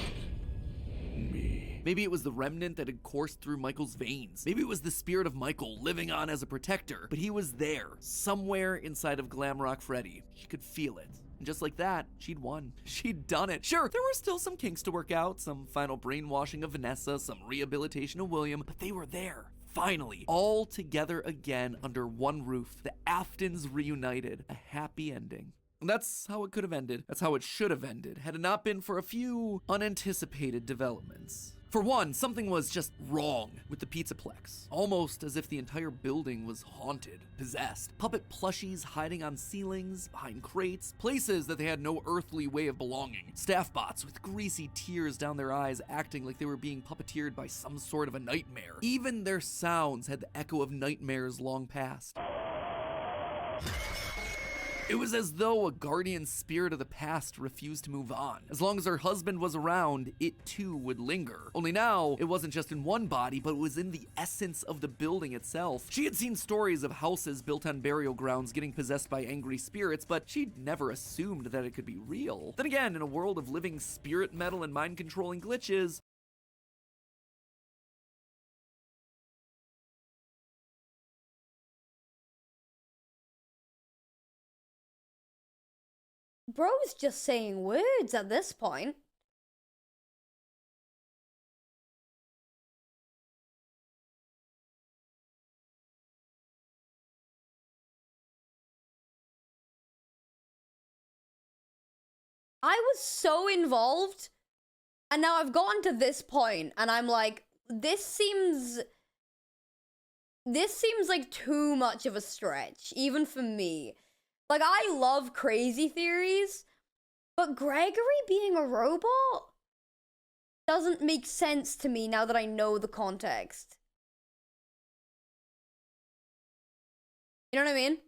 me. Maybe it was the remnant that had coursed through Michael's veins. Maybe it was the spirit of Michael living on as a protector. But he was there, somewhere inside of Glamrock Freddy. She could feel it. And just like that, she'd won. She'd done it. Sure, there were still some kinks to work out, some final brainwashing of Vanessa, some rehabilitation of William, but they were there. Finally, all together again under one roof. The Aftons reunited. A happy ending. And that's how it could have ended. That's how it should have ended, had it not been for a few unanticipated developments. For one, something was just wrong with the Pizzaplex. Almost as if the entire building was haunted, possessed. Puppet plushies hiding on ceilings, behind crates, places that they had no earthly way of belonging. Staff bots with greasy tears down their eyes acting like they were being puppeteered by some sort of a nightmare. Even their sounds had the echo of nightmares long past. It was as though a guardian spirit of the past refused to move on. As long as her husband was around, it too would linger. Only now, it wasn't just in one body, but it was in the essence of the building itself. She had seen stories of houses built on burial grounds getting possessed by angry spirits, but she'd never assumed that it could be real. Then again, in a world of living spirit metal and mind-controlling glitches, bro's just saying words at this point. I was so involved, and now I've gotten to this point, and I'm like, this seems like too much of a stretch, even for me. Like, I love crazy theories, but Gregory being a robot doesn't make sense to me now that I know the context. You know what I mean?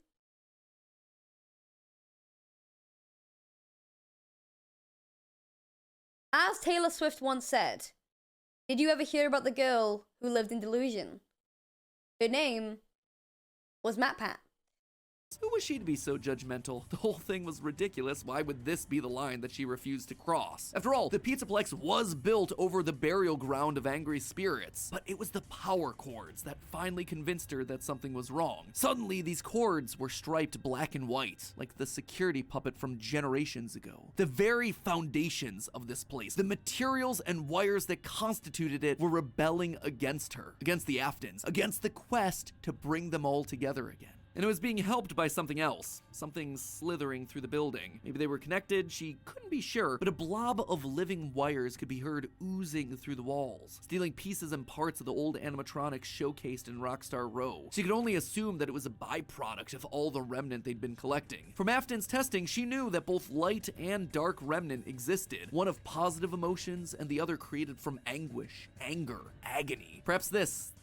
As Taylor Swift once said, did you ever hear about the girl who lived in delusion? Her name was MatPat. who was she to be so judgmental? The whole thing was ridiculous. Why would this be the line that she refused to cross? After all, the Pizzaplex was built over the burial ground of angry spirits, but it was the power cords that finally convinced her that something was wrong. Suddenly, these cords were striped black and white, like the security puppet from generations ago. The very foundations of this place, the materials and wires that constituted it, were rebelling against her, against the Aftons, against the quest to bring them all together again. And it was being helped by something else, something slithering through the building. Maybe they were connected, she couldn't be sure, but a blob of living wires could be heard oozing through the walls, stealing pieces and parts of the old animatronics showcased in Rockstar Row. She could only assume that it was a byproduct of all the remnant they'd been collecting. From Afton's testing, she knew that both light and dark remnant existed, one of positive emotions and the other created from anguish, anger, agony. Perhaps this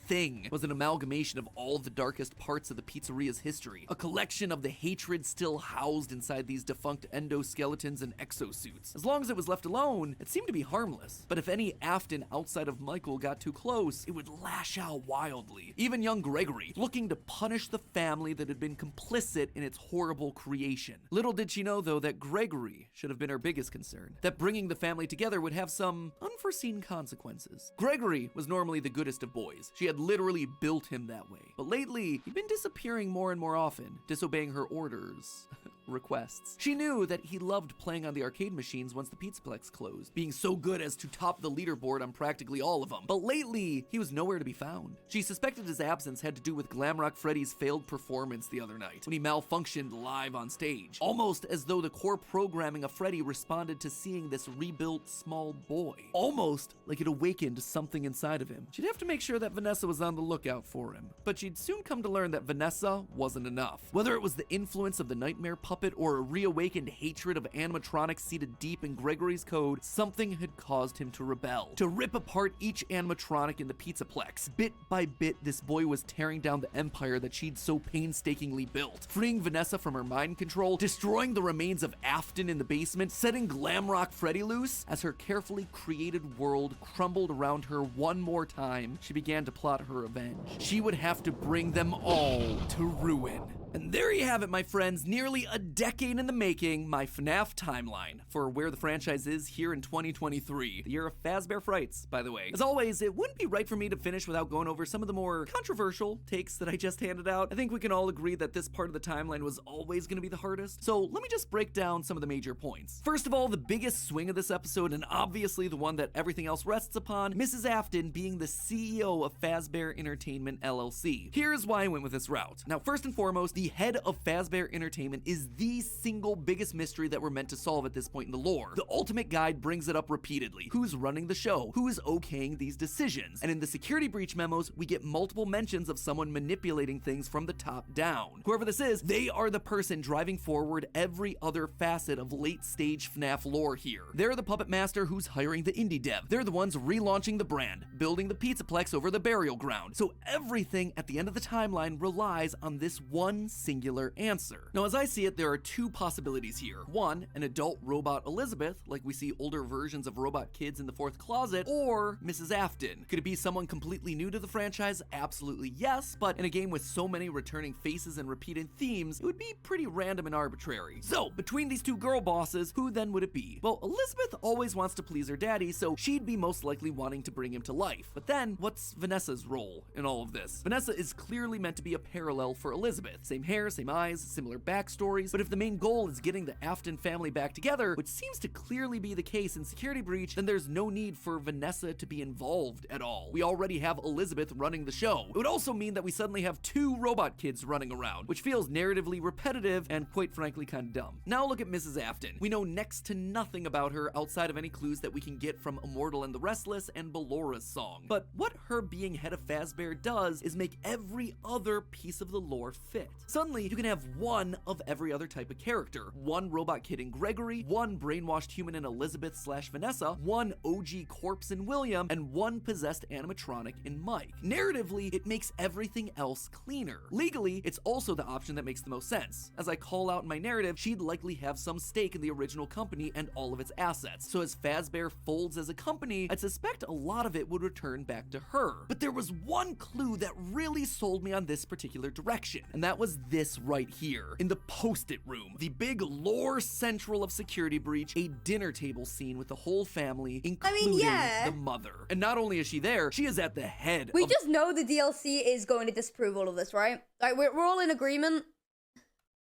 thing was an amalgamation of all the darkest parts of the pizzeria's history, a collection of the hatred still housed inside these defunct endoskeletons and exosuits. As long as it was left alone, it seemed to be harmless, but if any Afton outside of Michael got too close, it would lash out wildly. Even young Gregory, looking to punish the family that had been complicit in its horrible creation. Little did she know, though, that Gregory should have been her biggest concern, that bringing the family together would have some unforeseen consequences. Gregory was normally the goodest of boys. She had literally built him that way. But lately, he'd been disappearing more and more often, disobeying her orders, requests. She knew that he loved playing on the arcade machines once the Pizzaplex closed, being so good as to top the leaderboard on practically all of them. But lately, he was nowhere to be found. She suspected his absence had to do with Glamrock Freddy's failed performance the other night, when he malfunctioned live on stage, almost as though the core programming of Freddy responded to seeing this rebuilt small boy. Almost like it awakened something inside of him. She'd have to make sure that Vanessa was on the lookout for him, but she'd soon come to learn that Vanessa wasn't enough. Whether it was the influence of the nightmare puppet or a reawakened hatred of animatronics seated deep in Gregory's code, something had caused him to rebel, to rip apart each animatronic in the Pizzaplex. Bit by bit, this boy was tearing down the empire that she'd so painstakingly built, freeing Vanessa from her mind control, destroying the remains of Afton in the basement, setting Glamrock Freddy loose. As her carefully created world crumbled around her one more time, she began to plot her revenge. She would have to bring them all to ruin. And there you have it, my friends, nearly a decade in the making, my FNAF timeline for where the franchise is here in 2023, the year of Fazbear Frights, by the way. As always, it wouldn't be right for me to finish without going over some of the more controversial takes that I just handed out. I think we can all agree that this part of the timeline was always going to be the hardest, so let me just break down some of the major points. First of all, the biggest swing of this episode, and obviously the one that everything else rests upon, Mrs. Afton being the CEO of Fazbear Entertainment LLC. Here's why I went with this route. Now, first and foremost, the head of Fazbear Entertainment is the single biggest mystery that we're meant to solve at this point in the lore. The Ultimate Guide brings it up repeatedly. Who's running the show? Who is okaying these decisions? And in the security breach memos, we get multiple mentions of someone manipulating things from the top down. Whoever this is, they are the person driving forward every other facet of late-stage FNAF lore here. They're the puppet master who's hiring the indie dev. They're the ones relaunching the brand, building the Pizzaplex over the burial ground. So everything at the end of the timeline relies on this one singular answer. Now, as I see it, there are two possibilities here. One, an adult robot Elizabeth, like we see older versions of robot kids in the fourth closet, or Mrs. Afton. Could it be someone completely new to the franchise? Absolutely yes, but in a game with so many returning faces and repeating themes, it would be pretty random and arbitrary. So, between these two girl bosses, who then would it be? Well, Elizabeth always wants to please her daddy, so she'd be most likely wanting to bring him to life. But then, what's Vanessa's role in all of this? Vanessa is clearly meant to be a parallel for Elizabeth. Same hair, same eyes, similar backstories, but if the main goal is getting the Afton family back together, which seems to clearly be the case in Security Breach, then there's no need for Vanessa to be involved at all. We already have Elizabeth running the show. It would also mean that we suddenly have two robot kids running around, which feels narratively repetitive and quite frankly kind of dumb. Now look at Mrs. Afton. We know next to nothing about her outside of any clues that we can get from Immortal and the Restless and Bellora's song. But what her being head of Fazbear does is make every other piece of the lore fit. Suddenly, you can have one of every other type of character. One robot kid in Gregory, one brainwashed human in Elizabeth/Vanessa, one OG corpse in William, and one possessed animatronic in Mike. Narratively, it makes everything else cleaner. Legally, it's also the option that makes the most sense. As I call out in my narrative, she'd likely have some stake in the original company and all of its assets. So as Fazbear folds as a company, I'd suspect a lot of it would return back to her. But there was one clue that really sold me on this particular direction, and that was this right here, in the post-it room. The big lore central of Security Breach, a dinner table scene with the whole family, including the mother. And not only is she there, she is at the head We of just know the DLC is going to disprove all of this, right? Like, we're all in agreement.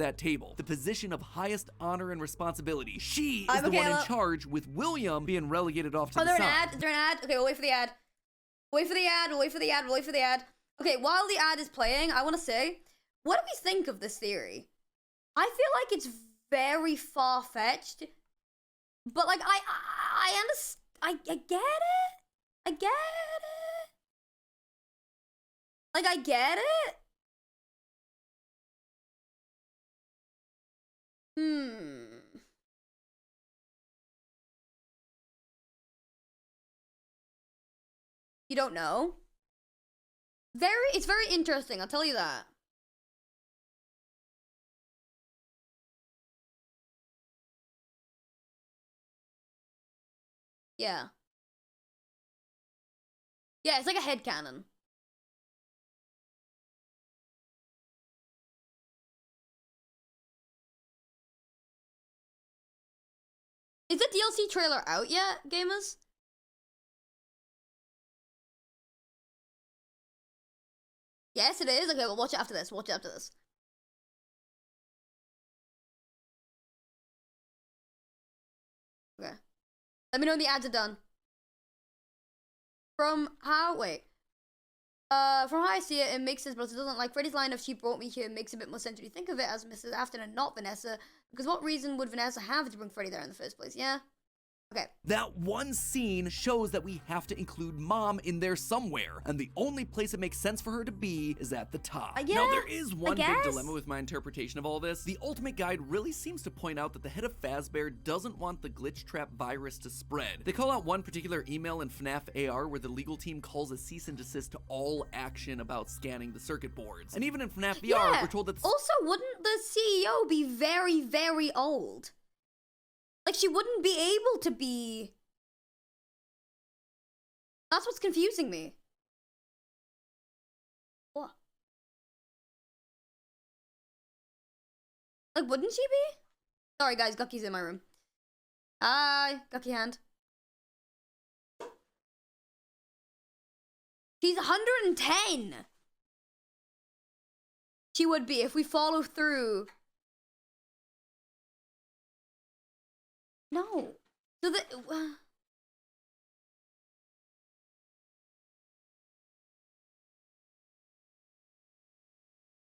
that table, the position of highest honor and responsibility. She is the one in charge, with William being relegated off to the side. Is there an ad? Okay, we'll wait for the ad. Wait for the ad, we'll wait for the ad, we'll wait for the ad. Okay, while the ad is playing, I want to say, what do we think of this theory? I feel like it's very far-fetched, but like, I understand, I get it. I get it. Like, I get it. You don't know? It's very interesting, I'll tell you that. Yeah. Yeah, it's like a headcanon. Is the DLC trailer out yet, gamers? Yes, it is. Okay, we'll watch it after this. Watch it after this. Okay. Let me know when the ads are done. From how I see it, it makes sense, but it doesn't. Like Freddy's line of "She brought me here" makes a bit more sense when you think of it as Mrs. Afton and not Vanessa. Because what reason would Vanessa have to bring Freddy there in the first place? Yeah. Okay. That one scene shows that we have to include Mom in there somewhere, and the only place it makes sense for her to be is at the top. Yeah, now, there is one big dilemma with my interpretation of all this. The Ultimate Guide really seems to point out that the head of Fazbear doesn't want the glitch trap virus to spread. They call out one particular email in FNAF AR where the legal team calls a cease and desist to all action about scanning the circuit boards. And even in FNAF VR, we're told that... Also, wouldn't the CEO be very, very old? Like, she wouldn't be able to be... That's what's confusing me. What? Like, wouldn't she be? Sorry, guys, Gucky's in my room. Hi, Gucky hand. She's 110! She would be, if we follow through... No. So the like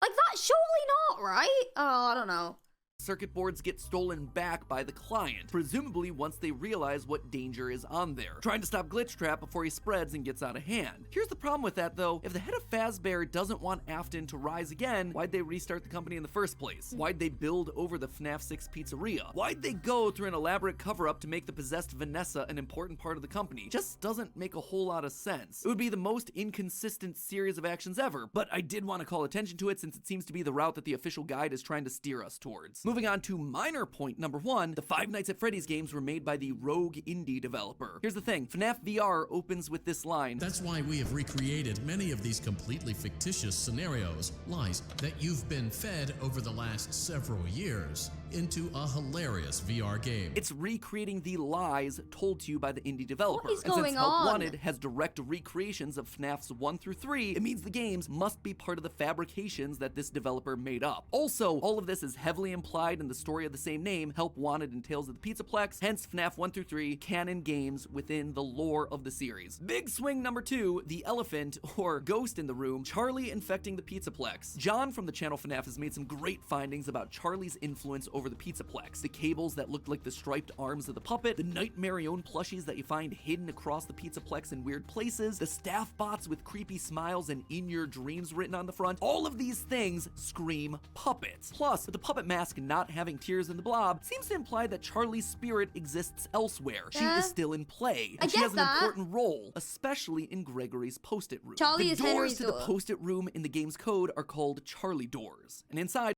that, surely not, right? Oh, I don't know. Circuit boards get stolen back by the client, presumably once they realize what danger is on there, trying to stop Glitch Trap before he spreads and gets out of hand. Here's the problem with that though, if the head of Fazbear doesn't want Afton to rise again, why'd they restart the company in the first place? Why'd they build over the FNAF 6 pizzeria? Why'd they go through an elaborate cover-up to make the possessed Vanessa an important part of the company? Just doesn't make a whole lot of sense. It would be the most inconsistent series of actions ever, but I did want to call attention to it since it seems to be the route that the official guide is trying to steer us towards. Moving on to minor point number 1, the Five Nights at Freddy's games were made by the Rogue indie developer. Here's the thing, FNAF VR opens with this line. That's why we have recreated many of these completely fictitious scenarios, lies that you've been fed over the last several years, into a hilarious VR game. It's recreating the lies told to you by the indie developer. What is and going since Help on? Wanted has direct recreations of FNAFs 1 through 3, it means the games must be part of the fabrications that this developer made up. Also, all of this is heavily implied in the story of the same name, Help Wanted and Tales of the Pizzaplex, hence FNAF 1 through 3, canon games within the lore of the series. Big swing number 2, the elephant, or ghost in the room, Charlie infecting the Pizzaplex. John from the channel FNAF has made some great findings about Charlie's influence over the Pizzaplex. The cables that looked like the striped arms of the puppet, the Nightmarion plushies that you find hidden across the Pizzaplex in weird places, the staff bots with creepy smiles and in your dreams written on the front. All of these things scream puppets. Plus, with the puppet mask not having tears in the blob, seems to imply that Charlie's spirit exists elsewhere. She is still in play, and she has an important role, especially in Gregory's post-it room. Charlie the is doors Henry's to door. the post-it room in the game's code are called Charlie doors, and inside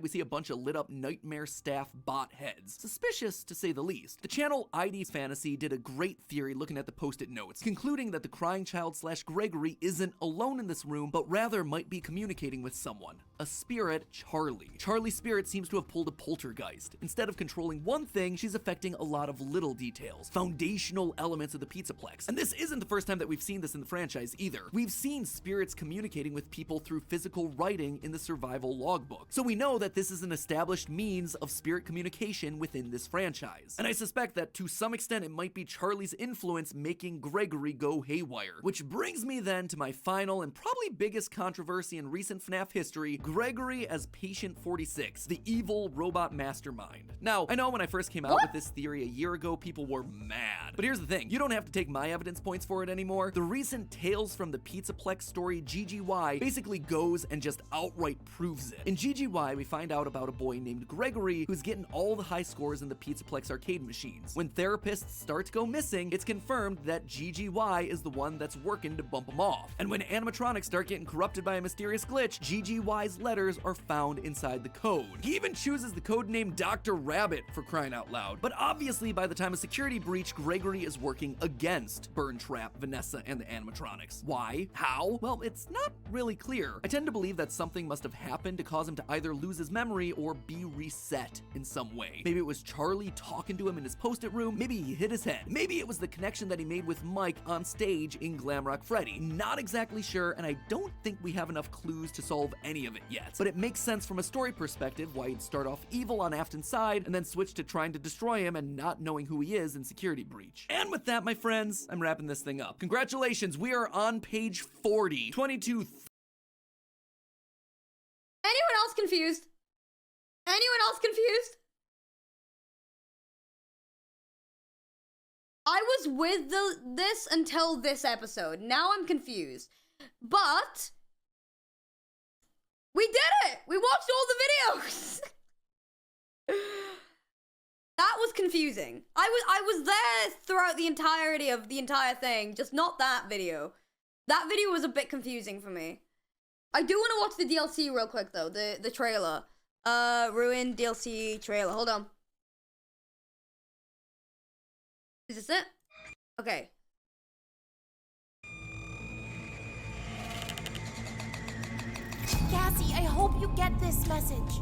we see a bunch of lit up nightmare staff bot heads. Suspicious, to say the least. The channel ID's Fantasy did a great theory looking at the post-it notes, concluding that the crying child / Gregory isn't alone in this room, but rather might be communicating with someone. A spirit, Charlie. Charlie's spirit seems to have pulled a poltergeist. Instead of controlling one thing, she's affecting a lot of little details, foundational elements of the Pizzaplex. And this isn't the first time that we've seen this in the franchise either. We've seen spirits communicating with people through physical writing in the survival logbook. So we know that this is an established means of spirit communication within this franchise. And I suspect that to some extent it might be Charlie's influence making Gregory go haywire. Which brings me then to my final and probably biggest controversy in recent FNAF history, Gregory as Patient 46, the evil robot mastermind. Now, I know when I first came out with this theory a year ago, people were mad. But here's the thing, you don't have to take my evidence points for it anymore. The recent Tales from the Pizzaplex story GGY basically goes and just outright proves it. In GGY, we find out about a boy named Gregory who's getting all the high scores in the Pizzaplex arcade machines. When therapists start to go missing, it's confirmed that GGY is the one that's working to bump them off. And when animatronics start getting corrupted by a mysterious glitch, GGY's letters are found inside the code. He even chooses the code name Dr. Rabbit, for crying out loud. But obviously by the time of security breach, Gregory is working against Burn Trap, Vanessa, and the animatronics. Why? How? Well, it's not really clear. I tend to believe that something must have happened to cause him to either lose his memory or be reset in some way. Maybe it was Charlie talking to him in his post-it room, maybe he hit his head, maybe it was the connection that he made with Mike on stage in Glamrock Freddy. Not exactly sure, and I don't think we have enough clues to solve any of it yet. But it makes sense from a story perspective why he'd start off evil on Afton's side and then switch to trying to destroy him and not knowing who he is in security breach. And with that, my friends, I'm wrapping this thing up. Congratulations, we are on page 40. 22. Anyone else confused? Anyone else confused? I was with this until this episode. Now I'm confused. But we did it! We watched all the videos! That was confusing. I was there throughout the entirety of the entire thing, just not that video. That video was a bit confusing for me. I do want to watch the DLC real quick though, the trailer. Ruined DLC trailer. Hold on. Is this it? Okay. Cassie, I hope you get this message.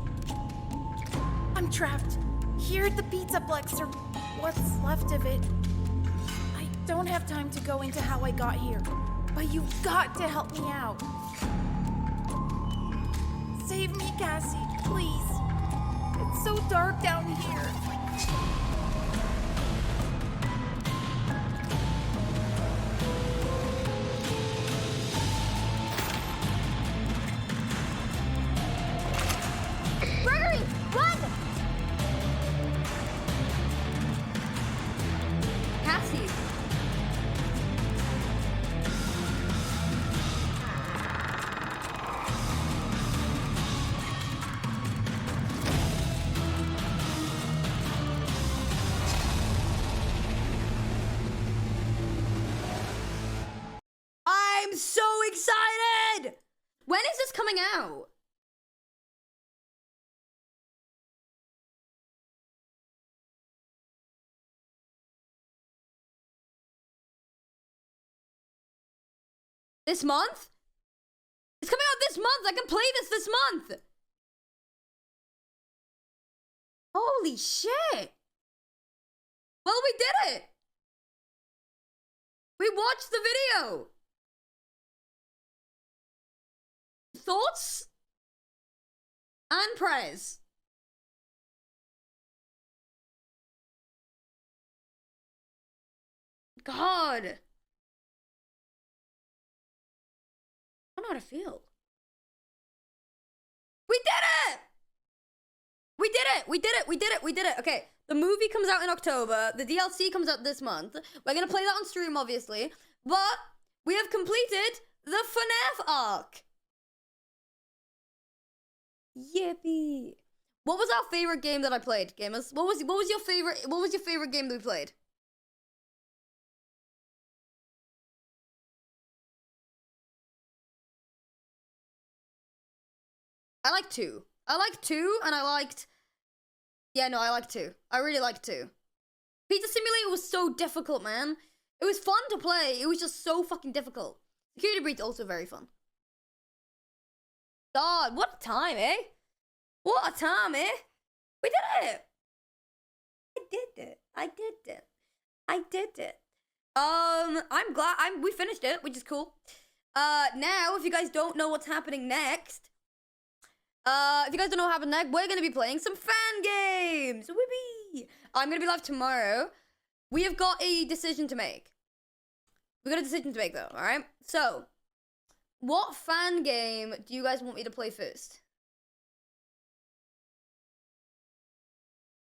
I'm trapped here at the Pizzaplex, or what's left of it. I don't have time to go into how I got here, but you've got to help me out. Save me, Cassie, please. It's so dark down here. When is this coming out? This month? It's coming out this month. I can play this month. Holy shit. Well, we did it. We watched the video. Thoughts and prayers. God. I don't know how to feel. We did it! We did it! We did it! We did it! We did it! Okay, the movie comes out in October. The DLC comes out this month. We're gonna play that on stream, obviously. But we have completed the FNAF arc. Yippee! What was our favorite game that I played, gamers? What was your favorite game that we played? I like 2. I like 2, and I liked... Yeah, no, I like 2. I really liked 2. Pizza Simulator was so difficult, man. It was fun to play. It was just so fucking difficult. Security Breach also very fun. God, what a time, eh? What a time, eh? We did it! I did it. I did it. I did it. I'm glad we finished it, which is cool. Now, if you guys don't know what's happening next, if you guys don't know what happened next, we're gonna be playing some fan games. Whippy! I'm gonna be live tomorrow. We have got a decision to make. We've got a decision to make though, alright? So, what fan game do you guys want me to play first?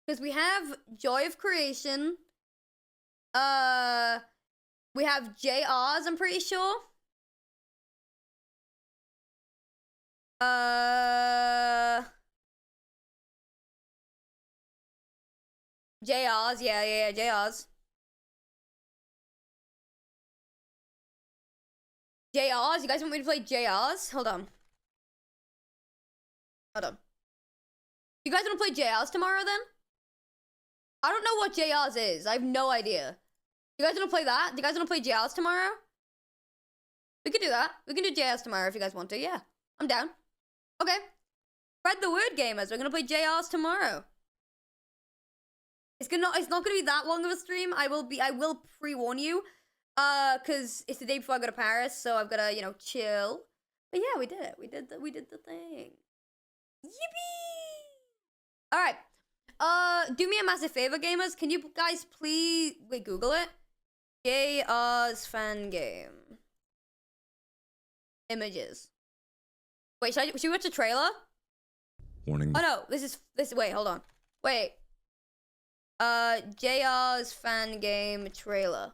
Because we have Joy of Creation. We have JR's, I'm pretty sure. JR's, yeah, JR's. JR's, you guys want me to play JR's? Hold on. You guys want to play JR's tomorrow then? I don't know what JR's is. I have no idea. You guys want to play that? Do you guys want to play JR's tomorrow? We can do that. We can do JR's tomorrow if you guys want to. Yeah, I'm down. Okay. Spread the word, gamers. We're gonna play JR's tomorrow. It's not gonna be that long of a stream. I will pre-warn you. Cause it's the day before I go to Paris, so I've gotta, you know, chill. But yeah, we did it. We did the thing. Yippee! Alright. Do me a massive favor, gamers. Can you guys please Google it? JR's fan game. Images. Wait, should we watch a trailer? Warning. Oh no, wait, hold on. Wait. JR's fan game trailer.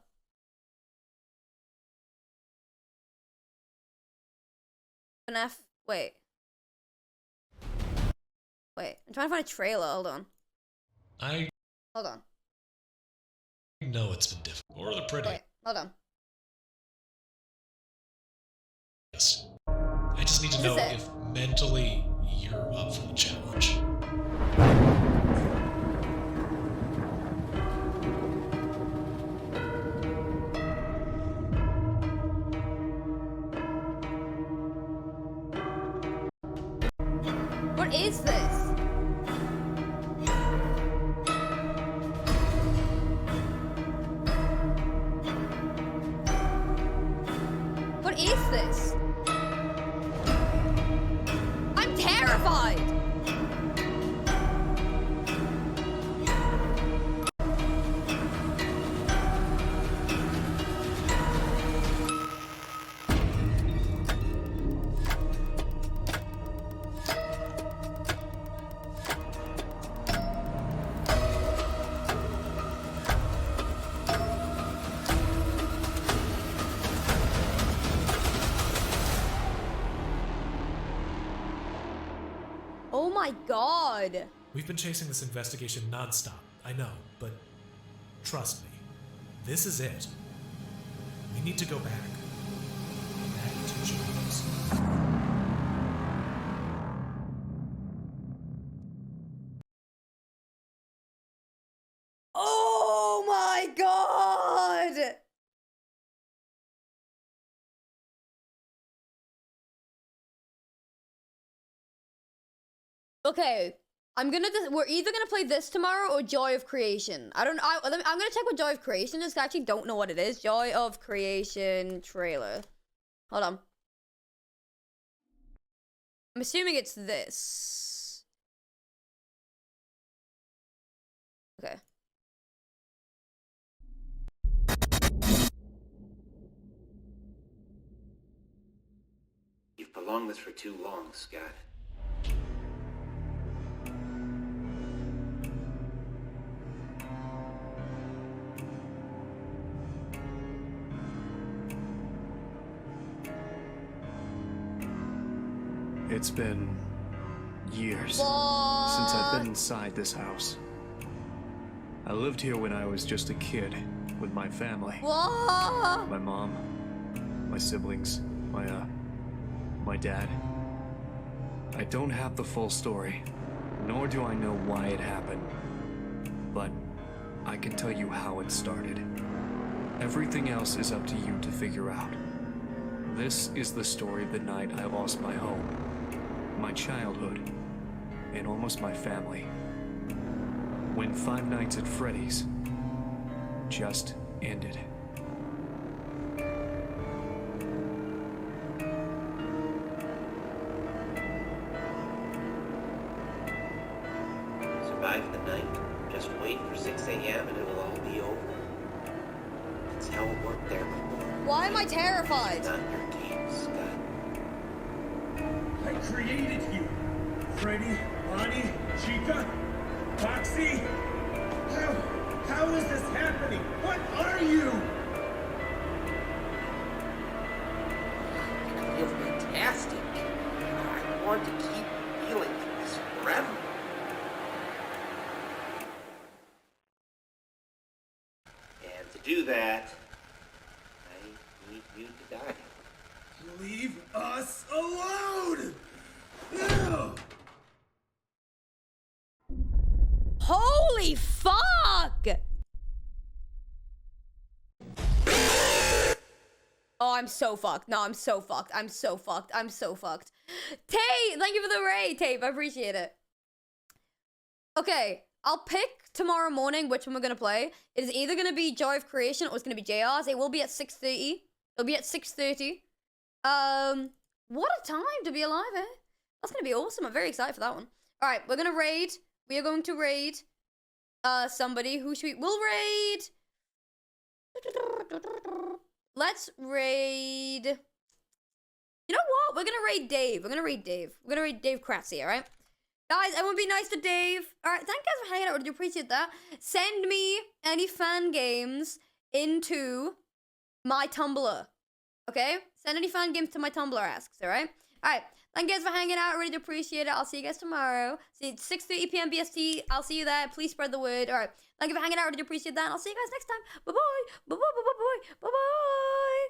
FNAF, wait, I'm trying to find a trailer, hold on. Hold on. No, it's been difficult. Or the pretty. Wait, hold on. Yes. I just need to know if mentally you're up for the challenge. What is this? What is this? I'm terrified! Oh my god! We've been chasing this investigation non-stop, I know, but trust me, this is it. We need to go back. Back to Jones. Okay, we're either gonna play this tomorrow or Joy of Creation. I'm gonna check what Joy of Creation is. 'Cause I actually don't know what it is. Joy of Creation trailer. Hold on. I'm assuming it's this. Okay. You've prolonged this for too long, Scott. It's been years What? since I've been inside this house. I lived here when I was just a kid with my family. What? My mom, my siblings, my dad. I don't have the full story, nor do I know why it happened, but I can tell you how it started. Everything else is up to you to figure out. This is the story of the night I lost my home, my childhood, and almost my family. When Five Nights at Freddy's just ended. Survive the night. Just wait for 6 a.m. and it'll all be over. That's how it worked there before. Why am I terrified? It's not your game, Scott. I created you. Freddy, Bonnie, Chica, Foxy. How is this happening? What are you? I feel fantastic. I want to keep feeling this forever. And to do that, I need you to die. Leave us alone! Ew. Holy fuck! Oh, I'm so fucked. No, I'm so fucked. I'm so fucked. I'm so fucked. Tape, thank you for the raid, Tape. I appreciate it. Okay, I'll pick tomorrow morning which one we're gonna play. It is either gonna be Joy of Creation or it's gonna be JR's. It will be at 6:30. It'll be at 6:30. What a time to be alive, eh? That's gonna be awesome. I'm very excited for that one. All right, we're gonna raid. We are going to raid somebody. Who should we? We'll raid. Let's raid. You know what? We're gonna raid Dave. We're gonna raid Dave. We're gonna raid Dave Kratzy, all right? Guys, everyone be nice to Dave. All right, thank you guys for hanging out. I really appreciate that. Send me any fan games into my Tumblr. Okay? Send any fan games to my Tumblr asks, all right? All right. Thank you guys for hanging out. I really do appreciate it. I'll see you guys tomorrow. See you at 6:30 p.m. BST. I'll see you there. Please spread the word. All right. Thank you for hanging out. I really do appreciate that. And I'll see you guys next time. Bye-bye. Bye-bye. Bye-bye. Bye-bye.